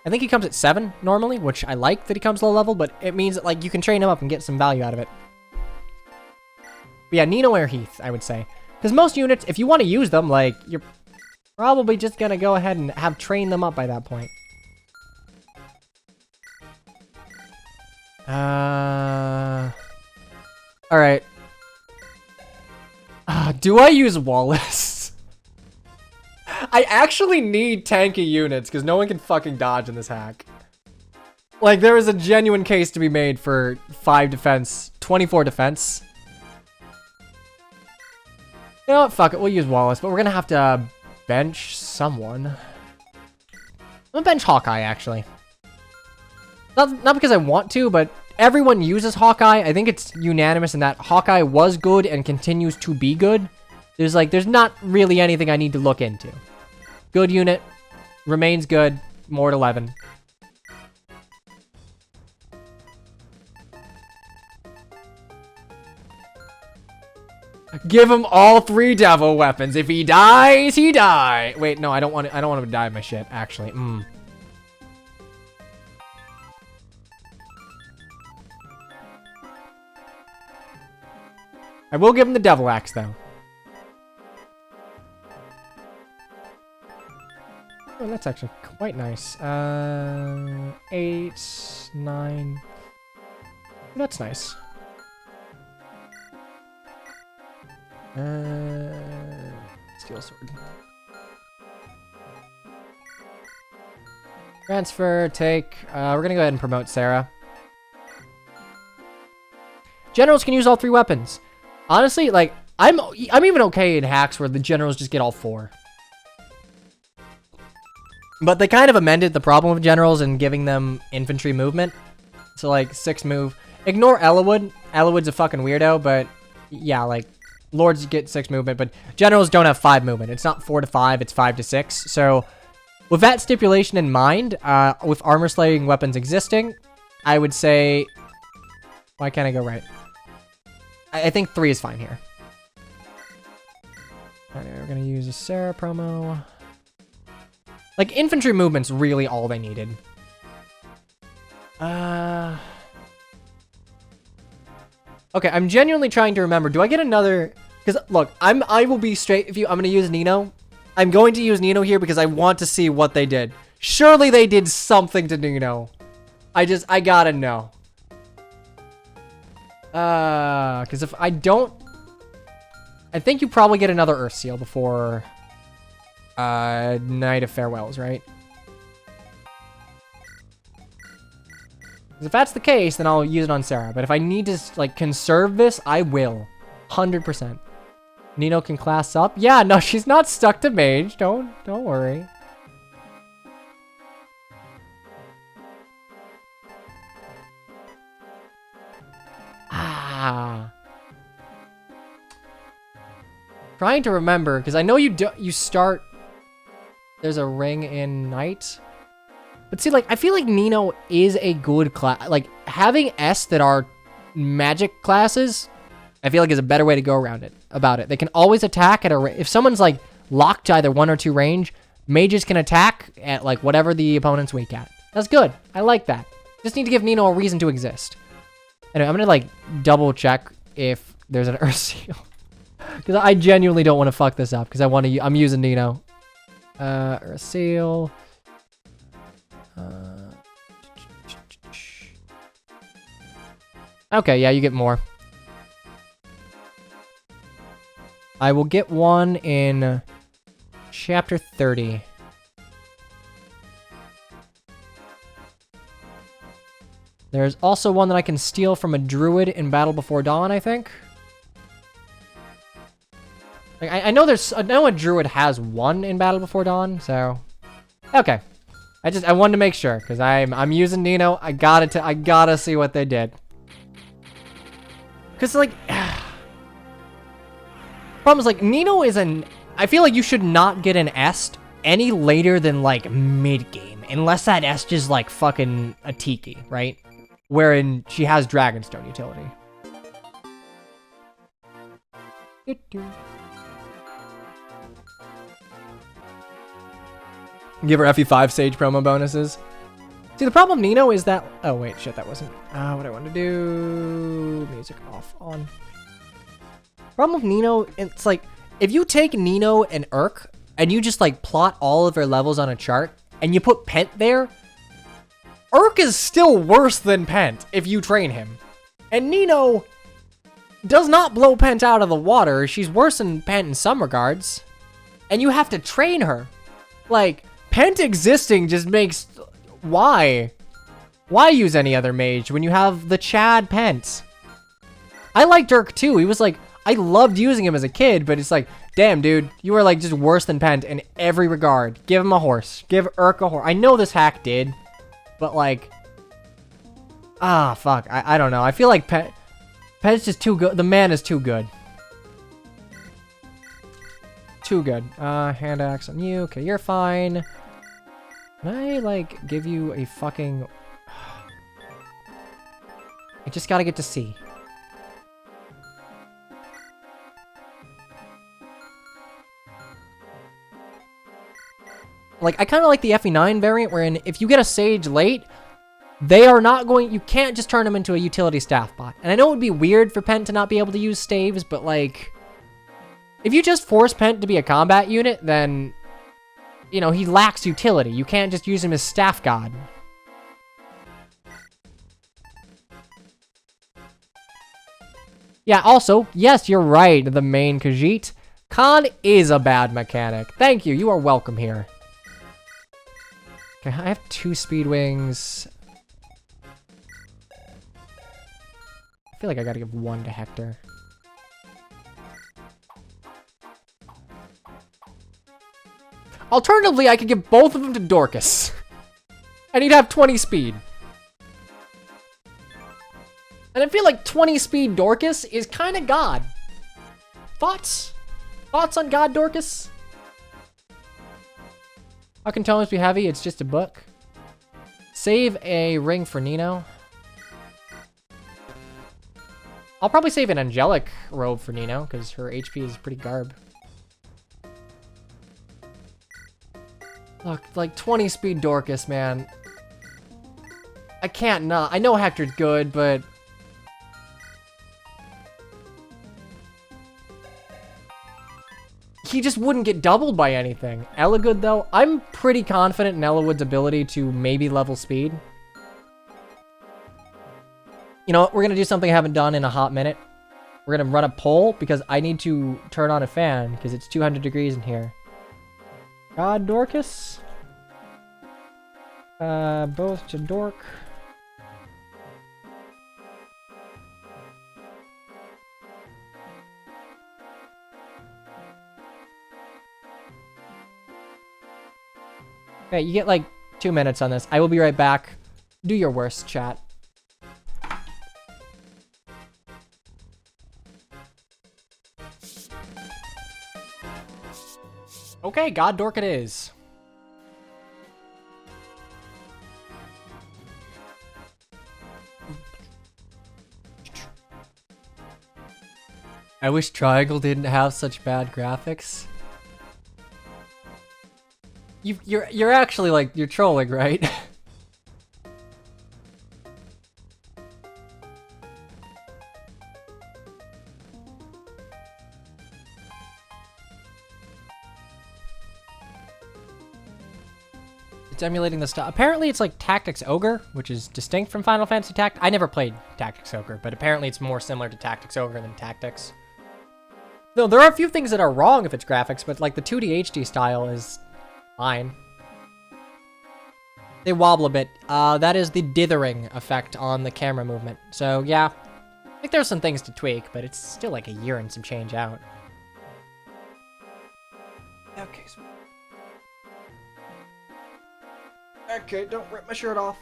I think he comes at 7 normally, which I like that he comes low level, but it means that, like, you can train him up and get some value out of it. But yeah, Nino or Heath, I would say. Because most units, if you want to use them, like, you're probably just going to go ahead and have trained them up by that point. Alright. Do I use Wallace? I actually need tanky units, because no one can fucking dodge in this hack. Like, there is a genuine case to be made for 5 defense, 24 defense. You know what? Fuck it. We'll use Wallace, but we're going to have to bench someone. I'm going to bench Hawkeye, actually. Not because I want to, but everyone uses Hawkeye. I think it's unanimous in that Hawkeye was good and continues to be good. There's not really anything I need to look into. Good unit. Remains good. More at 11. Give him all 3 devil weapons. If he dies, he dies. Wait, no, I don't want him to die of my shit, actually. I will give him the devil axe, though. Oh, that's actually quite nice. 8, 9. That's nice. Steel sword. Transfer, take. We're gonna go ahead and promote Sarah. Generals can use all 3 weapons. Honestly, like, I'm even okay in hacks where the generals just get all 4. But they kind of amended the problem of generals and giving them infantry movement. So, like, 6 move. Ignore Ellawood. Ellawood's a fucking weirdo, but yeah, like, lords get 6 movement, but generals don't have 5 movement. It's not 4 to 5, it's 5 to 6. So, with that stipulation in mind, with armor slaying weapons existing, I would say... Why can't I go right? I think 3 is fine here. Anyway, we're gonna use a Sarah promo. Like, infantry movement's really all they needed. Okay, I'm genuinely trying to remember. Do I get another... Because, look, I will be straight with you. I'm going to use Nino. I'm going to use Nino here because I want to see what they did. Surely they did something to Nino. I gotta know. Because if I don't... I think you probably get another Earth Seal before... Night of Farewells, right? If that's the case, then I'll use it on Sarah. But if I need to, like, conserve this, I will. 100%. Nino can class up. Yeah, no, she's not stuck to mage. Don't worry. Trying to remember, because I know you start... There's a ring in night. But see, like, I feel like Nino is a good class. Like, having S that are magic classes, I feel like is a better way to go around it. They can always attack at a... If someone's, like, locked to either 1 or 2 range, mages can attack at, like, whatever the opponent's weak at. That's good. I like that. Just need to give Nino a reason to exist. Anyway, I'm gonna, like, double check if there's an Earth Seal. Because I genuinely don't want to fuck this up. Because I'm using Nino. Earth Seal... Okay, yeah, you get more. I will get one in chapter 30. There's also one that I can steal from a druid in Battle Before Dawn, I think. Like, I know a druid has one in Battle Before Dawn, so... Okay. I wanted to make sure, because I'm using Nino. I gotta see what they did. Because, like... Problem is, like, Nino is I feel like you should not get an Est any later than, like, mid-game. Unless that Est is, like, fucking a Tiki, right? Wherein she has Dragonstone utility. Give her FE5 Sage promo bonuses. See, the problem Nino is that... Oh, wait, shit, that wasn't what I wanted to do. Music off, on. Problem with Nino, it's like, if you take Nino and Urk, and you just, like, plot all of their levels on a chart, and you put Pent there, Urk is still worse than Pent if you train him. And Nino does not blow Pent out of the water. She's worse than Pent in some regards. And you have to train her. Like... Pent existing just makes... Why? Why use any other mage when you have the Chad Pent? I like Dirk too. He was like... I loved using him as a kid, but it's like... Damn, dude. You are like just worse than Pent in every regard. Give him a horse. Give Urk a horse. I know this hack did. But like... Ah, fuck. I don't know. I feel like Pet's just too good. The man is too good. Too good. Hand axe on you. Okay, you're fine. Can I, like, give you a fucking... I just gotta get to C. Like, I kind of like the FE9 variant, wherein if you get a Sage late, they are not going... You can't just turn them into a utility staff bot. And I know it would be weird for Pent to not be able to use staves, but, like... If you just force Pent to be a combat unit, then... You know, he lacks utility. You can't just use him as staff god. Yeah, also, yes, you're right, the main Khajiit. Khan is a bad mechanic. Thank you, you are welcome here. Okay, I have 2 speed wings. I feel like I gotta give 1 to Hector. Alternatively, I could give both of them to Dorcas. And he'd have 20 speed. And I feel like 20 speed Dorcas is kind of God. Thoughts? Thoughts on God Dorcas? How can tomes be heavy? It's just a book. Save a ring for Nino. I'll probably save an angelic robe for Nino, because her HP is pretty garb. Look, like 20 speed Dorcas, man. I can't not. I know Hector's good, but... he just wouldn't get doubled by anything. Ellagood, though, I'm pretty confident in Ellawood's ability to maybe level speed. You know what? We're going to do something I haven't done in a hot minute. We're going to run a poll because I need to turn on a fan because it's 200 degrees in here. God Dorcas? Both to Dork. Okay, you get like 2 minutes on this. I will be right back. Do your worst, chat. Okay, God Dork it is. I wish Triangle didn't have such bad graphics. You're actually like, you're trolling, right? It's emulating the stuff. Apparently it's like Tactics Ogre, which is distinct from Final Fantasy Tactics. I never played Tactics Ogre, but apparently it's more similar to Tactics Ogre than Tactics. Though there are a few things that are wrong if it's graphics, but like the 2D HD style is fine. They wobble a bit. That is the dithering effect on the camera movement. So yeah, I think there's some things to tweak, but it's still like a year and some change out. Okay, so... okay, don't rip my shirt off.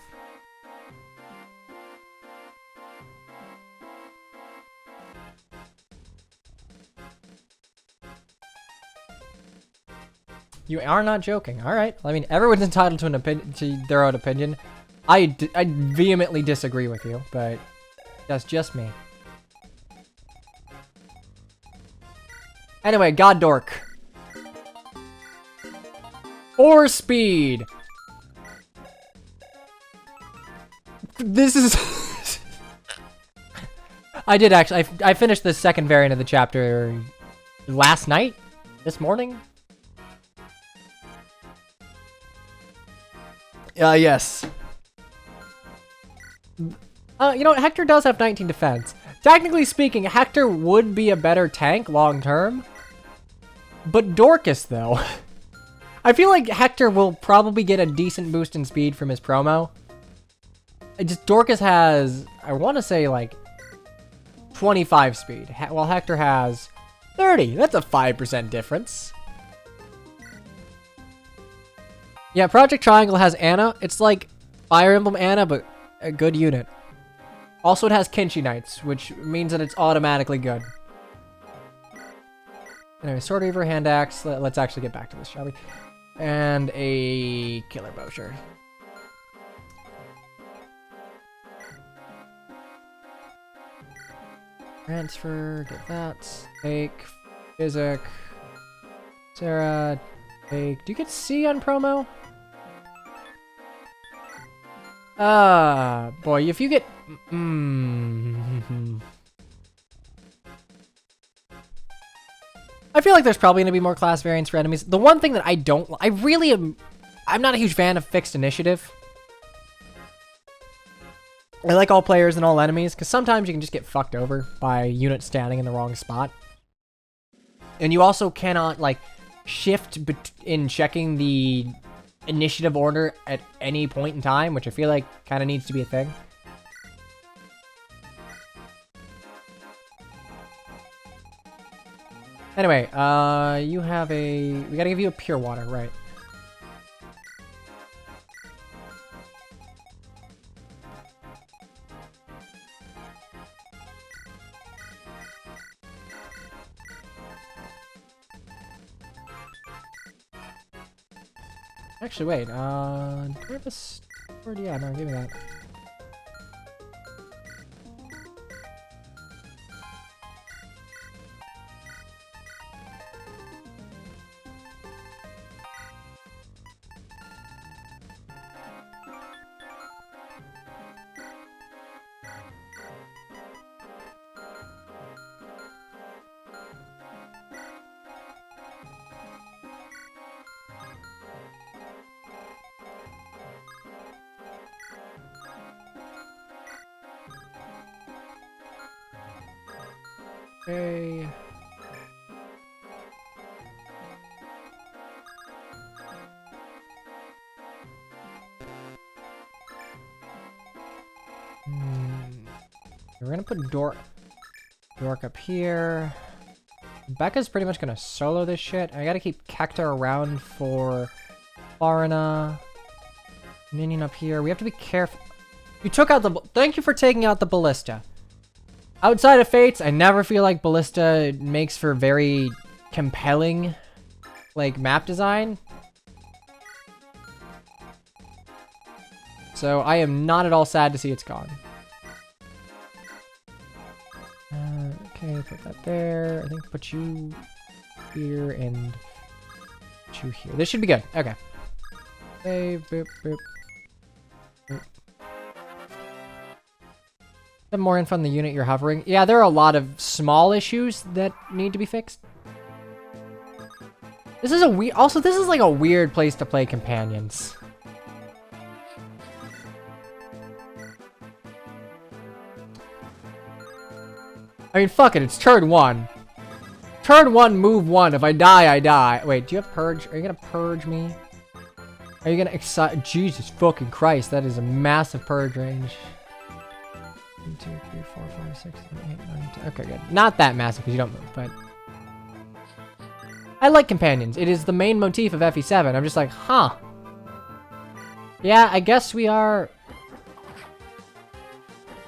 You are not joking. All right. I mean, everyone's entitled to an opinion, to their own opinion. I vehemently disagree with you, but that's just me. Anyway, God Dork. 4 speed. This is... I did actually... I finished the second variant of the chapter last night? This morning? Yes. You know what? Hector does have 19 defense. Technically speaking, Hector would be a better tank long term. But Dorcas, though. I feel like Hector will probably get a decent boost in speed from his promo. Dorcas has, I want to say, like, 25 speed, while Hector has 30. That's a 5% difference. Yeah, Project Triangle has Anna. It's like Fire Emblem Anna, but a good unit. Also, it has Kenshi Knights, which means that it's automatically good. Anyway, Sword Reaver, Hand Axe. Let's actually get back to this, shall we? And a Killer Bow, sure. Transfer, get that. Take, Physic. Sarah, take. Do you get C on promo? Boy, if you get... I feel like there's probably going to be more class variants for enemies. The one thing that I don't... I'm not a huge fan of fixed initiative. I like all players and all enemies, because sometimes you can just get fucked over by units standing in the wrong spot. And you also cannot, like, shift in checking the initiative order at any point in time, which I feel like kind of needs to be a thing. Anyway, you have a... We gotta give you a pure water, right? Actually, wait, do I have a sword? Yeah, no, give me that. Okay. We're gonna put Dork up here. Becca's pretty much gonna solo this shit. I gotta keep Cacta around for Farina. Minion up here. We have to be careful. You took out the... Thank you for taking out the Ballista. Outside of Fates, I never feel like Ballista makes for very compelling, like, map design. So I am not at all sad to see it's gone. Okay, put that there. I think put you here and put you here. This should be good. Okay. Okay, boop, boop. More info on the unit you're hovering. Yeah, there are a lot of small issues that need to be fixed. This is a weird... Also, this is like a weird place to play companions. I mean, fuck it. It's turn 1. Turn 1, move 1. If I die, I die. Wait, do you have purge? Are you gonna purge me? Are you gonna excite... Jesus fucking Christ. That is a massive purge range. 1, 2, 3, 4, 5, 6, 7, 8, 9, 10. Okay, good. Not that massive because you don't move, but... I like companions. It is the main motif of FE7. I'm just like, huh. Yeah, I guess we are...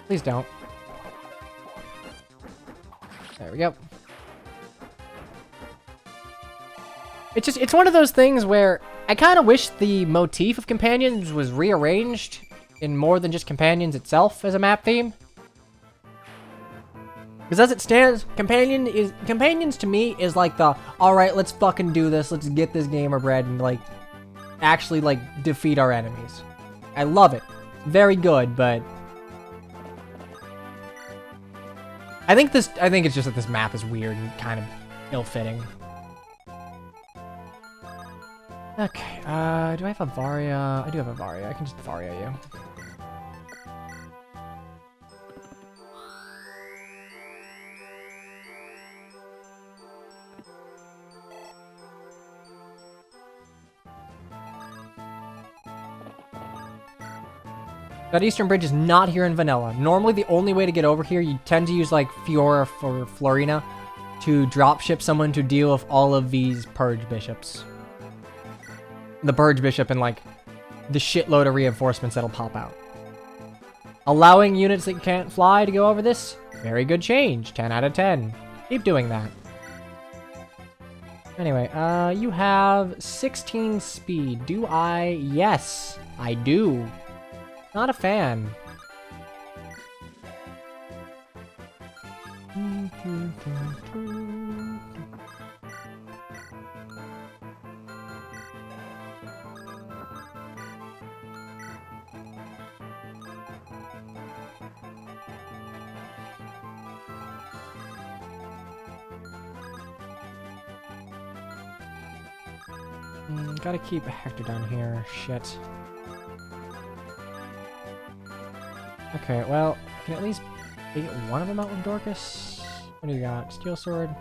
Please don't. There we go. It's one of those things where I kind of wish the motif of companions was rearranged in more than just companions itself as a map theme. Because as it stands, companions to me is like the, alright, let's fucking do this, let's get this gamer bread and like, actually like defeat our enemies. I love it. Very good, but I think it's just that this map is weird and kind of ill-fitting. Okay, do I have a Varia? I do have a Varia. I can just Varia you. That Eastern Bridge is not here in Vanilla. Normally, the only way to get over here, you tend to use, like, Fiora for Florina to dropship someone to deal with all of these Purge Bishops. The Purge Bishop and, like, the shitload of reinforcements that'll pop out. Allowing units that can't fly to go over this, very good change. 10 out of 10. Keep doing that. Anyway, you have 16 speed. Do I? Yes, I do. Not a fan. Gotta keep Hector down here. Shit. Okay, well, I can at least get one of them out with Dorcas. What do you got? Steel sword.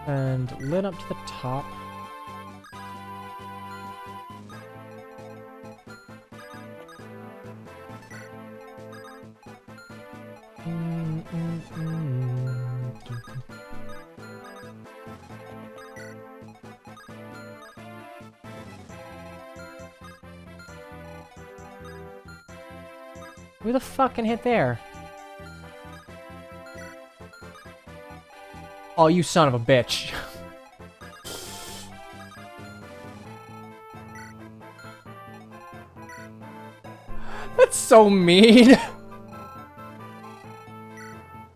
And lit up to the top. Who the fuck can hit there? Oh, you son of a bitch. That's so mean.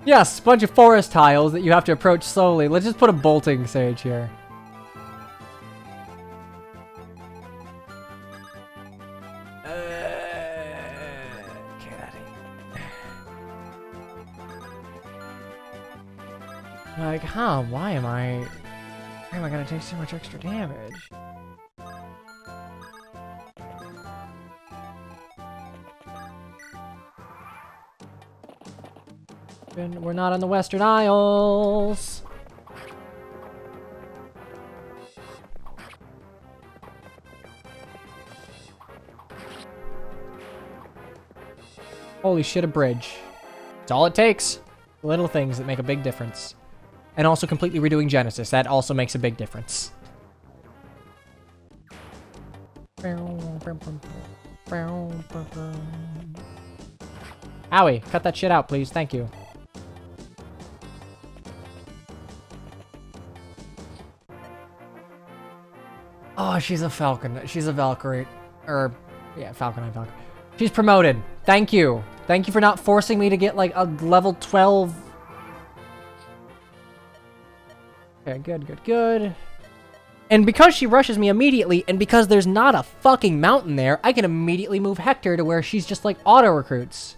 Yes, bunch of forest tiles that you have to approach slowly. Let's just put a bolting sage here. Like, huh, why am I gonna take so much extra damage? And we're not on the Western Isles. Holy shit, a bridge. It's all it takes. Little things that make a big difference. And also completely redoing Genesis. That also makes a big difference. Owie, cut that shit out, please. Thank you. Oh, she's a Falcon. She's a Valkyrie. Yeah, Falcon and Valkyrie. She's promoted. Thank you. Thank you for not forcing me to get, like, a level 12... Okay, good. And because she rushes me immediately, and because there's not a fucking mountain there, I can immediately move Hector to where she's just, like, auto-recruits.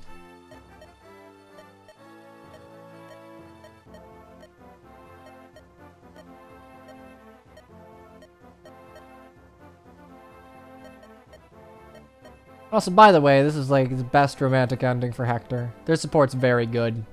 Also, by the way, this is, like, the best romantic ending for Hector. Their support's very good.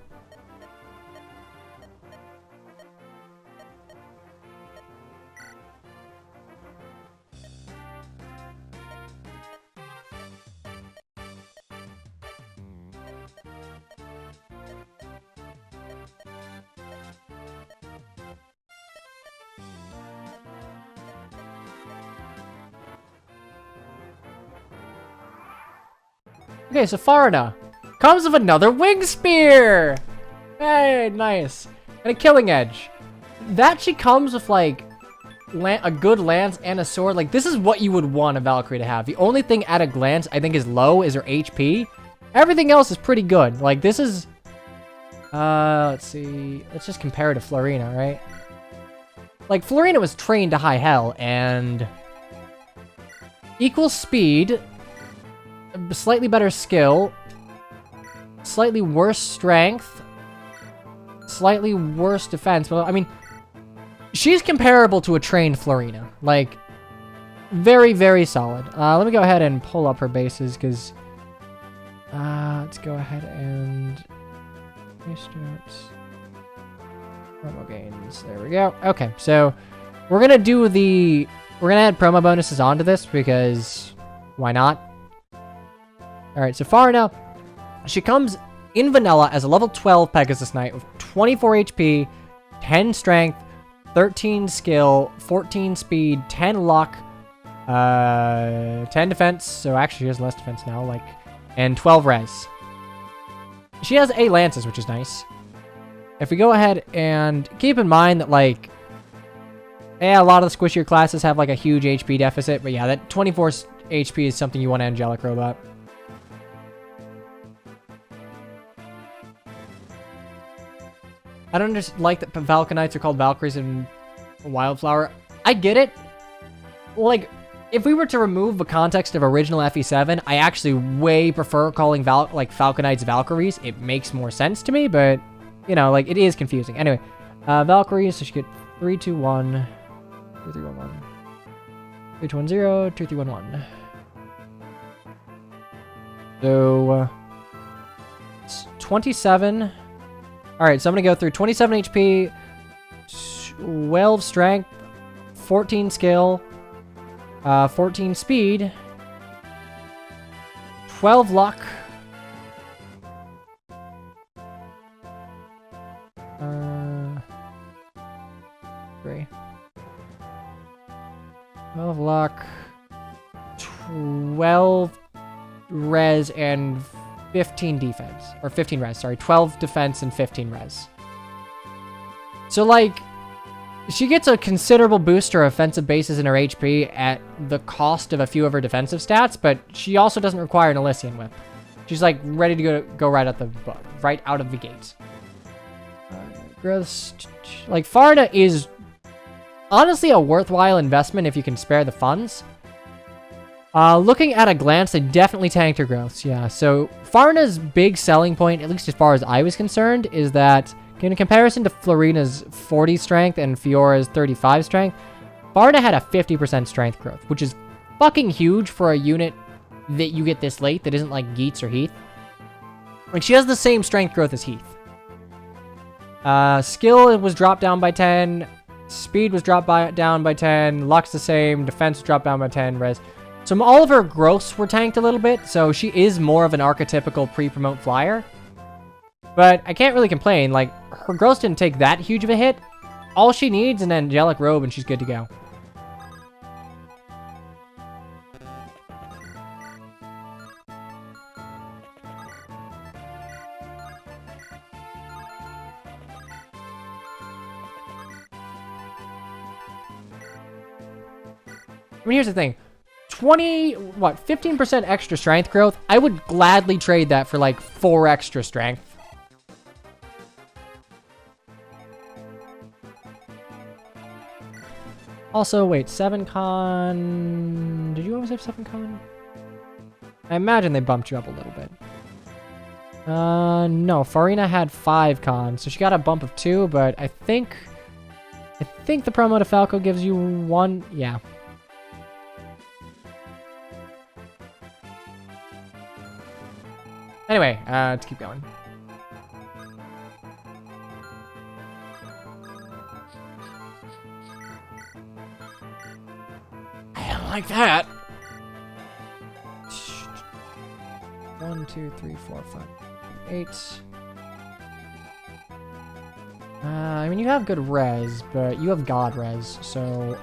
Okay, so Farina comes with another wing spear. Hey, nice. And a killing edge. That she comes with, like, a good lance and a sword. Like, this is what you would want a Valkyrie to have. The only thing at a glance I think is low is her HP. Everything else is pretty good. Like, this is... let's see. Let's just compare it to Florina, right? Like, Florina was trained to high hell, and... equal speed... slightly better skill, slightly worse strength, slightly worse defense. But I mean, she's comparable to a trained Florina. Like, very, very solid. Let me go ahead and pull up her bases, because let's go ahead and promo gains. There we go. Okay, so we're gonna add promo bonuses onto this, because why not? Alright, so Farina, she comes in vanilla as a level 12 Pegasus Knight with 24 HP, 10 strength, 13 skill, 14 speed, 10 luck, 10 defense. So actually she has less defense now, like, and 12 res. She has 8 lances, which is nice. If we go ahead and keep in mind that, like, yeah, a lot of the squishier classes have, like, a huge HP deficit. But yeah, that 24 HP is something you want Angelic Robot. I don't just like that Valkanites are called Valkyries in Wildflower. I get it. Like, if we were to remove the context of original FE7, I actually way prefer calling Falconites Valkyries. It makes more sense to me, but, you know, like, it is confusing. Anyway, Valkyries, so she get 321, 2311, 3210, 2311. So, it's 27. Alright, so I'm gonna go through 27 HP, 12 strength, 14 skill, 14 speed, 12 luck, 12 luck, 12 res, and 15 defense. Or 15 res, sorry. 12 defense and 15 res. So, like, she gets a considerable boost to her offensive bases in her HP at the cost of a few of her defensive stats, but she also doesn't require an Elysian Whip. She's, like, ready to go right out of the gate. Growth, like, Farna is honestly a worthwhile investment if you can spare the funds. Looking at a glance, they definitely tanked her growths, yeah. So, Farna's big selling point, at least as far as I was concerned, is that in comparison to Florina's 40 strength and Fiora's 35 strength, Farna had a 50% strength growth, which is fucking huge for a unit that you get this late that isn't like Geats or Heath. Like, she has the same strength growth as Heath. Skill was dropped down by 10, speed was dropped down by 10, luck's the same, defense was dropped down by 10, res. So all of her growths were tanked a little bit, so she is more of an archetypical pre-promote flyer. But I can't really complain, like, her growths didn't take that huge of a hit. All she needs is an Angelic Robe and she's good to go. I mean, here's the thing. 15% extra strength growth? I would gladly trade that for, like, 4 extra strength. Also, wait, 7 con... Did you always have 7 con? I imagine they bumped you up a little bit. No, Farina had 5 con, so she got a bump of 2, but I think the promo to Falco gives you 1, yeah. Anyway, let's keep going. I don't like that. 1, 2, 3, 4, 5, 8. I mean, you have good res, but you have God res, so...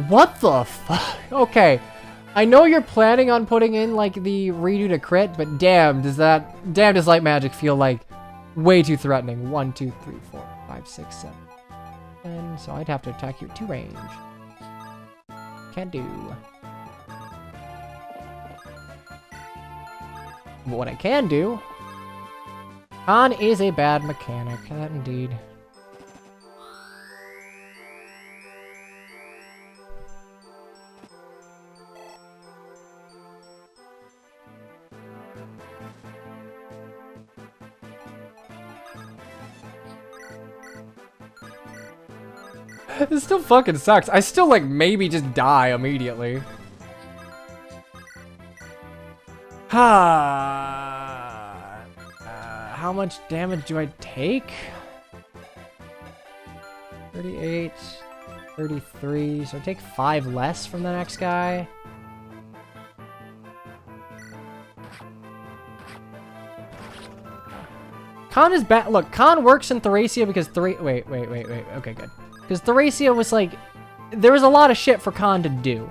What the fuck? Okay. I know you're planning on putting in, like, the redo to crit, but damn, does light magic feel, like, way too threatening. 1, 2, 3, 4, 5, 6, 7. And so I'd have to attack you at 2 range. Can't do. But what I can do... Con is a bad mechanic, that indeed. This still fucking sucks. I still, like, maybe just die immediately. How much damage do I take? 38, 33, so I take 5 less from the next guy. Khan is bad. Look, Khan works in Thracia because wait. Okay, good. Because Thracia was like, there was a lot of shit for Khan to do.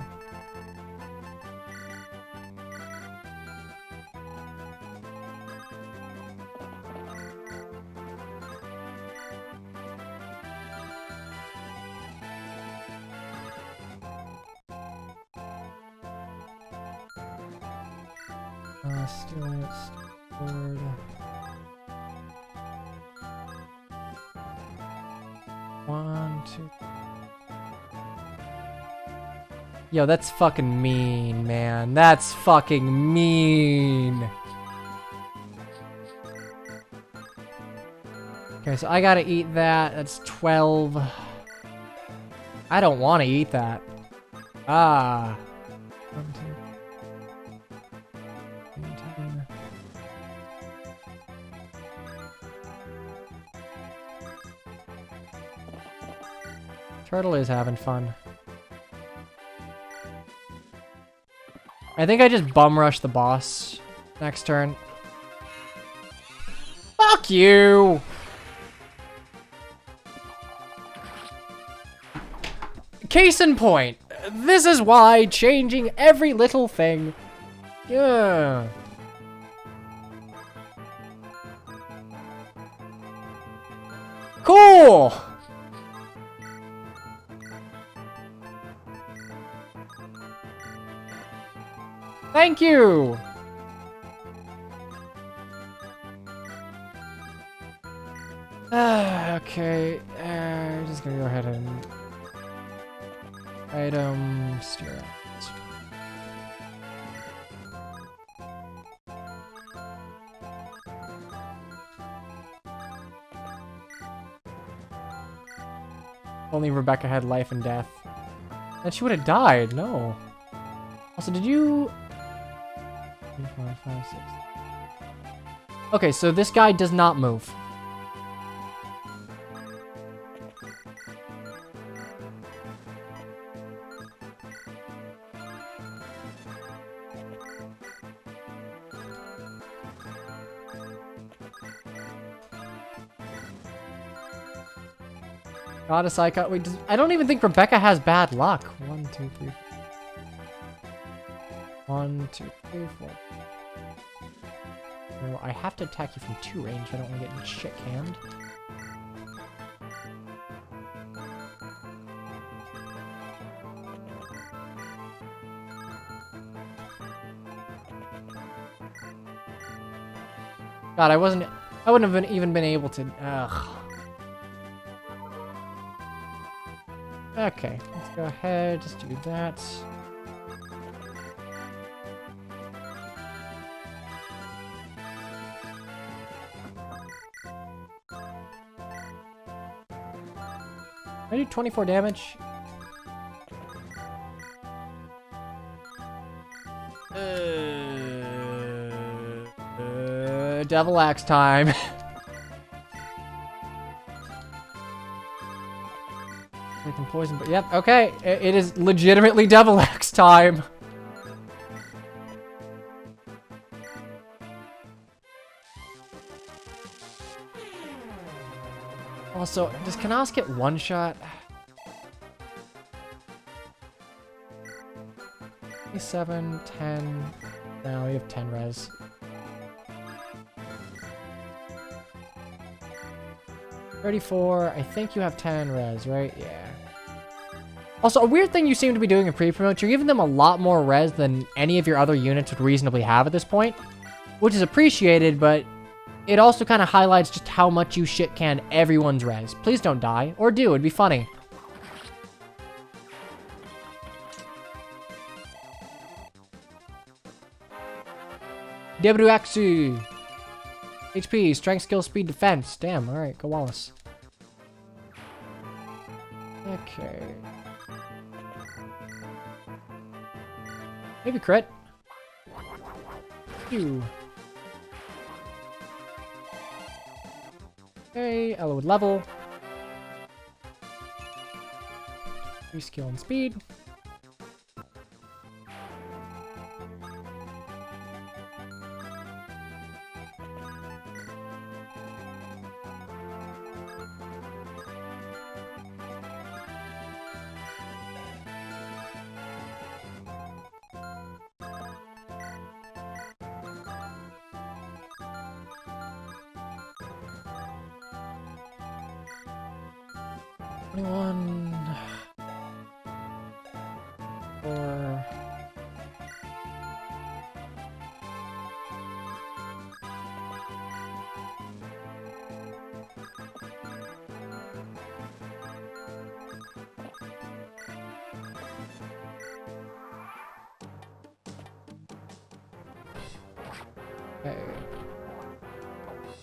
Steal sword. One, two. Yo, that's fucking mean, man. That's fucking mean. Okay, so I gotta eat that. That's 12. I don't want to eat that. Ah. 1, 2. Turtle is having fun. I think I just bum rush the boss next turn. Fuck you! Case in point, this is why changing every little thing. Yeah. Cool! Thank you! Okay, just gonna go ahead and... Item... steer out. Only Rebecca had life and death. Then she would have died, no. Also, did you... 3, 4, 5, 6. Okay, so this guy does not move. Got a psycho. Wait, I don't even think Rebecca has bad luck. 1, 2, 3. 1, 2, 3, 4. No, I have to attack you from 2 range. I don't want to get shit canned. God, I wouldn't have even been able to. Ugh. Okay, let's go ahead, just do that. I do 24 damage. Devil Axe time. Poison, but yep, okay. It is legitimately Devil Axe time. Also, does Kanas get one shot? FE7, 10. No, we have 10 res. $34. I think you have 10 res, right? Yeah. Also, a weird thing you seem to be doing in pre-promote, you're giving them a lot more res than any of your other units would reasonably have at this point, which is appreciated, but it also kind of highlights just how much you shit can everyone's res. Please don't die, or do, it'd be funny. Debuaxu. HP, strength, skill, speed, defense. Damn, alright, go Wallace. Okay. Maybe crit. Phew. Okay, Ella would level. 3 skill and speed. 21. 4.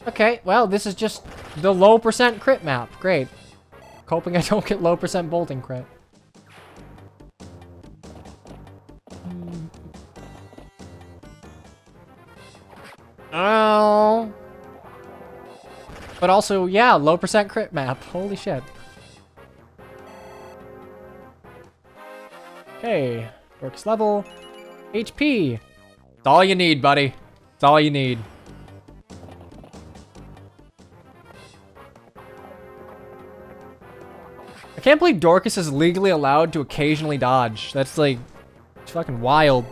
Okay, well, this is just the low percent crit map. Great. Hoping I don't get low percent bolting crit. Oh. But also, yeah, low percent crit map. Holy shit. Okay, Dorcas level. HP. It's all you need, buddy. It's all you need. I can't believe Dorcas is legally allowed to occasionally dodge. That's like, it's fucking wild.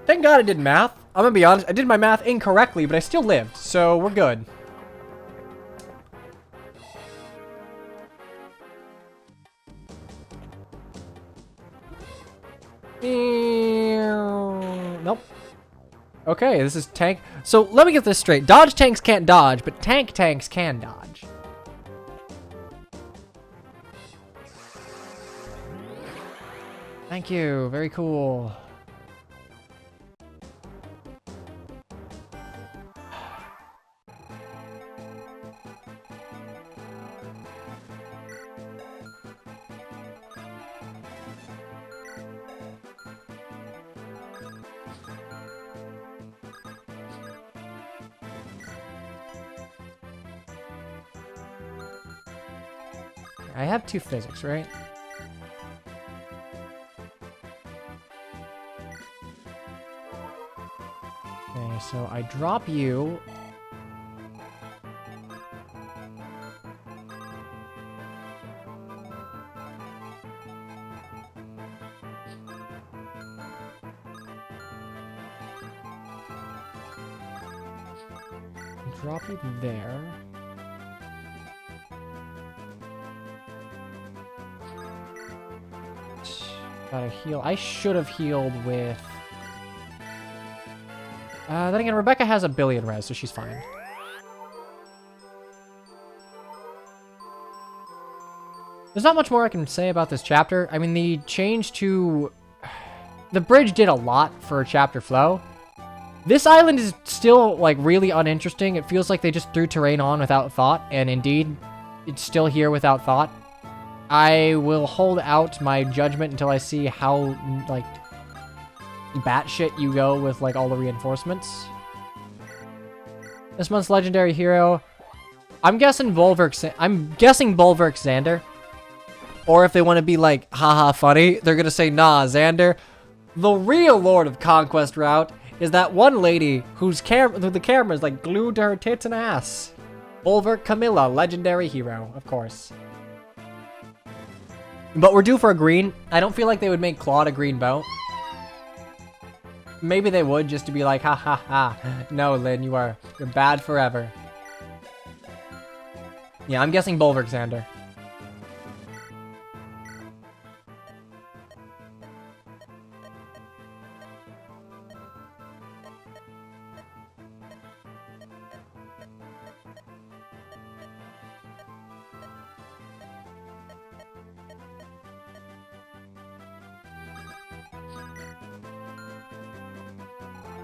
Thank God I did math. I'm gonna be honest, I did my math incorrectly, but I still lived, so we're good. Nope. Okay, this is tank. So let me get this straight. Dodge tanks can't dodge, but tank tanks can dodge. Thank you. Very cool. I have 2 physics, right? Okay, so I drop you. Drop you there. Gotta heal. I should have healed with... then again, Rebecca has a billion res, so she's fine. There's not much more I can say about this chapter. I mean, the change to... The bridge did a lot for chapter flow. This island is still, like, really uninteresting. It feels like they just threw terrain on without thought, and indeed, it's still here without thought. I will hold out my judgment until I see how, like, batshit you go with, like, all the reinforcements. This month's legendary hero. I'm guessing Bulwark Xander. Or if they want to be like, haha, funny, they're gonna say, nah, Xander. The real Lord of Conquest route is that one lady whose the camera is, like, glued to her tits and ass. Bulwark Camilla, legendary hero, of course. But we're due for a green. I don't feel like they would make Claude a green bow. Maybe they would, just to be like, ha ha ha. No, Lynn, you're bad forever. Yeah, I'm guessing Bulwark Xander.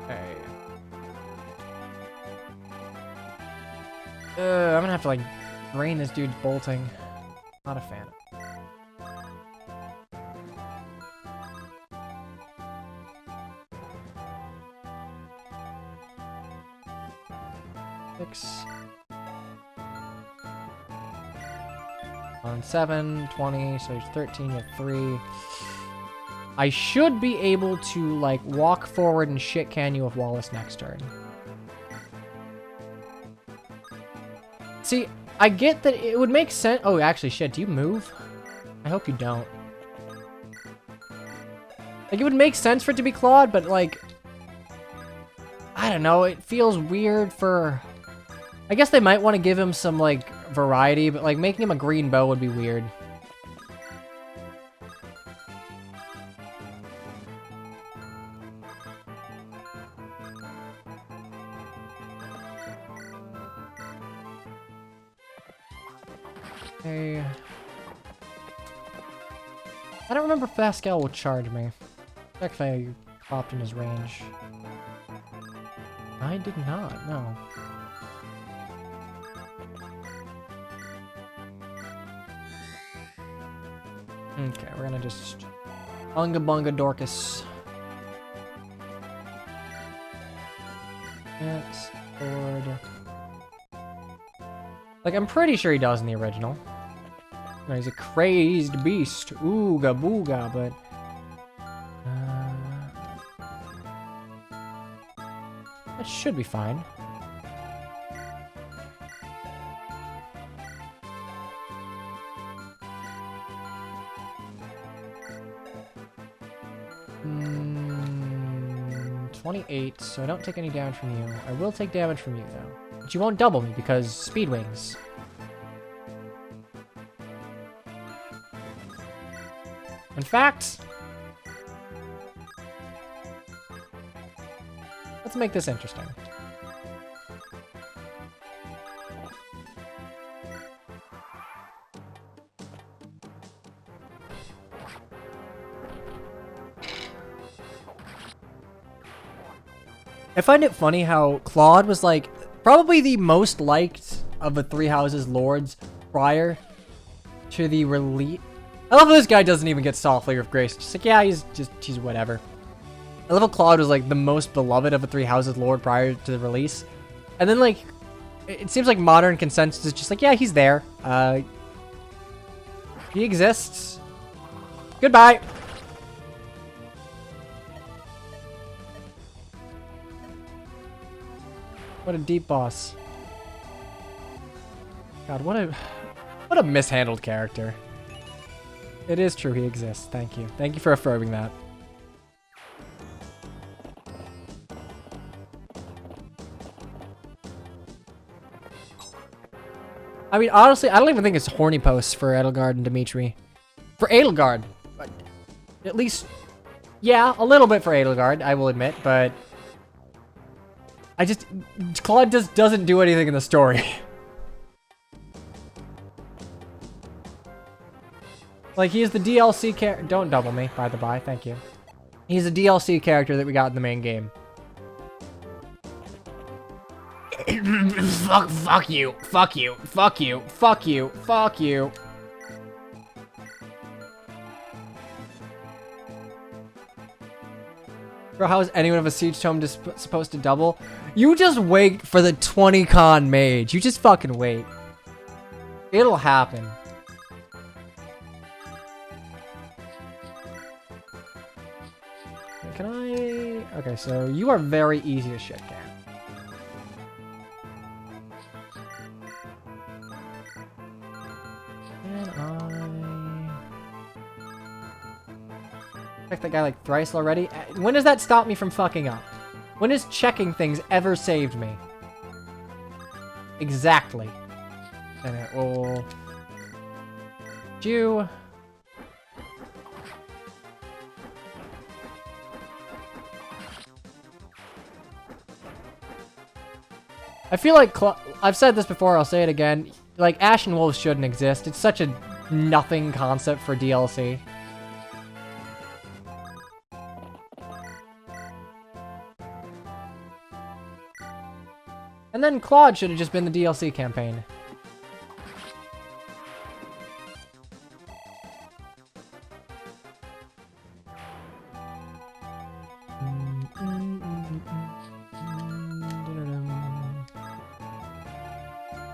Okay. I'm gonna have to, like, drain this dude's bolting. Not a fan. Six. On 7, 20, so he's 13 with 3. I should be able to, like, walk forward and shit can you with Wallace next turn. See, I get that it would make sense. Oh, actually, shit, do you move? I hope you don't. Like, it would make sense for it to be Claude, but, like... I don't know, it feels weird for... I guess they might want to give him some, like, variety, but, like, making him a green bow would be weird. Okay. I don't remember if Pascal will charge me. Check if I popped in his range. I did not, no. Okay, we're gonna just... Unga bunga Dorcas. Yes, Lord. Like, I'm pretty sure he does in the original. No, he's a crazed beast. Ooga booga, but... that should be fine. Mm, 28, so I don't take any damage from you. I will take damage from you, though. But you won't double me, because speed wings. In fact... let's make this interesting. I find it funny how Claude was like probably the most liked of the Three Houses Lords prior to the release. I love how this guy doesn't even get Soft Flavor of Grace. Just like, yeah, he's whatever. I love how Claude was like the most beloved of the Three Houses Lord prior to the release. And then like, it seems like modern consensus is just like, yeah, he's there. He exists. Goodbye. What a deep boss. God, what a mishandled character. It is true, he exists. Thank you. Thank you for affirming that. I mean, honestly, I don't even think it's horny posts for Edelgard and Dimitri. For Edelgard. At least, yeah, a little bit for Edelgard, I will admit, but... Claude just doesn't do anything in the story. Like, he is the DLC character. Don't double me, by the by. Thank you. He's a DLC character that we got in the main game. Fuck you. Fuck you. Fuck you. Fuck you. Fuck you. Bro, how is anyone of a siege tome supposed to double? You just wait for the 20 con mage. You just fucking wait. It'll happen. Can I... okay, so you are very easy to shit can. Check that guy like thrice already. When does that stop me from fucking up? When has checking things ever saved me? Exactly. And it will... you... I feel like I've said this before, I'll say it again. Like, Ashen Wolves shouldn't exist. It's such a nothing concept for DLC. And then Claude should have just been the DLC campaign.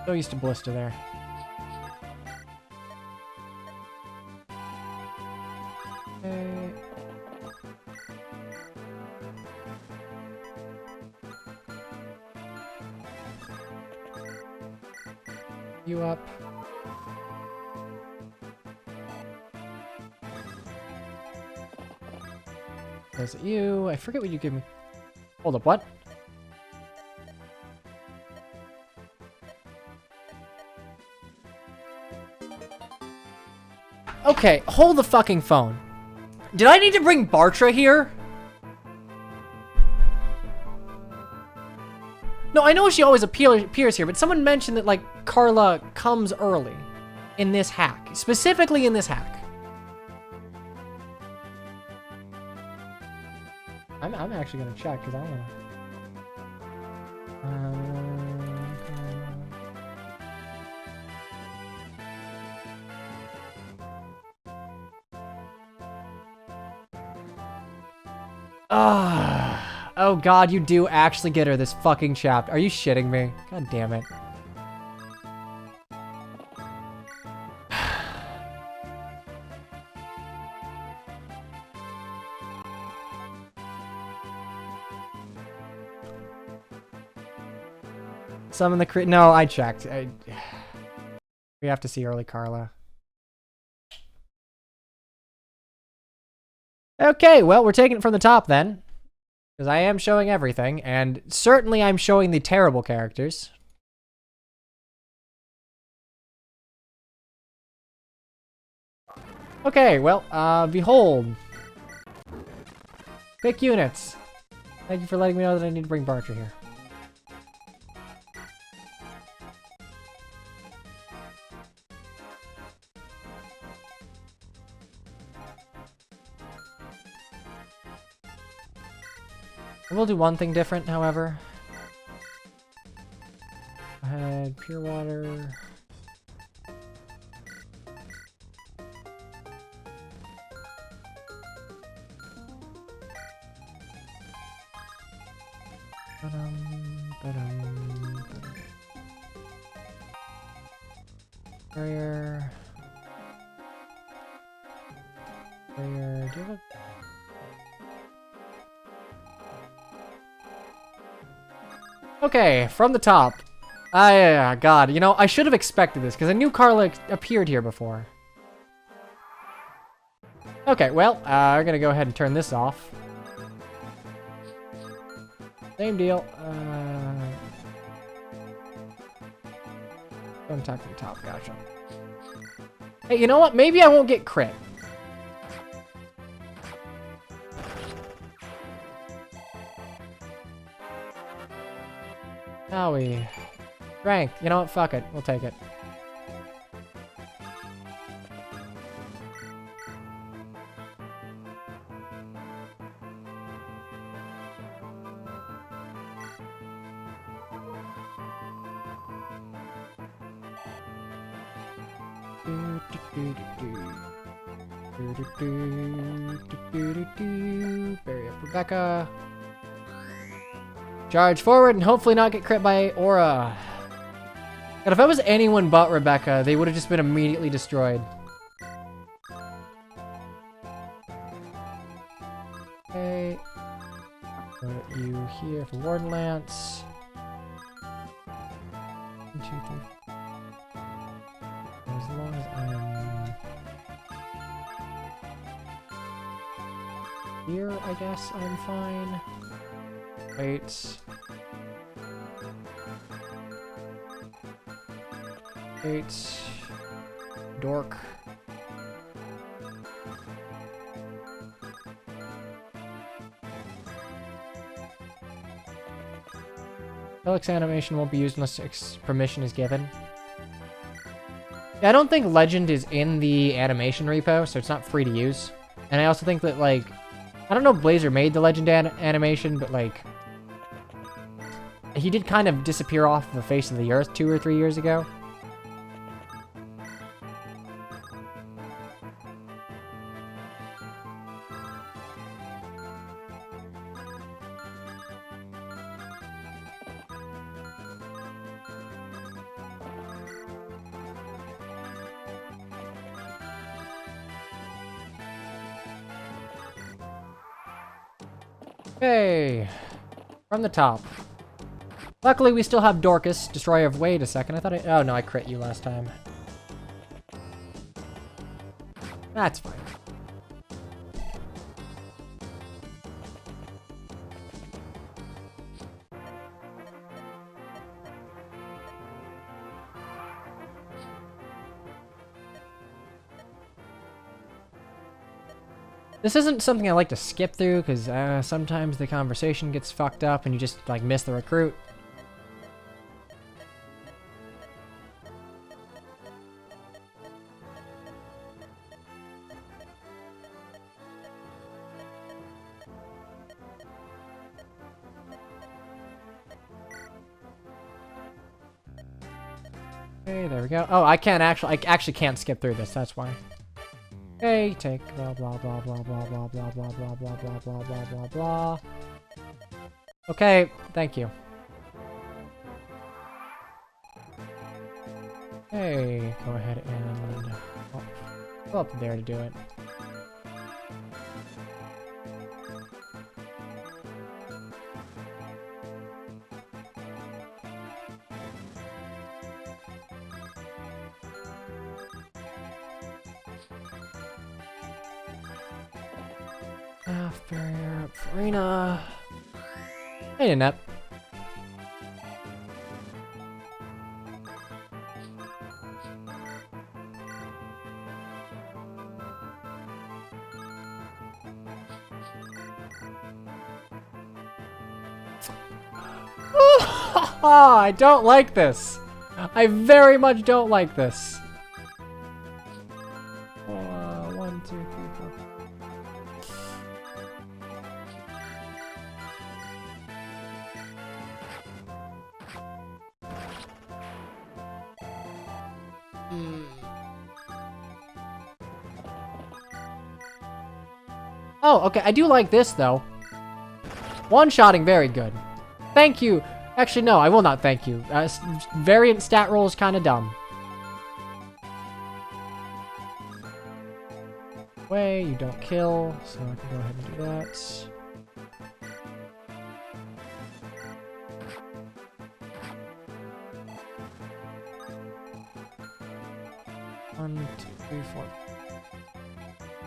So used to Blister there. Okay. You up. Was it you? I forget what you gave me. Hold up, what? Okay, hold the fucking phone. Did I need to bring Bartra here? No, I know she always appears here, but someone mentioned that, like, Carla comes early in this hack. Specifically in this hack. I'm actually gonna check, because I don't know. Oh god, you do actually get her this fucking chapter. Are you shitting me? God damn it. Summon the crit. No, I checked. We have to see early Carla. Okay, well, we're taking it from the top then. Because I am showing everything, and certainly I'm showing the terrible characters. Okay, well, behold. Pick units. Thank you for letting me know that I need to bring Bartra here. I will do one thing different, however. I had pure water. Barrier. Barrier. Do you have a... Okay, from the top. God, you know, I should have expected this, because I knew Carla appeared here before. Okay, well, I'm gonna go ahead and turn this off. Same deal. Don't talk from the top, gotcha. Hey, you know what? Maybe I won't get crit. Owie. Strength. You know what? Fuck it. We'll take it. Bury up Rebecca. Charge forward and hopefully not get crit by Aura. God, if I was anyone but Rebecca, they would have just been immediately destroyed. Okay. Put you here for Warden Lance. 1, 2, 3. As long as I am here, I guess I'm fine. Wait. Dork. Felix animation won't be used unless permission is given. Yeah, I don't think Legend is in the animation repo, so it's not free to use. And I also think that, like, I don't know if Blazer made the Legend animation, but, like, he did kind of disappear off the face of the earth 2 or 3 years ago. Okay, from the top. Luckily, we still have Dorcas, Destroyer of... Wait a second, I thought I... Oh, no, I crit you last time. That's fine. This isn't something I like to skip through, because sometimes the conversation gets fucked up and you just, like, miss the recruit. Okay, there we go. Oh, I actually can't skip through this, that's why. Okay, take blah blah blah blah blah blah blah blah blah blah blah blah blah blah blah. Okay, thank you. Hey, go ahead and go up there to do it. Barrier up for Arena. Hey, Annette. I don't like this. I very much don't like this. 1, 2, 3, 4. Oh, okay. I do like this, though. One-shotting, very good. Thank you. Actually, no, I will not thank you. Variant stat roll is kind of dumb. Way, you don't kill, so I can go ahead and do that. One, 2, 3, 4.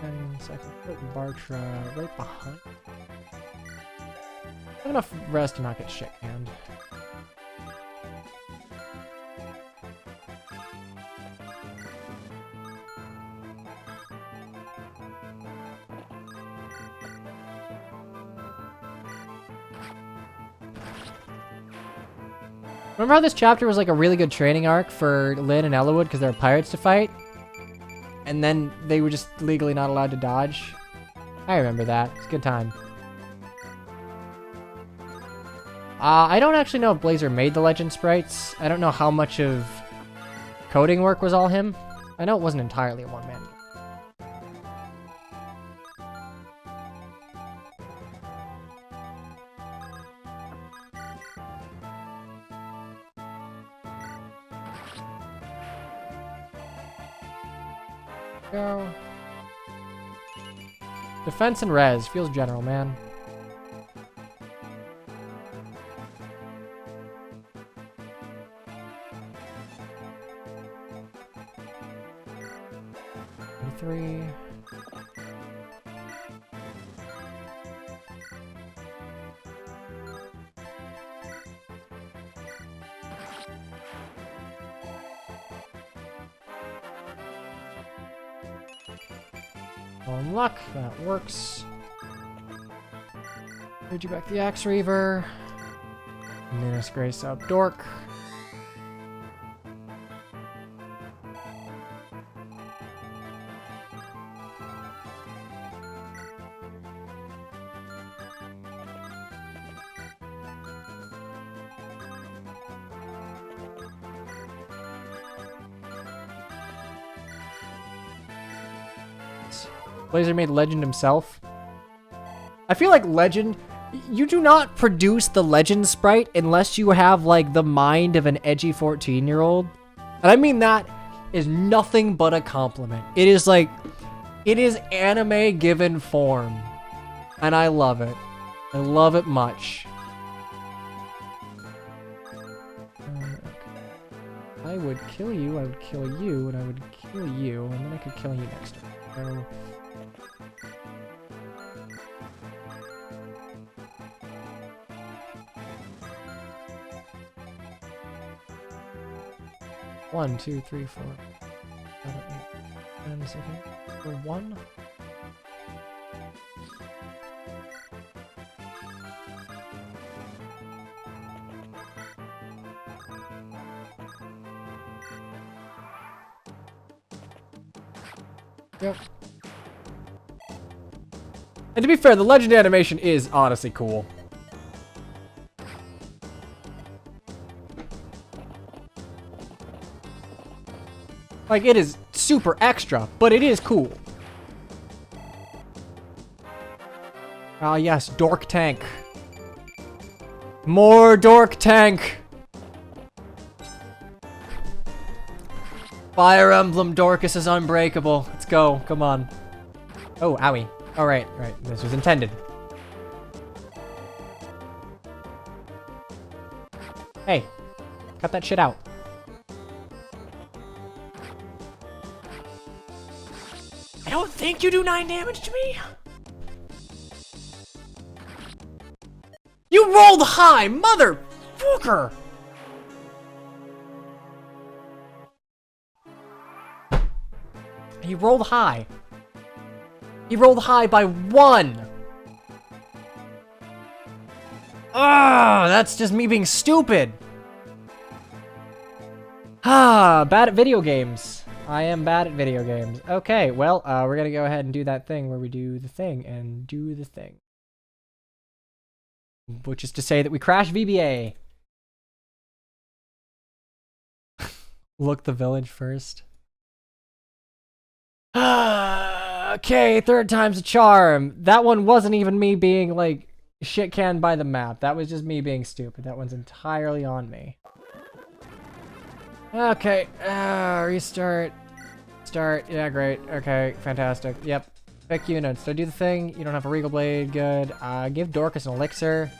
10 seconds. Put Bartra right behind. Have enough rest to not get shit canned. Remember how this chapter was like a really good training arc for Lynn and Ellawood because there were pirates to fight? And then they were just legally not allowed to dodge? I remember that. It's a good time. I don't actually know if Blazer made the legend sprites. I don't know how much of coding work was all him. I know it wasn't entirely a one-man game. Go. Defense and res. Feels general, man. Three. One luck, that works. Read you back the Axe Reaver. Nino's Grace up Dork. Blazer made Legend himself. I feel like Legend... You do not produce the Legend sprite unless you have, like, the mind of an edgy 14-year-old. And I mean that is nothing but a compliment. It is, like... It is anime given form. And I love it. I love it much. I would kill you, I would kill you, and I would kill you, and then I could kill you next time. So... One, 2, 3, 4, 7, 8, 10 seconds. For one. Yep. And to be fair, the legend animation is honestly cool. Like, it is super extra, but it is cool. Ah, yes, Dork Tank. More Dork Tank! Fire Emblem Dorcas is unbreakable. Let's go, come on. Oh, owie. Oh, right, this was intended. Hey, cut that shit out. I don't think you do 9 damage to me. You rolled high, motherfucker! He rolled high. He rolled high by 1. Ah, that's just me being stupid. Ah, bad at video games. I am bad at video games. Okay, well, we're gonna go ahead and do that thing where we do the thing and do the thing. Which is to say that we crash VBA. Look the village first. Okay, 3rd time's a charm. That one wasn't even me being, like, shit-canned by the map. That was just me being stupid. That one's entirely on me. Okay, restart. Start. Yeah, great. Okay, fantastic. Yep. Pick units. Did I do the thing? You don't have a Regal Blade. Good. Give Dorcas an elixir.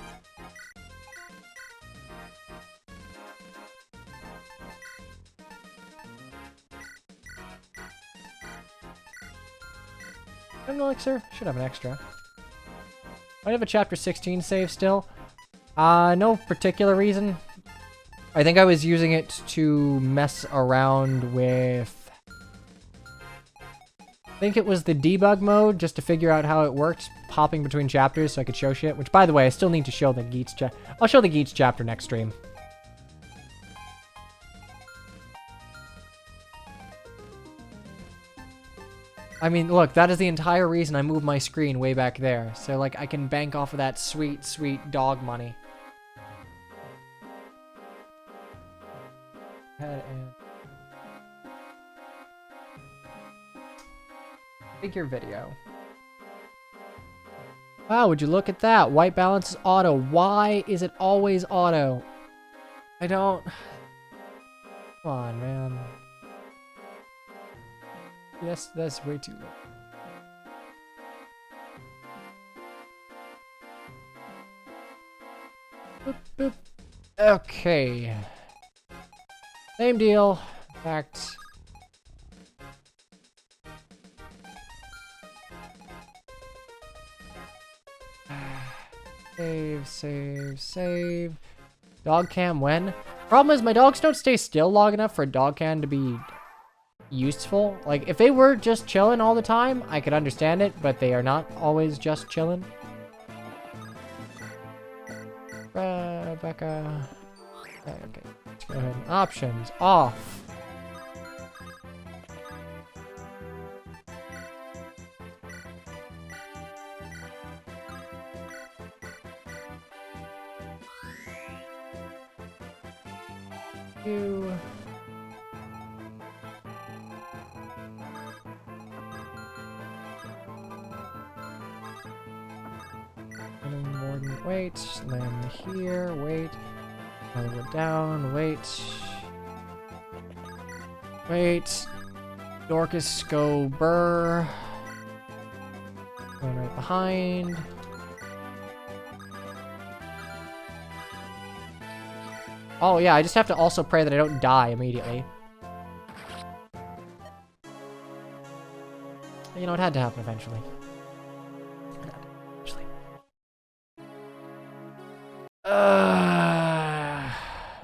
An elixir? Should have an extra. Might have a chapter 16 save still. No particular reason. I think I was using it to mess around with... I think it was the debug mode, just to figure out how it worked, popping between chapters so I could show shit. Which, by the way, I still need to show the Geats chapter. I'll show the Geats chapter next stream. I mean, look, that is the entire reason I moved my screen way back there. So, like, I can bank off of that sweet, sweet dog money. Figure video. Wow, would you look at that? White balance is auto. Why is it always auto? I don't... Come on, man. Yes, that's way too low. Boop, boop. Okay. Same deal. In fact... Save. Dog cam when? Problem is my dogs don't stay still long enough for a dog cam to be useful. Like, if they were just chilling all the time, I could understand it, but they are not always just chilling. Rebecca. Okay, let's go ahead. Options off. You. Warden, wait. Land here, wait. Hollywood down, wait. Wait. Dorcas, go burr. Going right behind. Oh yeah, I just have to also pray that I don't die immediately. You know, it had to happen eventually.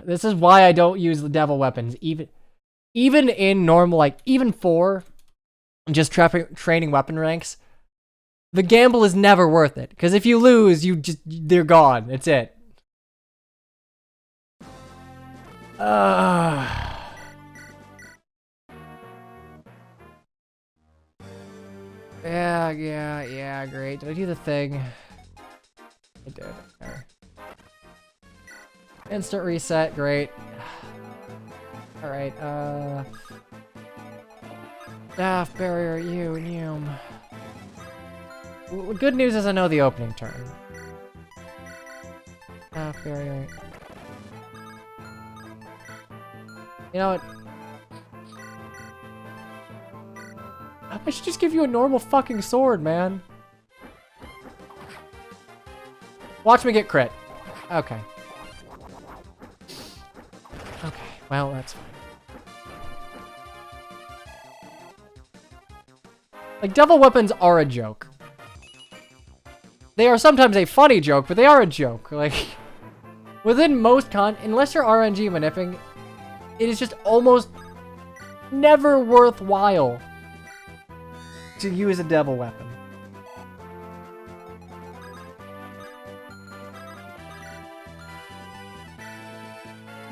This is why I don't use the devil weapons. Even in normal, like, even for just training weapon ranks, the gamble is never worth it. Because if you lose, they're gone. It's it. Yeah, great. Did I do the thing? I did. Okay. Instant reset, great. Alright, staff barrier, you. Good news is I know the opening turn. Staff barrier. You know what? I should just give you a normal fucking sword, man. Watch me get crit. Okay. Okay, well, that's fine. Like, devil weapons are a joke. They are sometimes a funny joke, but they are a joke. Like, within most unless you're RNG manipping, it is just almost never worthwhile to use a devil weapon.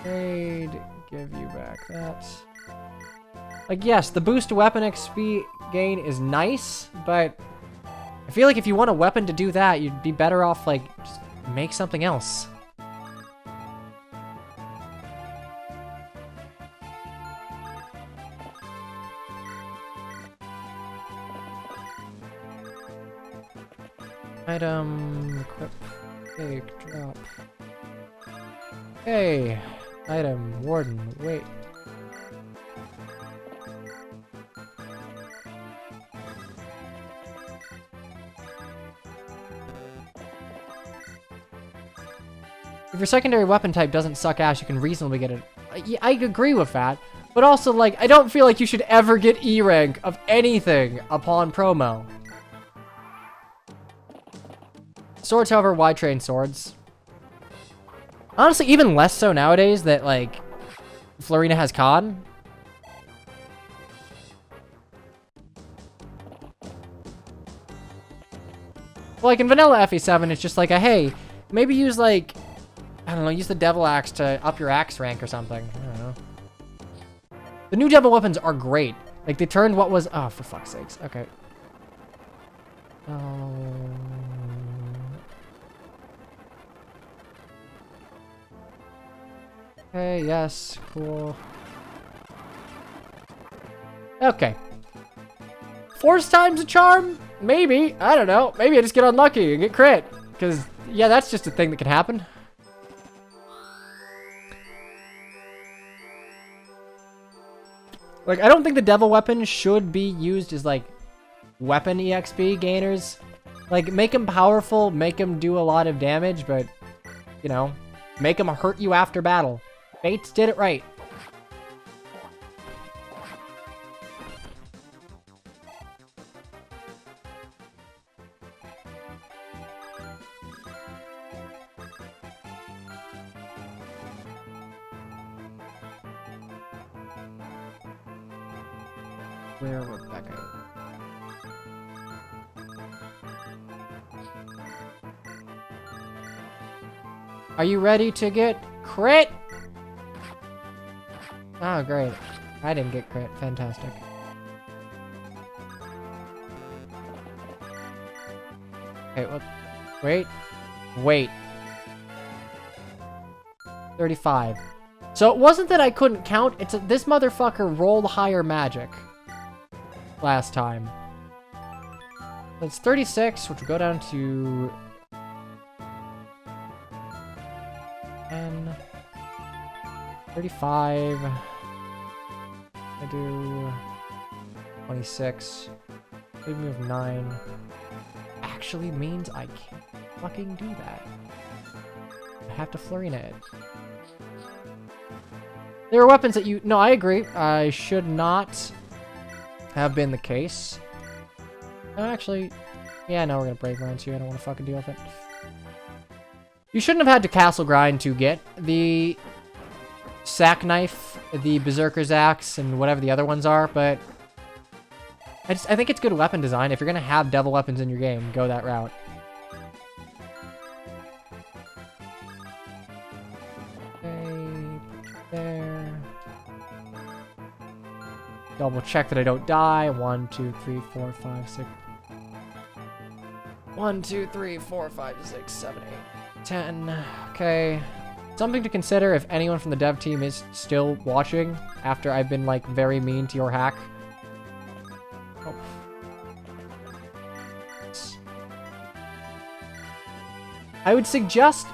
Trade, give you back that. Like, yes, the boost weapon XP gain is nice, but I feel like if you want a weapon to do that, you'd be better off, like, just make something else. Item, equip, take, drop. Hey, item, warden, wait. If your secondary weapon type doesn't suck ass, you can reasonably get it. Yeah, I agree with that. But also, like, I don't feel like you should ever get E rank of anything upon promo. Swords, however, why train swords? Honestly, even less so nowadays that, like, Florina has con. Well, like, in vanilla FE7, it's just like a, hey, maybe use, like, I don't know, use the devil axe to up your axe rank or something. I don't know. The new devil weapons are great. Like, they turned what was... Oh, for fuck's sakes. Okay. Okay, yes, cool. Okay. Force time's a charm? Maybe. I don't know. Maybe I just get unlucky and get crit. Because, yeah, that's just a thing that can happen. Like, I don't think the devil weapon should be used as, like, weapon EXP gainers. Like, make them powerful, make them do a lot of damage, but, you know, make them hurt you after battle. Fates did it right. Where Rebecca? Are you ready to get crit? Oh, great. I didn't get crit. Fantastic. Okay, what? Wait. 35. So it wasn't that I couldn't count. It's this motherfucker rolled higher magic last time. That's 36, which will go down to 10, 35. I do 26. Big move 9. Actually means I can't fucking do that. I have to Florina it. There are weapons that you... No, I agree. I should not have been the case. Actually, yeah, no, we're gonna Brave Lance here. I don't want to fucking deal with it. You shouldn't have had to castle grind to get the sack knife, the berserker's axe, and whatever the other ones are, but I think it's good weapon design. If you're gonna have devil weapons in your game, go that route. Okay, put you there. Double check that I don't die. 1, 2, 3, 4, 5, 6. 1, 2, 3, 4, 5, 6, 7, 8, 10. Okay. Something to consider if anyone from the dev team is still watching after I've been, like, very mean to your hack. Oh. I would suggest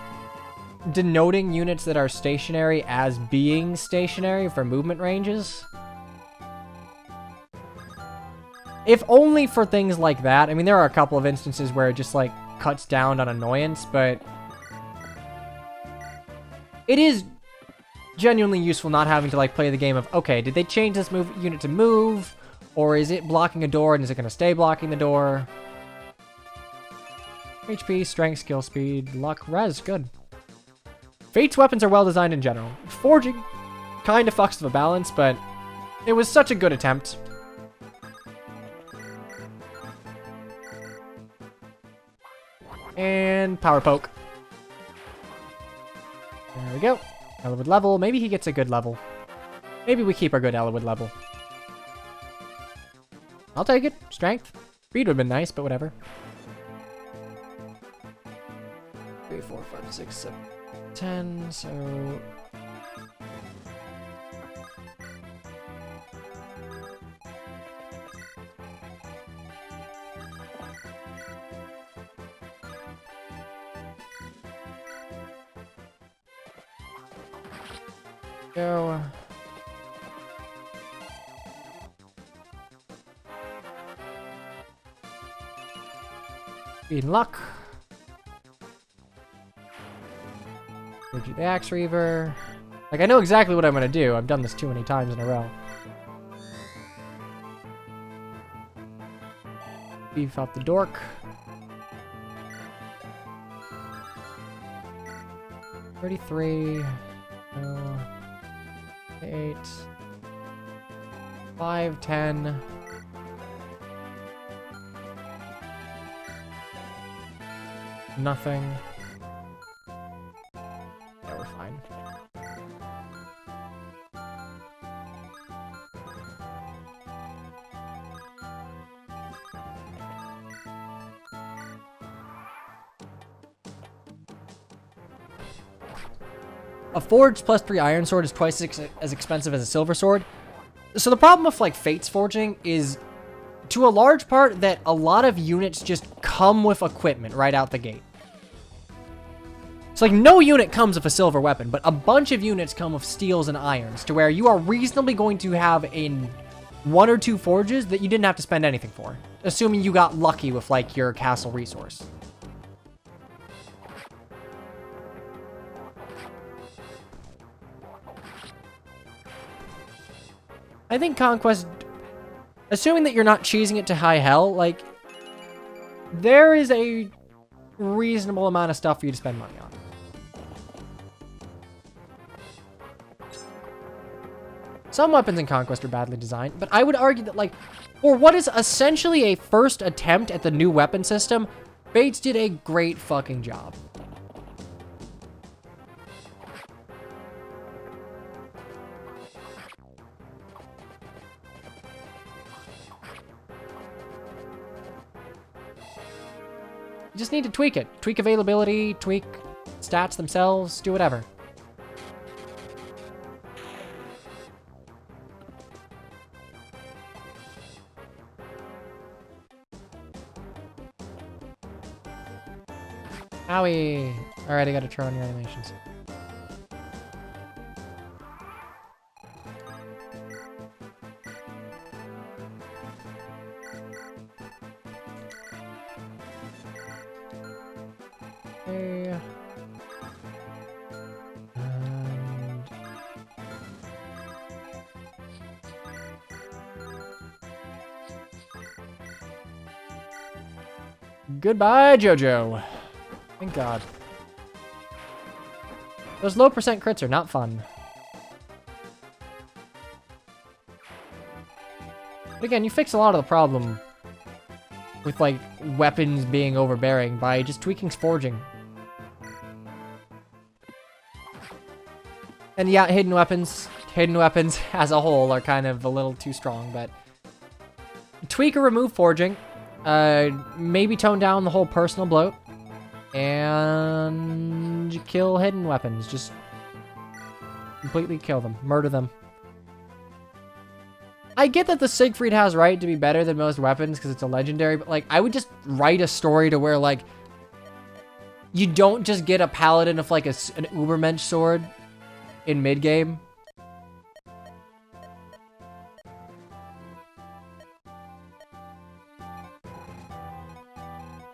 denoting units that are stationary as being stationary for movement ranges. If only for things like that. I mean, there are a couple of instances where it just, like, cuts down on annoyance, but it is genuinely useful not having to, like, play the game of, okay, did they change this unit to move? Or is it blocking a door and is it going to stay blocking the door? HP, strength, skill, speed, luck, res, good. Fate's weapons are well designed in general. Forging kind of fucks the balance, but it was such a good attempt. And power poke. There we go. Elwood level. Maybe he gets a good level. Maybe we keep our good Elwood level. I'll take it. Strength. Speed would have been nice, but whatever. 3, 4, 5, 6, 7, 10. So go. Speed and luck. The Axe Reaver. Like, I know exactly what I'm gonna do. I've done this too many times in a row. Beef up the Dork. $33. 8. 5, 10. Nothing. Yeah, we're fine. A forged +3 iron sword is twice as expensive as a silver sword. So the problem with, like, Fate's forging is, to a large part, that a lot of units just come with equipment right out the gate. It's like no unit comes with a silver weapon, but a bunch of units come with steels and irons, to where you are reasonably going to have in 1 or 2 forges that you didn't have to spend anything for, assuming you got lucky with, like, your castle resource. I think Conquest, assuming that you're not cheesing it to high hell, like, there is a reasonable amount of stuff for you to spend money on. Some weapons in Conquest are badly designed, but I would argue that, like, for what is essentially a first attempt at the new weapon system, Fates did a great fucking job. You just need to tweak it. Tweak availability, tweak stats themselves, do whatever. Owie. Alright, I gotta turn on your animations. Okay. And goodbye, Jojo. Thank God. Those low percent crits are not fun. But again, you fix a lot of the problem with, like, weapons being overbearing by just tweaking forging. And yeah, hidden weapons as a whole are kind of a little too strong, but tweak or remove forging. Maybe tone down the whole personal bloat. And kill hidden weapons. Just completely kill them. Murder them. I get that the Siegfried has right to be better than most weapons because it's a legendary, but like, I would just write a story to where like, you don't just get a paladin of like an Ubermensch sword in mid-game.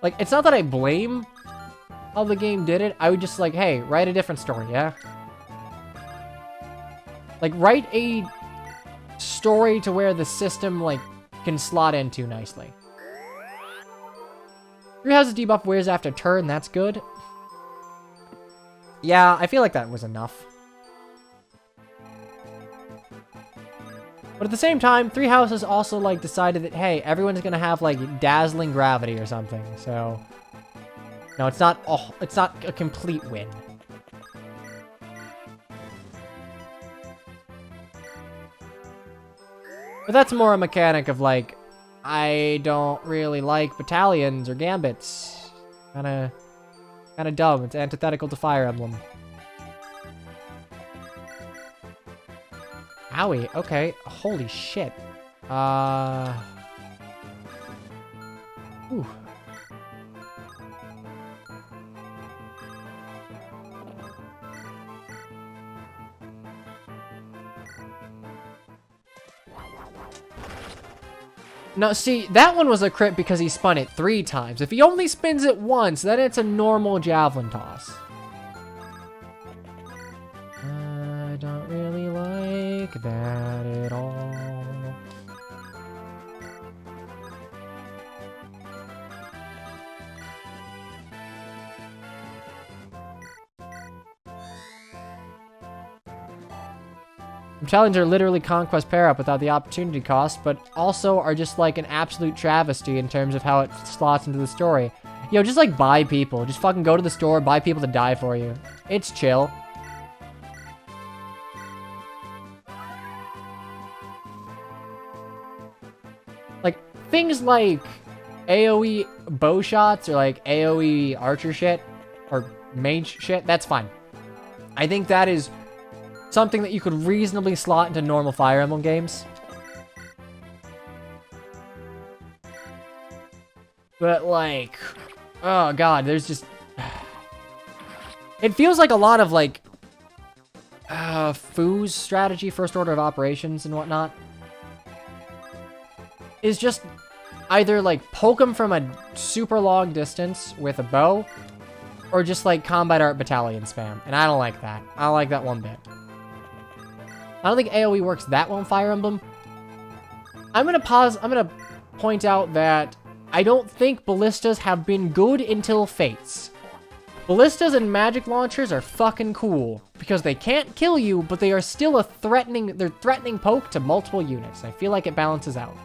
Like, it's not that I blame how the game did it. I would just like, hey, write a different story, yeah? Like, write a story to where the system, like, can slot into nicely. 3 houses debuff wears after turn, that's good. Yeah, I feel like that was enough. But at the same time, 3 houses also, like, decided that, hey, everyone's gonna have, like, dazzling gravity or something, so... No, it's not a complete win. But that's more a mechanic of, like, I don't really like battalions or gambits. Kinda dumb. It's antithetical to Fire Emblem. Owie, okay. Holy shit. Ooh. Now, see, that one was a crit because he spun it 3 times. If he only spins it once, then it's a normal javelin toss. I don't really like that at all. Challenges are literally conquest pair up without the opportunity cost, but also are just like an absolute travesty in terms of how it slots into the story. Yo, just like buy people. Just fucking go to the store, buy people to die for you. It's chill. Like, things like AoE bow shots or like AoE archer shit or mage shit, that's fine. I think that is something that you could reasonably slot into normal Fire Emblem games. But like, oh god, there's just... It feels like a lot of like, Foo's strategy, first order of operations and whatnot, is just either like poke them from a super long distance with a bow, or just like combat art battalion spam. And I don't like that. I don't like that one bit. I don't think AoE works that well in Fire Emblem. I'm gonna point out that I don't think ballistas have been good until Fates. Ballistas and magic launchers are fucking cool because they can't kill you, but they are still they're threatening poke to multiple units. I feel like it balances out.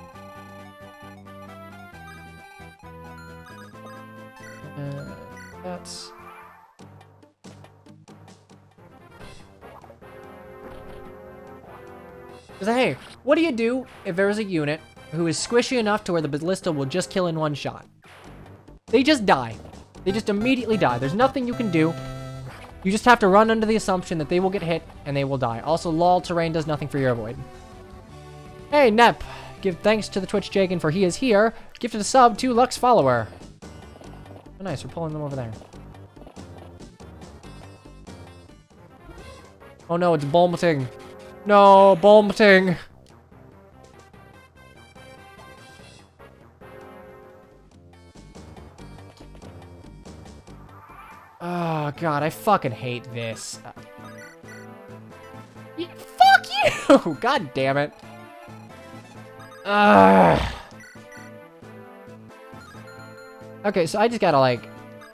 That's... Because, hey, what do you do if there's a unit who is squishy enough to where the ballista will just kill in one shot? They just die. They just immediately die. There's nothing you can do. You just have to run under the assumption that they will get hit and they will die. Also, lol, terrain does nothing for your avoid. Hey, Nep. Give thanks to the Twitch Jagan for he is here. Gifted a sub to Lux follower. Oh, nice. We're pulling them over there. Oh, no, it's Bolmating. No, Bolmating. Oh, God, I fucking hate this. Fuck you! God damn it. Okay, so I just gotta, like,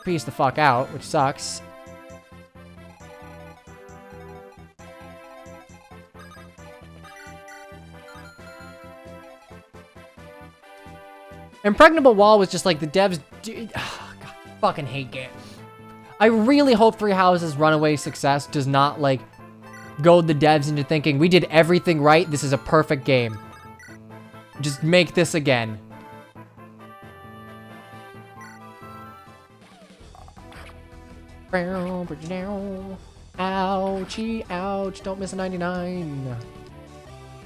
piece the fuck out, which sucks. Impregnable Wall was just like the devs... God, fucking hate game. I really hope Three Houses' runaway success does not, like, goad the devs into thinking, we did everything right, this is a perfect game. Just make this again. Ouchie, ouch. Don't miss a 99.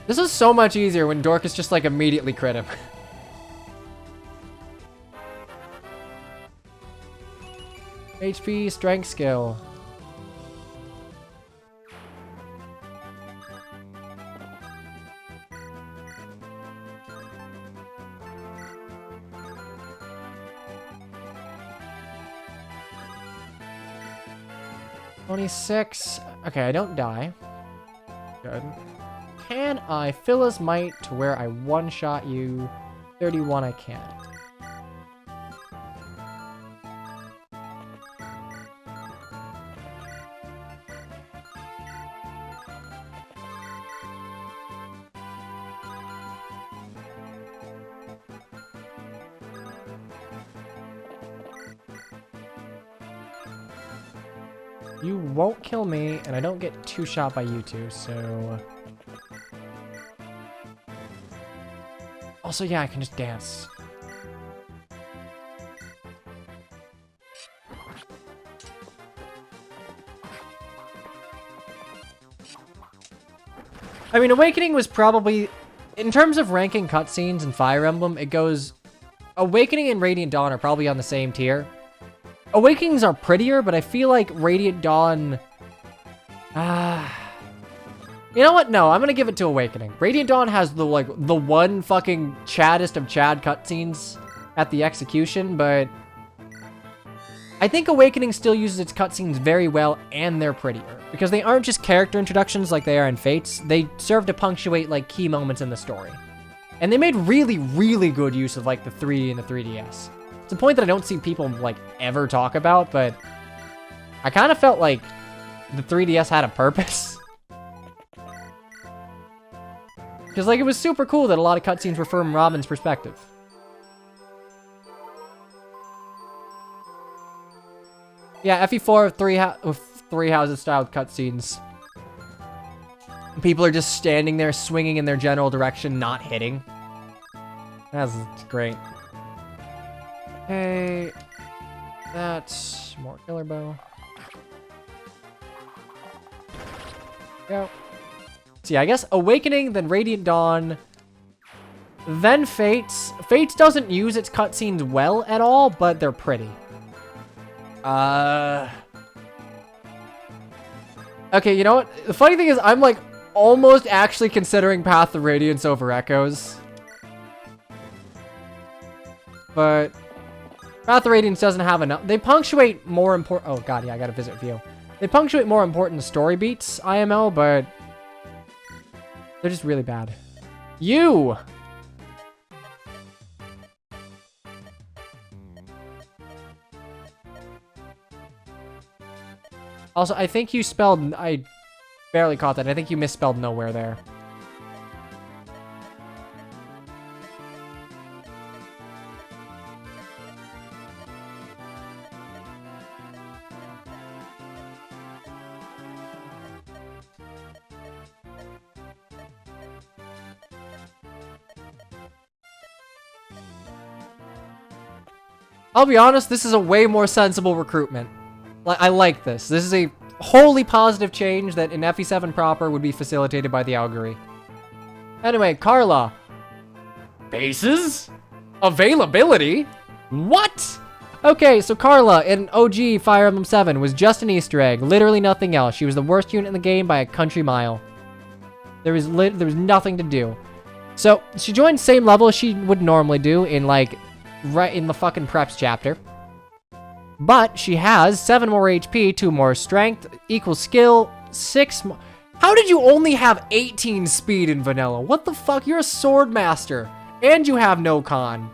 This is so much easier when Dorcas just like immediately crit him. HP, strength skill. $26. Okay, I don't die. Good. Can I fill his might to where I one-shot you? 31 I can't. You won't kill me, and I don't get two-shot by you two, so... Also, yeah, I can just dance. I mean, Awakening was probably... In terms of ranking cutscenes in Fire Emblem, it goes... Awakening and Radiant Dawn are probably on the same tier. Awakenings are prettier, but I feel like Radiant Dawn... You know what? No, I'm gonna give it to Awakening. Radiant Dawn has the one fucking chaddest of Chad cutscenes at the execution, but... I think Awakening still uses its cutscenes very well, and they're prettier. Because they aren't just character introductions like they are in Fates, they serve to punctuate, like, key moments in the story. And they made really, really good use of, like, the 3D and the 3DS. It's a point that I don't see people, like, ever talk about, but I kind of felt like the 3DS had a purpose. Because, like, it was super cool that a lot of cutscenes were from Robin's perspective. Yeah, FE4 with three houses style cutscenes. People are just standing there swinging in their general direction, not hitting. That's great. Hey, that's more killer bow. Go. So yeah, I guess Awakening, then Radiant Dawn, then Fates. Fates doesn't use its cutscenes well at all, but they're pretty. Okay, you know what? The funny thing is, I'm like almost actually considering Path of Radiance over Echoes. But Path of Radiance doesn't have enough. They punctuate more important. Oh god, yeah, I gotta visit view. They punctuate more important story beats, IMO, but they're just really bad. You! Also, I think you spelled... I barely caught that. I think you misspelled nowhere there. I'll be honest, this is a way more sensible recruitment. I like this. This is a wholly positive change that in FE7 proper would be facilitated by the algorithm. Anyway, Carla. Bases? Availability? What? Okay, so Carla in OG Fire Emblem 7 was just an Easter egg. Literally nothing else. She was the worst unit in the game by a country mile. There was nothing to do. So, she joined same level as she would normally do in, like, right in the fucking preps chapter. But she has 7 more HP, 2 more strength, equal skill, 6 more. How did you only have 18 speed in vanilla? What the fuck? You're a sword master. And you have no con.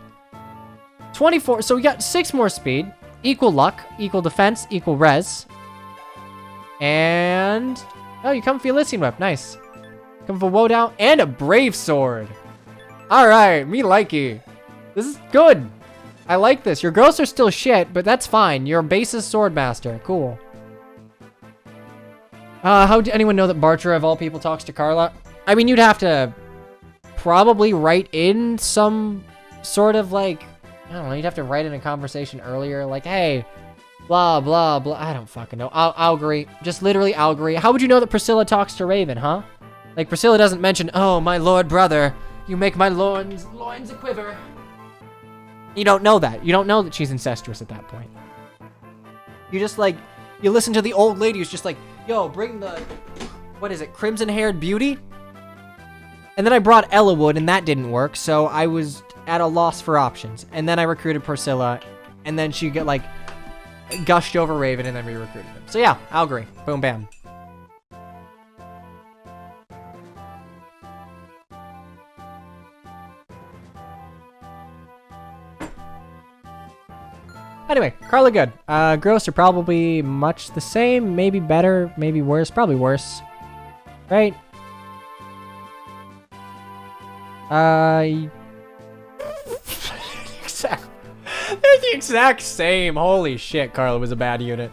24. So we got 6 more speed, equal luck, equal defense, equal res. And... oh, you come for Elysian Whip. Nice. Come for Woe Down and a Brave Sword. Alright, me likey. This is good. I like this. Your ghosts are still shit, but that's fine. You're a basis sword master. Cool. How did anyone know that Bartra, of all people, talks to Carla? I mean, you'd have to probably write in some sort of, like, I don't know, you'd have to write in a conversation earlier, like, hey, Blah, blah, blah. I don't fucking know. Augury. Just literally augury. How would you know that Priscilla talks to Raven, huh? Like, Priscilla doesn't mention, oh, my lord brother, you make my loins a quiver. You don't know that. You don't know that she's incestuous at that point. You just, like, you listen to the old lady who's just like, yo, bring the, what is it, crimson-haired beauty? And then I brought Ellawood, and that didn't work, so I was at a loss for options. And then I recruited Priscilla, and then she got, like, gushed over Raven, and then we recruited him. So yeah, augury. Boom, bam. Anyway, Carla good. Gross are probably much the same, maybe better, maybe worse, probably worse. Right? They're the exact same. Holy shit, Carla was a bad unit.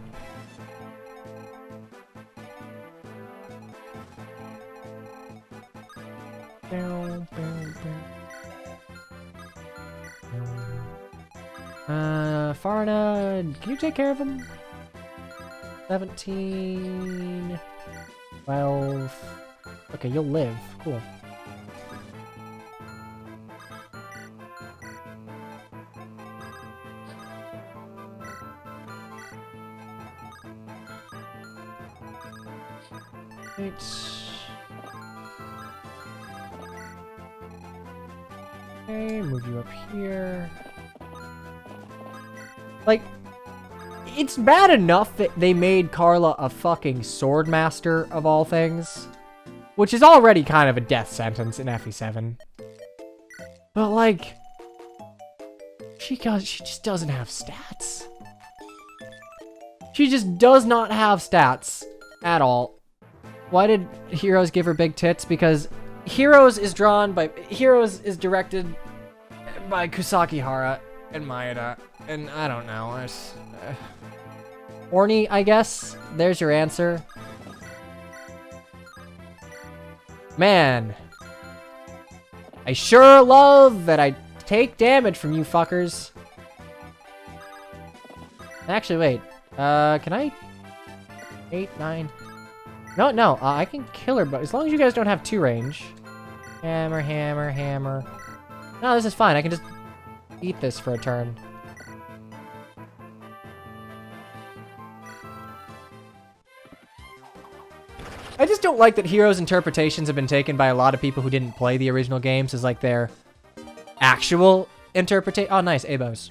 Farna, can you take care of him? 17, 12. Okay, you'll live. Cool. Right. Okay, move you up here. Like, it's bad enough that they made Carla a fucking sword master of all things, which is already kind of a death sentence in FE7. But like, she just doesn't have stats. She just does not have stats at all. Why did Heroes give her big tits? Because Heroes is directed by Kusaki Hara and Maeda. And I don't know. It's horny, I guess. There's your answer. Man. I sure love that I take damage from you fuckers. Actually, wait. Can I? 8, 9. No, I can kill her, but as long as you guys don't have 2 range. Hammer, hammer, hammer. No, this is fine. I can just eat this for a turn. I just don't like that Heroes' interpretations have been taken by a lot of people who didn't play the original games as like their actual interpretation. Oh, nice, Abos.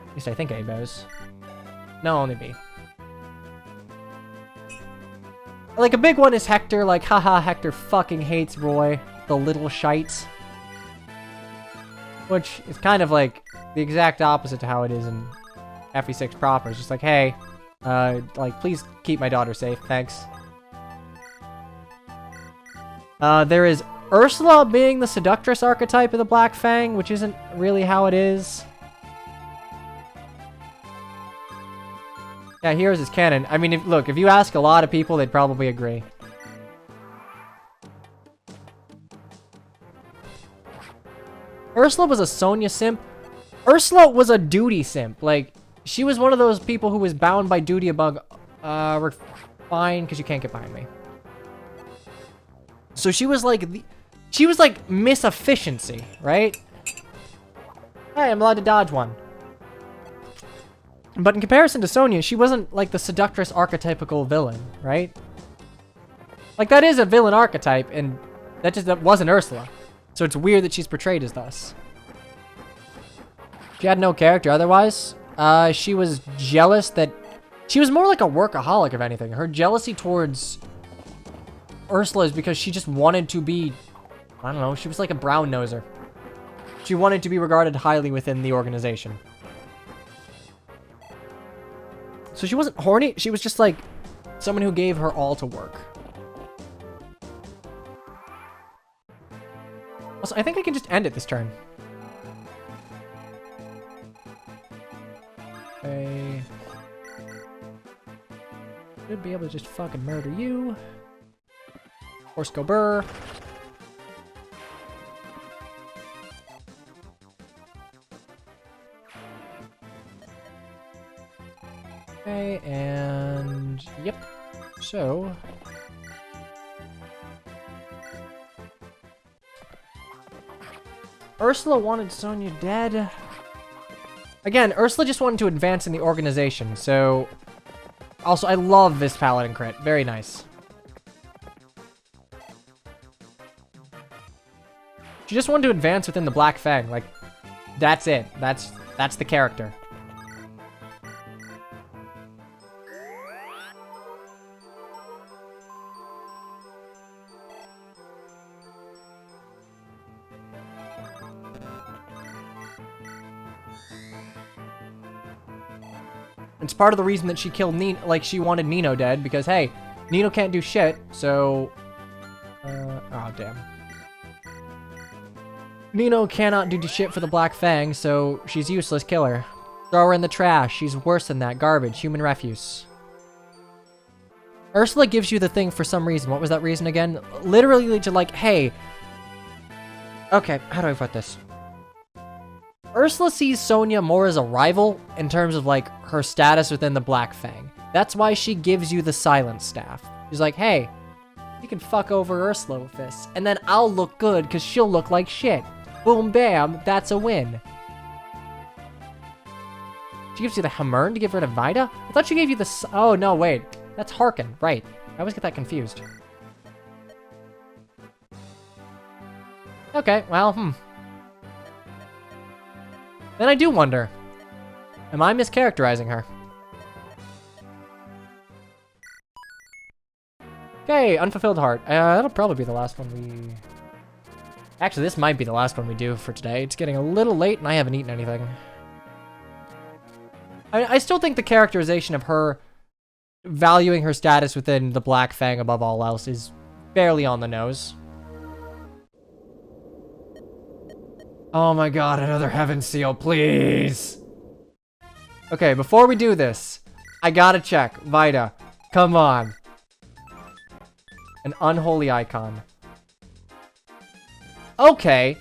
At least I think Abos. No, only B. Like, a big one is Hector. Like, haha, Hector fucking hates Roy, the little shite. Which is kind of like the exact opposite to how it is in FE6 proper. It's just like, hey, like, please keep my daughter safe, thanks. There is Ursula being the seductress archetype of the Black Fang, which isn't really how it is. Yeah, Heroes is canon. I mean, if you ask a lot of people, they'd probably agree. Ursula was a Sonya simp. Ursula was a duty simp. Like, she was one of those people who was bound by duty above, we're fine, because you can't get behind me. So she was like, Miss Efficiency, right? Hey, I'm allowed to dodge one. But in comparison to Sonya, she wasn't like the seductress archetypical villain, right? Like, that is a villain archetype, and that wasn't Ursula. So it's weird that she's portrayed as thus. She had no character otherwise. She was jealous that... She was more like a workaholic, if anything. Her jealousy towards Ursula is because she just wanted to be... I don't know, she was like a brown noser. She wanted to be regarded highly within the organization. So she wasn't horny, she was just like someone who gave her all to work. Also, I think I can just end it this turn. Okay. Should be able to just fucking murder you. Horse go burr. Okay, and yep. So Ursula wanted Sonya dead. Again, Ursula just wanted to advance in the organization, so also I love this paladin crit. Very nice. She just wanted to advance within the Black Fang. Like, that's it. That's the character. It's part of the reason that she killed Nino, like she wanted Nino dead, because hey, Nino can't do shit, so oh damn. Nino cannot do shit for the Black Fang, so she's useless. Kill her. Throw her in the trash. She's worse than that. Garbage. Human refuse. Ursula gives you the thing for some reason. What was that reason again? Literally to like, hey. Okay, how do I put this? Ursula sees Sonya more as a rival in terms of like her status within the Black Fang. That's why she gives you the Silent Staff. She's like, hey, you can fuck over Ursula with this, and then I'll look good because she'll look like shit. Boom, bam, that's a win. She gives you the Hammern to give her to Vida? I thought she gave you the... Oh, no, wait. That's Harkin. Right. I always get that confused. Okay, well, Then I do wonder. Am I mischaracterizing her? Okay, Unfulfilled Heart. That'll probably be the last one we... Actually, this might be the last one we do for today. It's getting a little late and I haven't eaten anything. I still think the characterization of her valuing her status within the Black Fang above all else is fairly on the nose. Oh my god, another Heaven Seal, please! Okay, before we do this, I gotta check. Vida, come on. An unholy icon. Okay.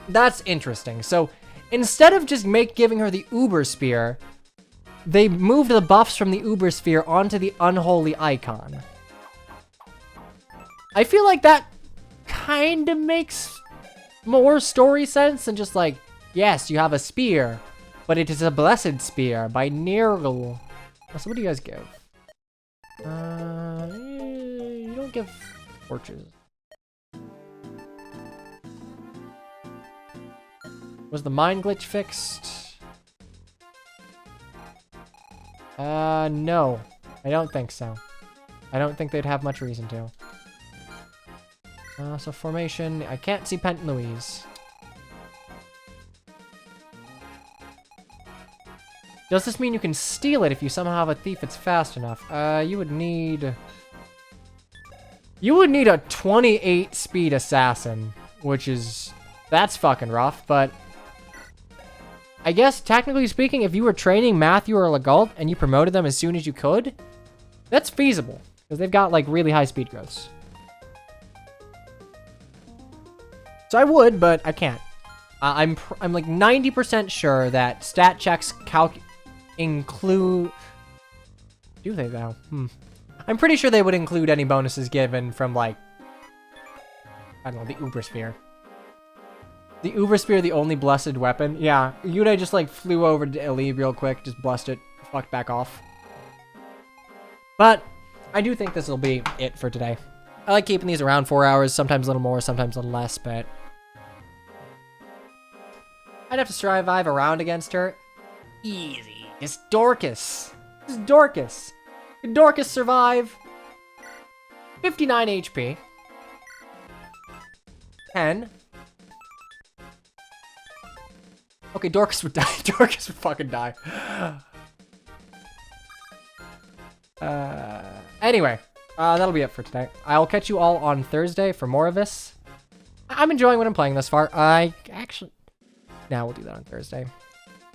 That's interesting. So, instead of just giving her the Uber Spear, they moved the buffs from the Uber Sphere onto the unholy icon. I feel like that kind of makes more story sense than just like, yes, you have a spear, but it is a blessed spear by Nirgal. So what do you guys give? You don't give torches. Was the mind glitch fixed? No. I don't think so. I don't think they'd have much reason to. So formation, I can't see Pent Louise. Does this mean you can steal it if you somehow have a thief that's fast enough? You would need a 28 speed assassin, which is, that's fucking rough, but I guess technically speaking, if you were training Matthew or Legault and you promoted them as soon as you could, that's feasible because they've got like really high speed growths. So I would, but I can't. I'm like 90% sure that stat checks include... Do they though? I'm pretty sure they would include any bonuses given from like, I don't know, the Uber Sphere. The Uber Spear, the only blessed weapon. Yeah, Yude just like flew over to Elib real quick, just blessed it, fucked back off. But I do think this will be it for today. I like keeping these around 4 hours, sometimes a little more, sometimes a little less, but I'd have to survive a round against her. Easy. It's Dorcas. It's Dorcas. Can Dorcas survive? 59 HP. 10. Okay, Dorcas would die. Dorcas would fucking die. Anyway, that'll be it for today. I'll catch you all on Thursday for more of this. I'm enjoying what I'm playing thus far. Now we'll do that on Thursday.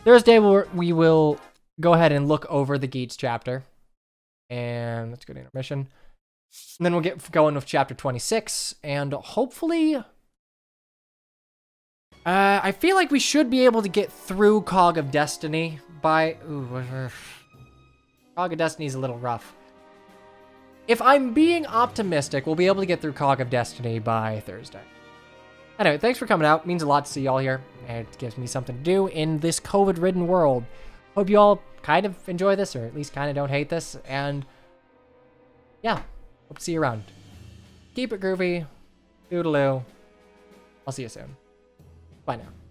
Thursday, we will go ahead and look over the Geats chapter. And let's go to intermission. And then we'll get going with chapter 26. And hopefully... I feel like we should be able to get through Cog of Destiny by... Ooh, Cog of Destiny's a little rough. If I'm being optimistic, we'll be able to get through Cog of Destiny by Thursday. Anyway, thanks for coming out. It means a lot to see y'all here. And it gives me something to do in this COVID-ridden world. Hope you all kind of enjoy this, or at least kind of don't hate this. And yeah, hope to see you around. Keep it groovy. Toodaloo. I'll see you soon. Bye now.